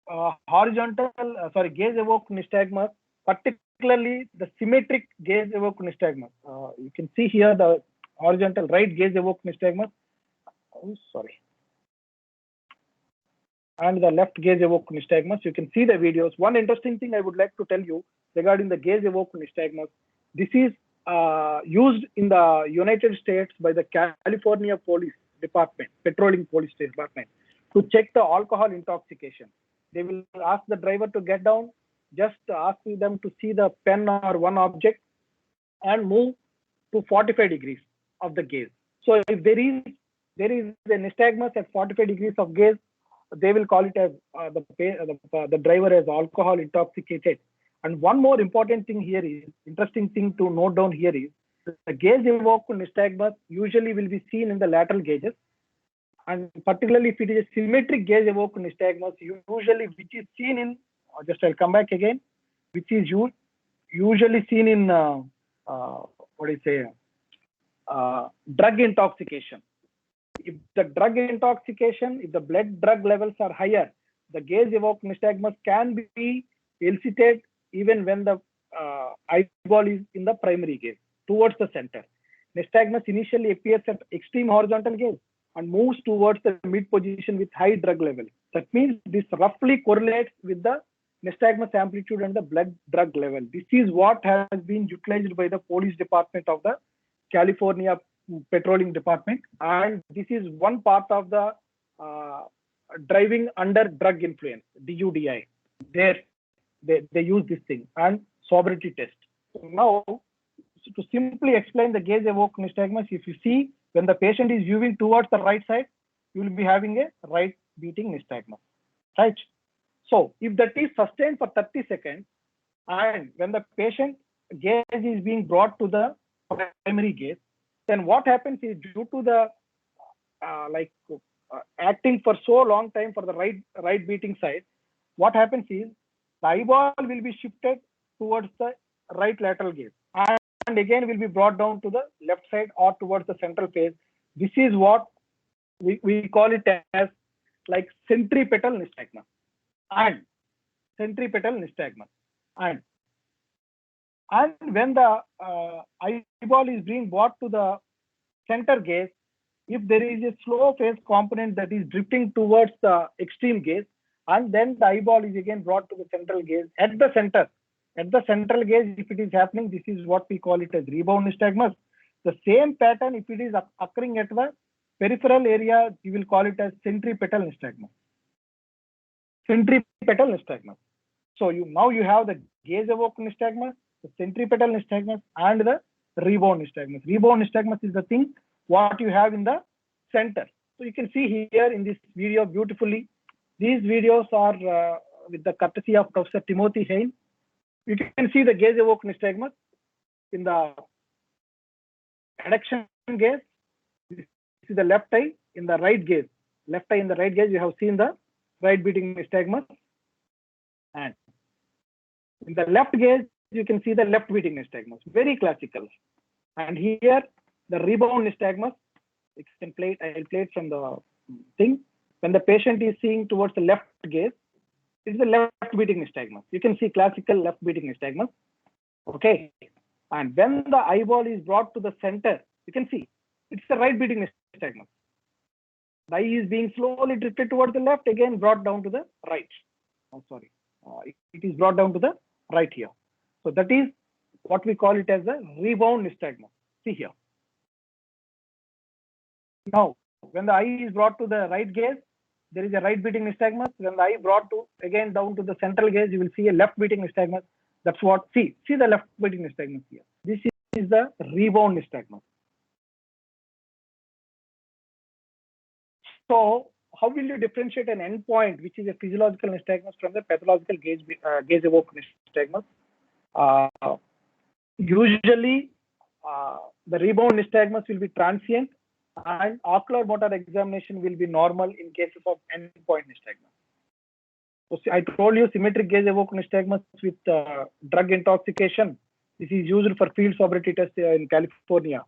gaze evoked nystagmus, particularly the symmetric gaze evoked nystagmus. You can see here the horizontal right gaze evoked nystagmus. And the left gaze evoked nystagmus. You can see the videos. One interesting thing I would like to tell you regarding the gaze evoked nystagmus. This is used in the United States by the California Police Department, Patrolling Police Department, to check the alcohol intoxication. They will ask the driver to get down, just asking them to see the pen or one object and move to 45 degrees of the gaze. So if there is a nystagmus at 45 degrees of gaze, they will call it as the driver as alcohol intoxicated. And one more important thing here is, interesting thing to note down here is, the gaze evoked nystagmus usually will be seen in the lateral gazes, and particularly if it is a symmetric gaze evoked nystagmus, usually which is seen in, I'll come back again, which is usually seen in drug intoxication. If the drug intoxication, if the blood drug levels are higher, the gaze evoked nystagmus can be elicited even when the eyeball is in the primary gaze towards the center. Nystagmus initially appears at extreme horizontal gaze and moves towards the mid position with high drug level. That means this roughly correlates with the nystagmus amplitude and the blood drug level. This is what has been utilized by the police department of the California Patrolling Department, and this is one part of the driving under drug influence, DUDI. They use this thing, and sobriety test. So now, to simply explain the gaze evoked nystagmus, if you see when the patient is viewing towards the right side, you will be having a right beating nystagmus, right? So if that is sustained for 30 seconds, and when the patient gaze is being brought to the primary gaze, then what happens is, due to the acting for so long time for the right beating side, what happens is the eyeball will be shifted towards the right lateral gaze, and again will be brought down to the left side or towards the central phase. This is what we call it as like centripetal nystagmus and centripetal nystagmus. And when the eyeball is being brought to the center gaze, if there is a slow phase component that is drifting towards the extreme gaze, and then the eyeball is again brought to the central gaze at the central gaze, if it is happening, this is what we call it as rebound nystagmus. The same pattern, if it is occurring at the peripheral area, you will call it as centripetal nystagmus. Centripetal nystagmus. So now you have the gaze evoked nystagmus, the centripetal nystagmus, and the rebound nystagmus. Rebound nystagmus is the thing what you have in the center. So you can see here in this video beautifully. These videos are with the courtesy of Professor Timothy Hain. You can see the gaze evoked nystagmus in the adduction gaze. This is the left eye in the right gaze. Left eye in the right gaze, you have seen the right beating nystagmus. And in the left gaze, you can see the left beating nystagmus. Very classical. And here, the rebound nystagmus, I'll play it from the thing. When the patient is seeing towards the left gaze, it is the left beating nystagmus. You can see classical left beating nystagmus. Okay. And when the eyeball is brought to the center, you can see it's the right beating nystagmus. The eye is being slowly drifted towards the left, again brought down to the right. It is brought down to the right here. So that is what we call it as the rebound nystagmus. See here. Now, when the eye is brought to the right gaze, there is a right beating nystagmus. When the eye brought to again down to the central gaze, you will see a left beating nystagmus. That's what, see the left beating nystagmus here. This is the rebound nystagmus. So how will you differentiate an endpoint, which is a physiological nystagmus, from the pathological gaze evoked nystagmus? Usually, the rebound nystagmus will be transient, and ocular motor examination will be normal in cases of endpoint nystagmus. So I told you symmetric gaze evoked nystagmus with drug intoxication. This is used for field sobriety test in California.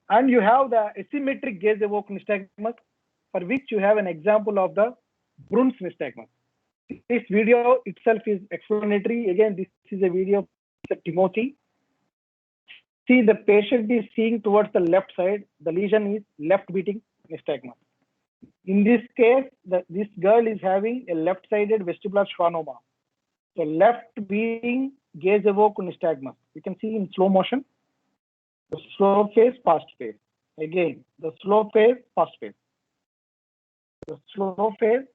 And you have the asymmetric gaze evoked nystagmus, for which you have an example of the Bruns nystagmus. This video itself is explanatory. Again, this is a video of Timothy. See, the patient is seeing towards the left side. The lesion is left beating nystagmus. In this case, this girl is having a left-sided vestibular schwannoma. So left beating gaze evoked nystagmus. You can see in slow motion. The slow phase, fast phase. Again, the slow phase, fast phase. The slow phase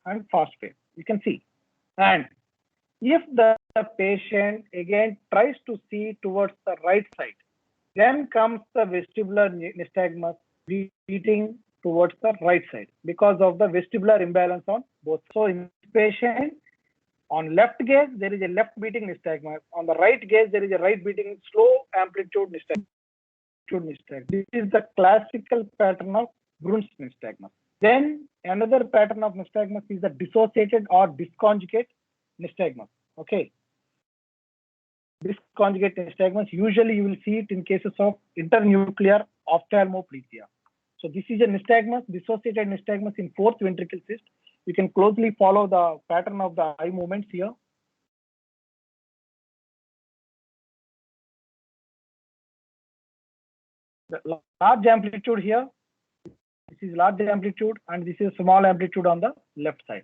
and fast phase. You can see. And if the patient again tries to see towards the right side, then comes the vestibular nystagmus beating towards the right side because of the vestibular imbalance on both. So in this patient, on left gaze, there is a left beating nystagmus. On the right gaze, there is a right beating slow amplitude nystagmus. This is the classical pattern of Bruns nystagmus. Then another pattern of nystagmus is the dissociated or disconjugate nystagmus. Okay. Disconjugate nystagmus, usually you will see it in cases of internuclear ophthalmoplegia. So this is a nystagmus, dissociated nystagmus in fourth ventricle cyst. You can closely follow the pattern of the eye movements here. The large amplitude here, this is large amplitude, and this is small amplitude on the left side.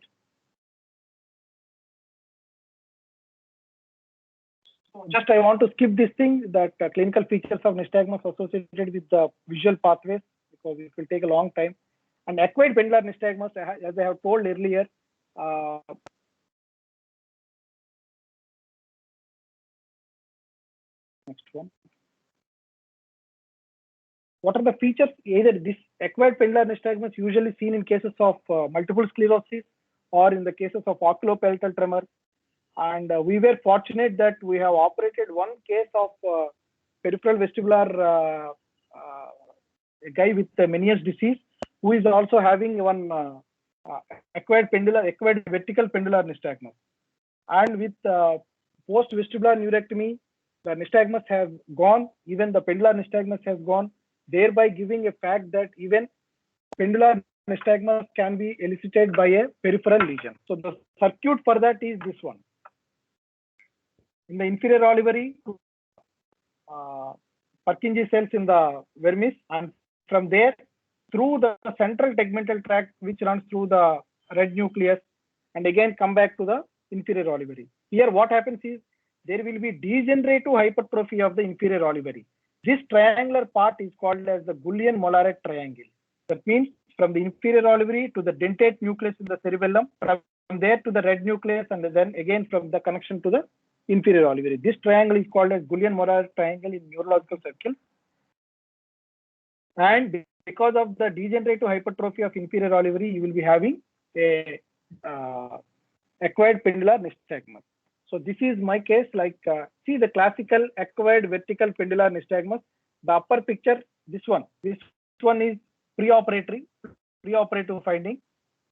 So just I want to skip this thing, that clinical features of nystagmus associated with the visual pathways, because it will take a long time. And acquired pendular nystagmus, as I have told earlier, next one. What are the features? Either this acquired pendular nystagmus usually seen in cases of multiple sclerosis or in the cases of oculopalatal tremor. And we were fortunate that we have operated one case of peripheral vestibular a guy with Meniere's disease, who is also having one acquired vertical pendular nystagmus. And with post vestibular neurectomy, the nystagmus has gone, even the pendular nystagmus has gone, thereby giving a fact that even pendular nystagmus can be elicited by a peripheral lesion. So the circuit for that is this one. In the inferior olivary, Purkinje cells in the vermis, and from there through the central tegmental tract which runs through the red nucleus, and again come back to the inferior olivary. Here what happens is there will be degenerative hypertrophy of the inferior olivary. This triangular part is called as the Gullian-Mollaret triangle. That means from the inferior olivary to the dentate nucleus in the cerebellum, from there to the red nucleus, and then again from the connection to the inferior olivary. This triangle is called as Gullian-Mollaret triangle in neurological circles. And because of the degenerative hypertrophy of inferior olivary, you will be having a acquired pendular nystagmus. So this is my case. See the classical acquired vertical pendular nystagmus. The upper picture, this one is preoperative finding,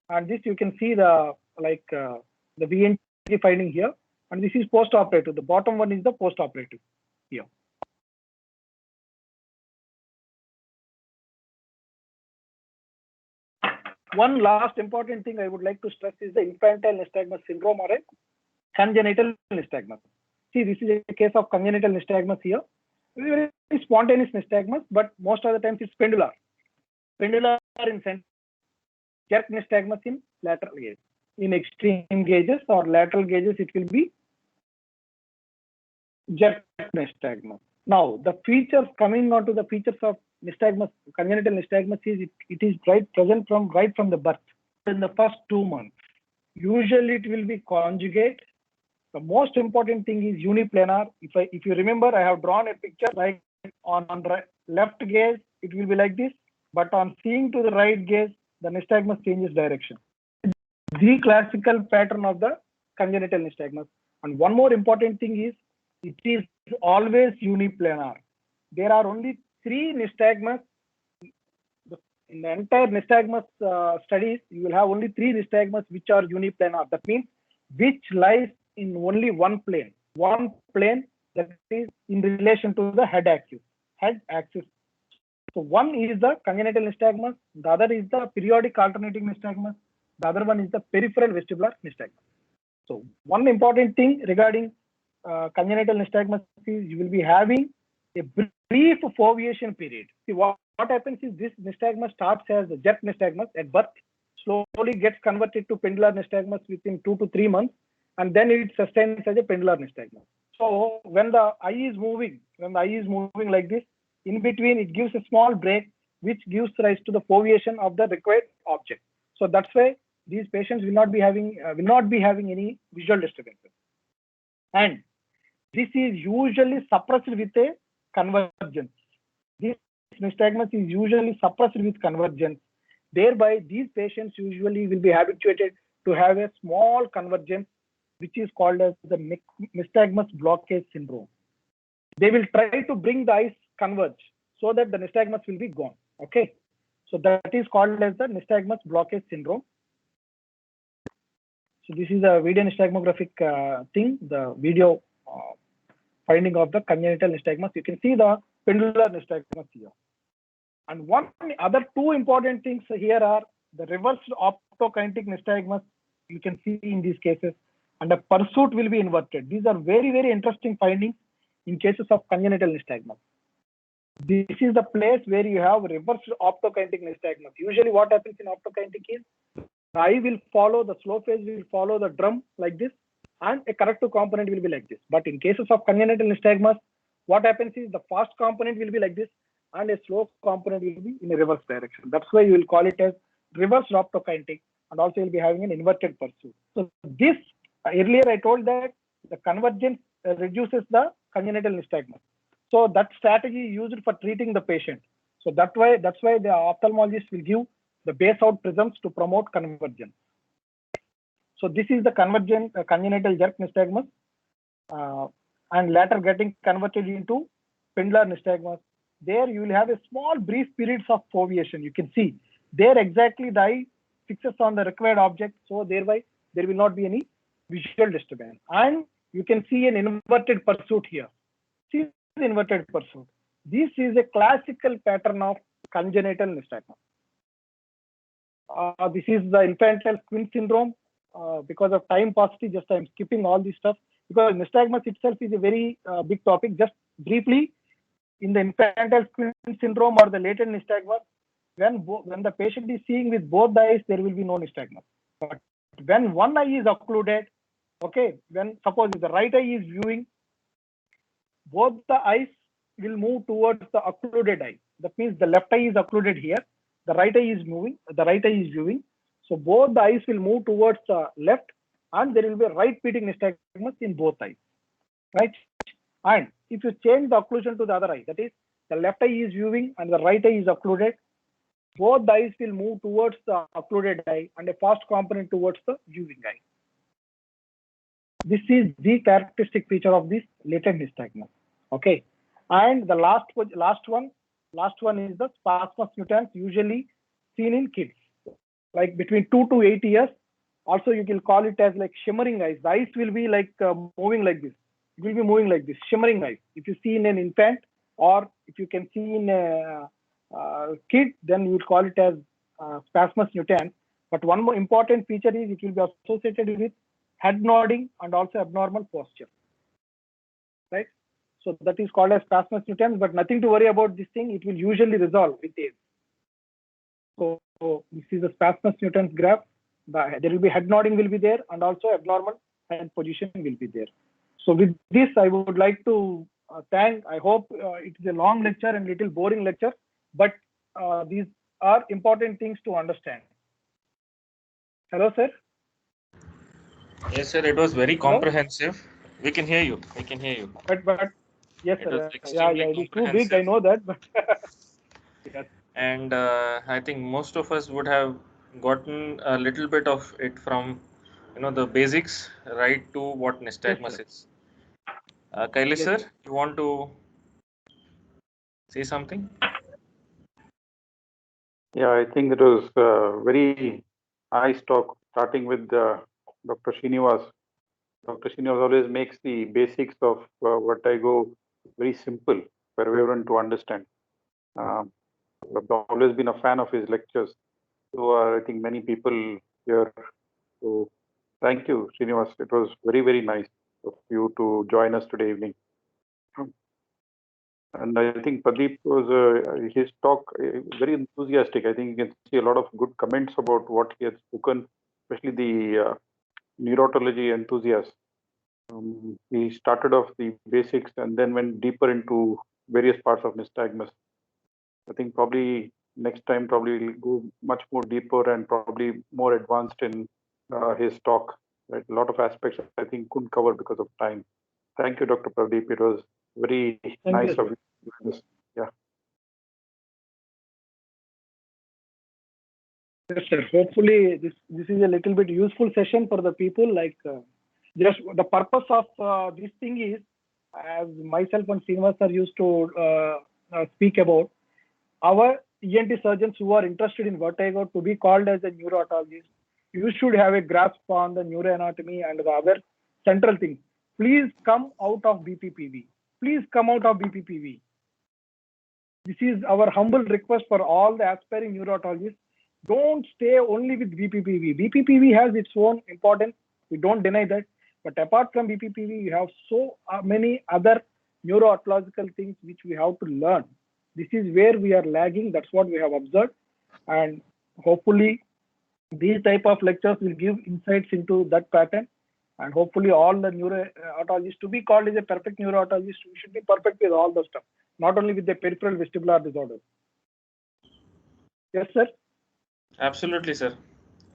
and this you can see the the VNT finding here, and this is post-operative. The bottom one is the post-operative here. One last important thing I would like to stress is the infantile nystagmus syndrome or a congenital nystagmus. See, this is a case of congenital nystagmus here. Very spontaneous nystagmus, but most of the times it's pendular. Pendular in center, jerk nystagmus in lateral gaze. In extreme gauges or lateral gauges, it will be jerk nystagmus. Now, the features coming on to the features of nystagmus, congenital nystagmus is it is present right from the birth in the first 2 months. Usually, it will be conjugate. The most important thing is uniplanar. If you remember, I have drawn a picture like on left gaze, it will be like this, but on seeing to the right gaze, the nystagmus changes direction. The classical pattern of the congenital nystagmus. And one more important thing is it is always uniplanar. there are only 3 nystagmus. In the entire nystagmus studies, you will have only 3 nystagmus which are uniplanar. That means which lies in only one plane that is in relation to the head axis. So one is the congenital nystagmus, the other is the periodic alternating nystagmus, the other one is the peripheral vestibular nystagmus. So one important thing regarding congenital nystagmus is you will be having a brief foveation period. See, what happens is this nystagmus starts as a jerk nystagmus at birth, slowly gets converted to pendular nystagmus within 2 to 3 months, and then it sustains as a pendular nystagmus. So when the eye is moving, like this, in between it gives a small break which gives rise to the foveation of the required object. So that's why these patients will not be having any visual disturbances. And this is usually suppressed with a convergence. This nystagmus is usually suppressed with convergence. Thereby, these patients usually will be habituated to have a small convergence, which is called as the nystagmus blockage syndrome. They will try to bring the eyes converge so that the nystagmus will be gone. Okay, so that is called as the nystagmus blockage syndrome. So this is a video nystagmographic thing, the video finding of the congenital nystagmus. You can see the pendular nystagmus here. And one other 2 important things here are the reversed optokinetic nystagmus. You can see in these cases, and the pursuit will be inverted. These are very, very interesting findings in cases of congenital nystagmus. This is the place where you have reversed optokinetic nystagmus. Usually what happens in optokinetic is the eye will follow, the slow phase will follow the drum like this, and a corrective component will be like this. But in cases of congenital nystagmus, what happens is the fast component will be like this, and a slow component will be in a reverse direction. That's why you will call it as reversed optokinetic, and also you'll be having an inverted pursuit. So this, earlier I told that the convergence reduces the congenital nystagmus. So that strategy is used for treating the patient. So that's why the ophthalmologist will give the base out prisms to promote convergence. So this is the convergent congenital jerk nystagmus, and later getting converted into pendular nystagmus. There you will have a small brief periods of foveation. You can see there exactly the eye fixes on the required object, so thereby there will not be any visual disturbance. And you can see an inverted pursuit here. See the inverted pursuit. This is a classical pattern of congenital nystagmus. This is the infantile squint syndrome. Because of time paucity, just I'm skipping all this stuff because nystagmus itself is a very big topic. Just briefly, in the infantile squint syndrome or the latent nystagmus, when the patient is seeing with both the eyes, there will be no nystagmus. But when one eye is occluded, okay, when suppose the right eye is viewing, both the eyes will move towards the occluded eye. That means the left eye is occluded here, the right eye is moving, the right eye is viewing. So both the eyes will move towards the left, and there will be a right feeding nystagmus in both eyes, right? And if you change the occlusion to the other eye, that is the left eye is viewing and the right eye is occluded, both the eyes will move towards the occluded eye and a fast component towards the viewing eye. This is the characteristic feature of this latent nystagmus. Okay, and the last one is the spasmus mutans, usually seen in kids, like between 2 to 8 years. Also, you can call it as like shimmering eyes. The eyes will be like moving like this. It will be moving like this, shimmering eyes. If you see in an infant, or if you can see in a kid, then you would call it as spasmus mutans. But one more important feature is it will be associated with head nodding and also abnormal posture, right? So that is called as spasmus mutans, but nothing to worry about this thing. It will usually resolve with age. So this is the spasmus mutans graph. There will be head nodding will be there, and also abnormal hand position will be there. So with this, I would like to thank. I hope it is a long lecture and little boring lecture, but these are important things to understand. Hello, sir. Yes, sir. It was very comprehensive. We can hear you. We can hear you. But yes, sir. Yeah, it is too big. I know that, but yes. And I think most of us would have gotten a little bit of it from, the basics right to what nystagmus is. Kailash, sir, you want to say something? Yeah, I think it was very nice talk, starting with Dr. Srinivas. Dr. Srinivas always makes the basics of Vertigo very simple for everyone to understand. I've always been a fan of his lectures. So I think many people here. So thank you, Srinivas. It was very, very nice of you to join us today evening. And I think Pradeep was his talk very enthusiastic. I think you can see a lot of good comments about what he had spoken, especially the neurotology enthusiast. He started off the basics and then went deeper into various parts of nystagmus. I think probably next time probably we'll go much more deeper and probably more advanced in his talk. Right? A lot of aspects I think couldn't cover because of time. Thank you, Dr. Pradeep. It was very nice of you. Yeah. Yes, sir. Hopefully, this is a little bit useful session for the people. Like, just the purpose of this thing is, as myself and Srinivas are used to speak about, our ENT surgeons who are interested in vertigo to be called as a neurotologist, you should have a grasp on the neuroanatomy and the other central things. Please come out of BPPV. Please come out of BPPV. This is our humble request for all the aspiring neurotologists. Don't stay only with BPPV. BPPV has its own importance. We don't deny that. But apart from BPPV, we have so many other neuropathological things which we have to learn. This is where we are lagging. That's what we have observed. And hopefully, these type of lectures will give insights into that pattern. And hopefully, all the neuropathologists to be called as a perfect neuropathologists, we should be perfect with all the stuff, not only with the peripheral vestibular disorders. Yes, sir? Absolutely, sir.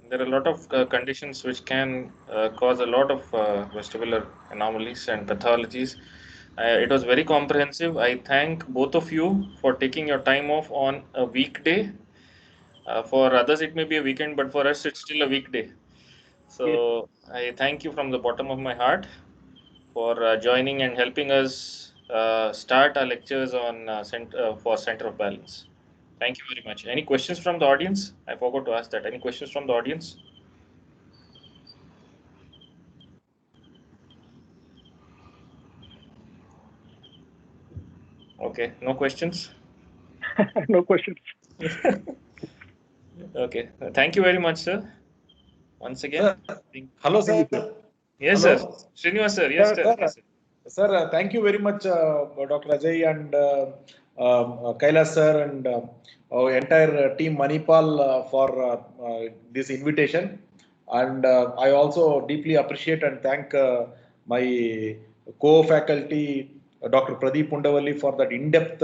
There are a lot of conditions which can cause a lot of vestibular anomalies and pathologies. It was very comprehensive. I thank both of you for taking your time off on a weekday. For others, it may be a weekend, but for us, it's still a weekday. So I thank you from the bottom of my heart for joining and helping us start our lectures on for Center of Balance. Thank you very much. Any questions from the audience? I forgot to ask that. Any questions from the audience? Okay, no questions? No questions. Okay, thank you very much, sir. Once again. Sir. Hello, sir. Yes, Hello. sir. Srinivas, sir. Yes, sir. Yes, sir. Sir, thank you very much, Dr. Ajay and Kailash sir and our entire team Manipal for this invitation. And I also deeply appreciate and thank my co-faculty, Dr. Pradeep Vundavalli, for that in-depth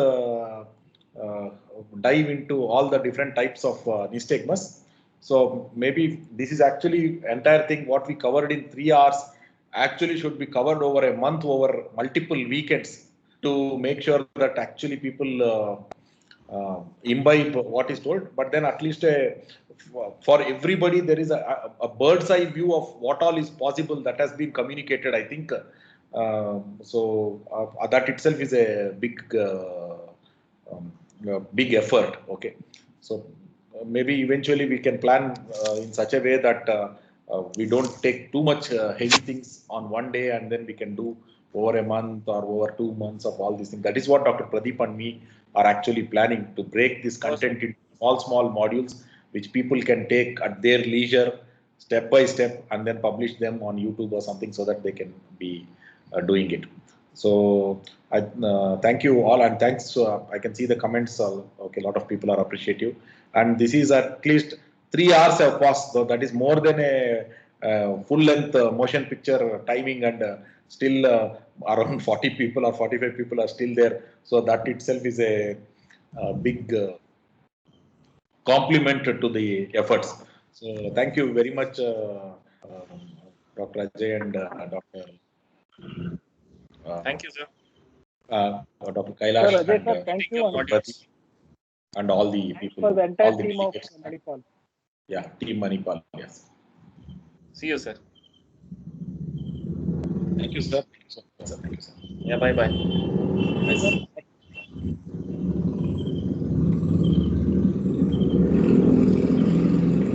dive into all the different types of nystagmus. So maybe this is actually entire thing what we covered in 3 hours actually should be covered over a month, over multiple weekends, to make sure that actually people imbibe what is told. But then at least for everybody there is a bird's eye view of what all is possible that has been communicated, I think. That itself is a big effort. Okay, so maybe eventually we can plan in such a way that we don't take too much heavy things on one day, and then we can do over a month or over 2 months of all these things. That is what Dr. Pradeep and me are actually planning, to break this content into small modules which people can take at their leisure, step by step, and then publish them on YouTube or something, so that they can be doing it. So I thank you all, and thanks. I can see the comments. Okay, a lot of people are appreciative, and this is at least 3 hours have passed. So that is more than a full-length motion picture timing, and still around 40 people or 45 people are still there. So that itself is a big compliment to the efforts. So thank you very much, Dr. Ajay and Dr. Thank you, sir. Dr. Kailash Sir, Ajay, and sir, thank you. And all the people, for the entire all the team of delegates. Manipal. Yeah, team Manipal. Yes. See you, sir. Thank you, sir. Thank you, sir. Yeah, bye-bye. Bye, sir.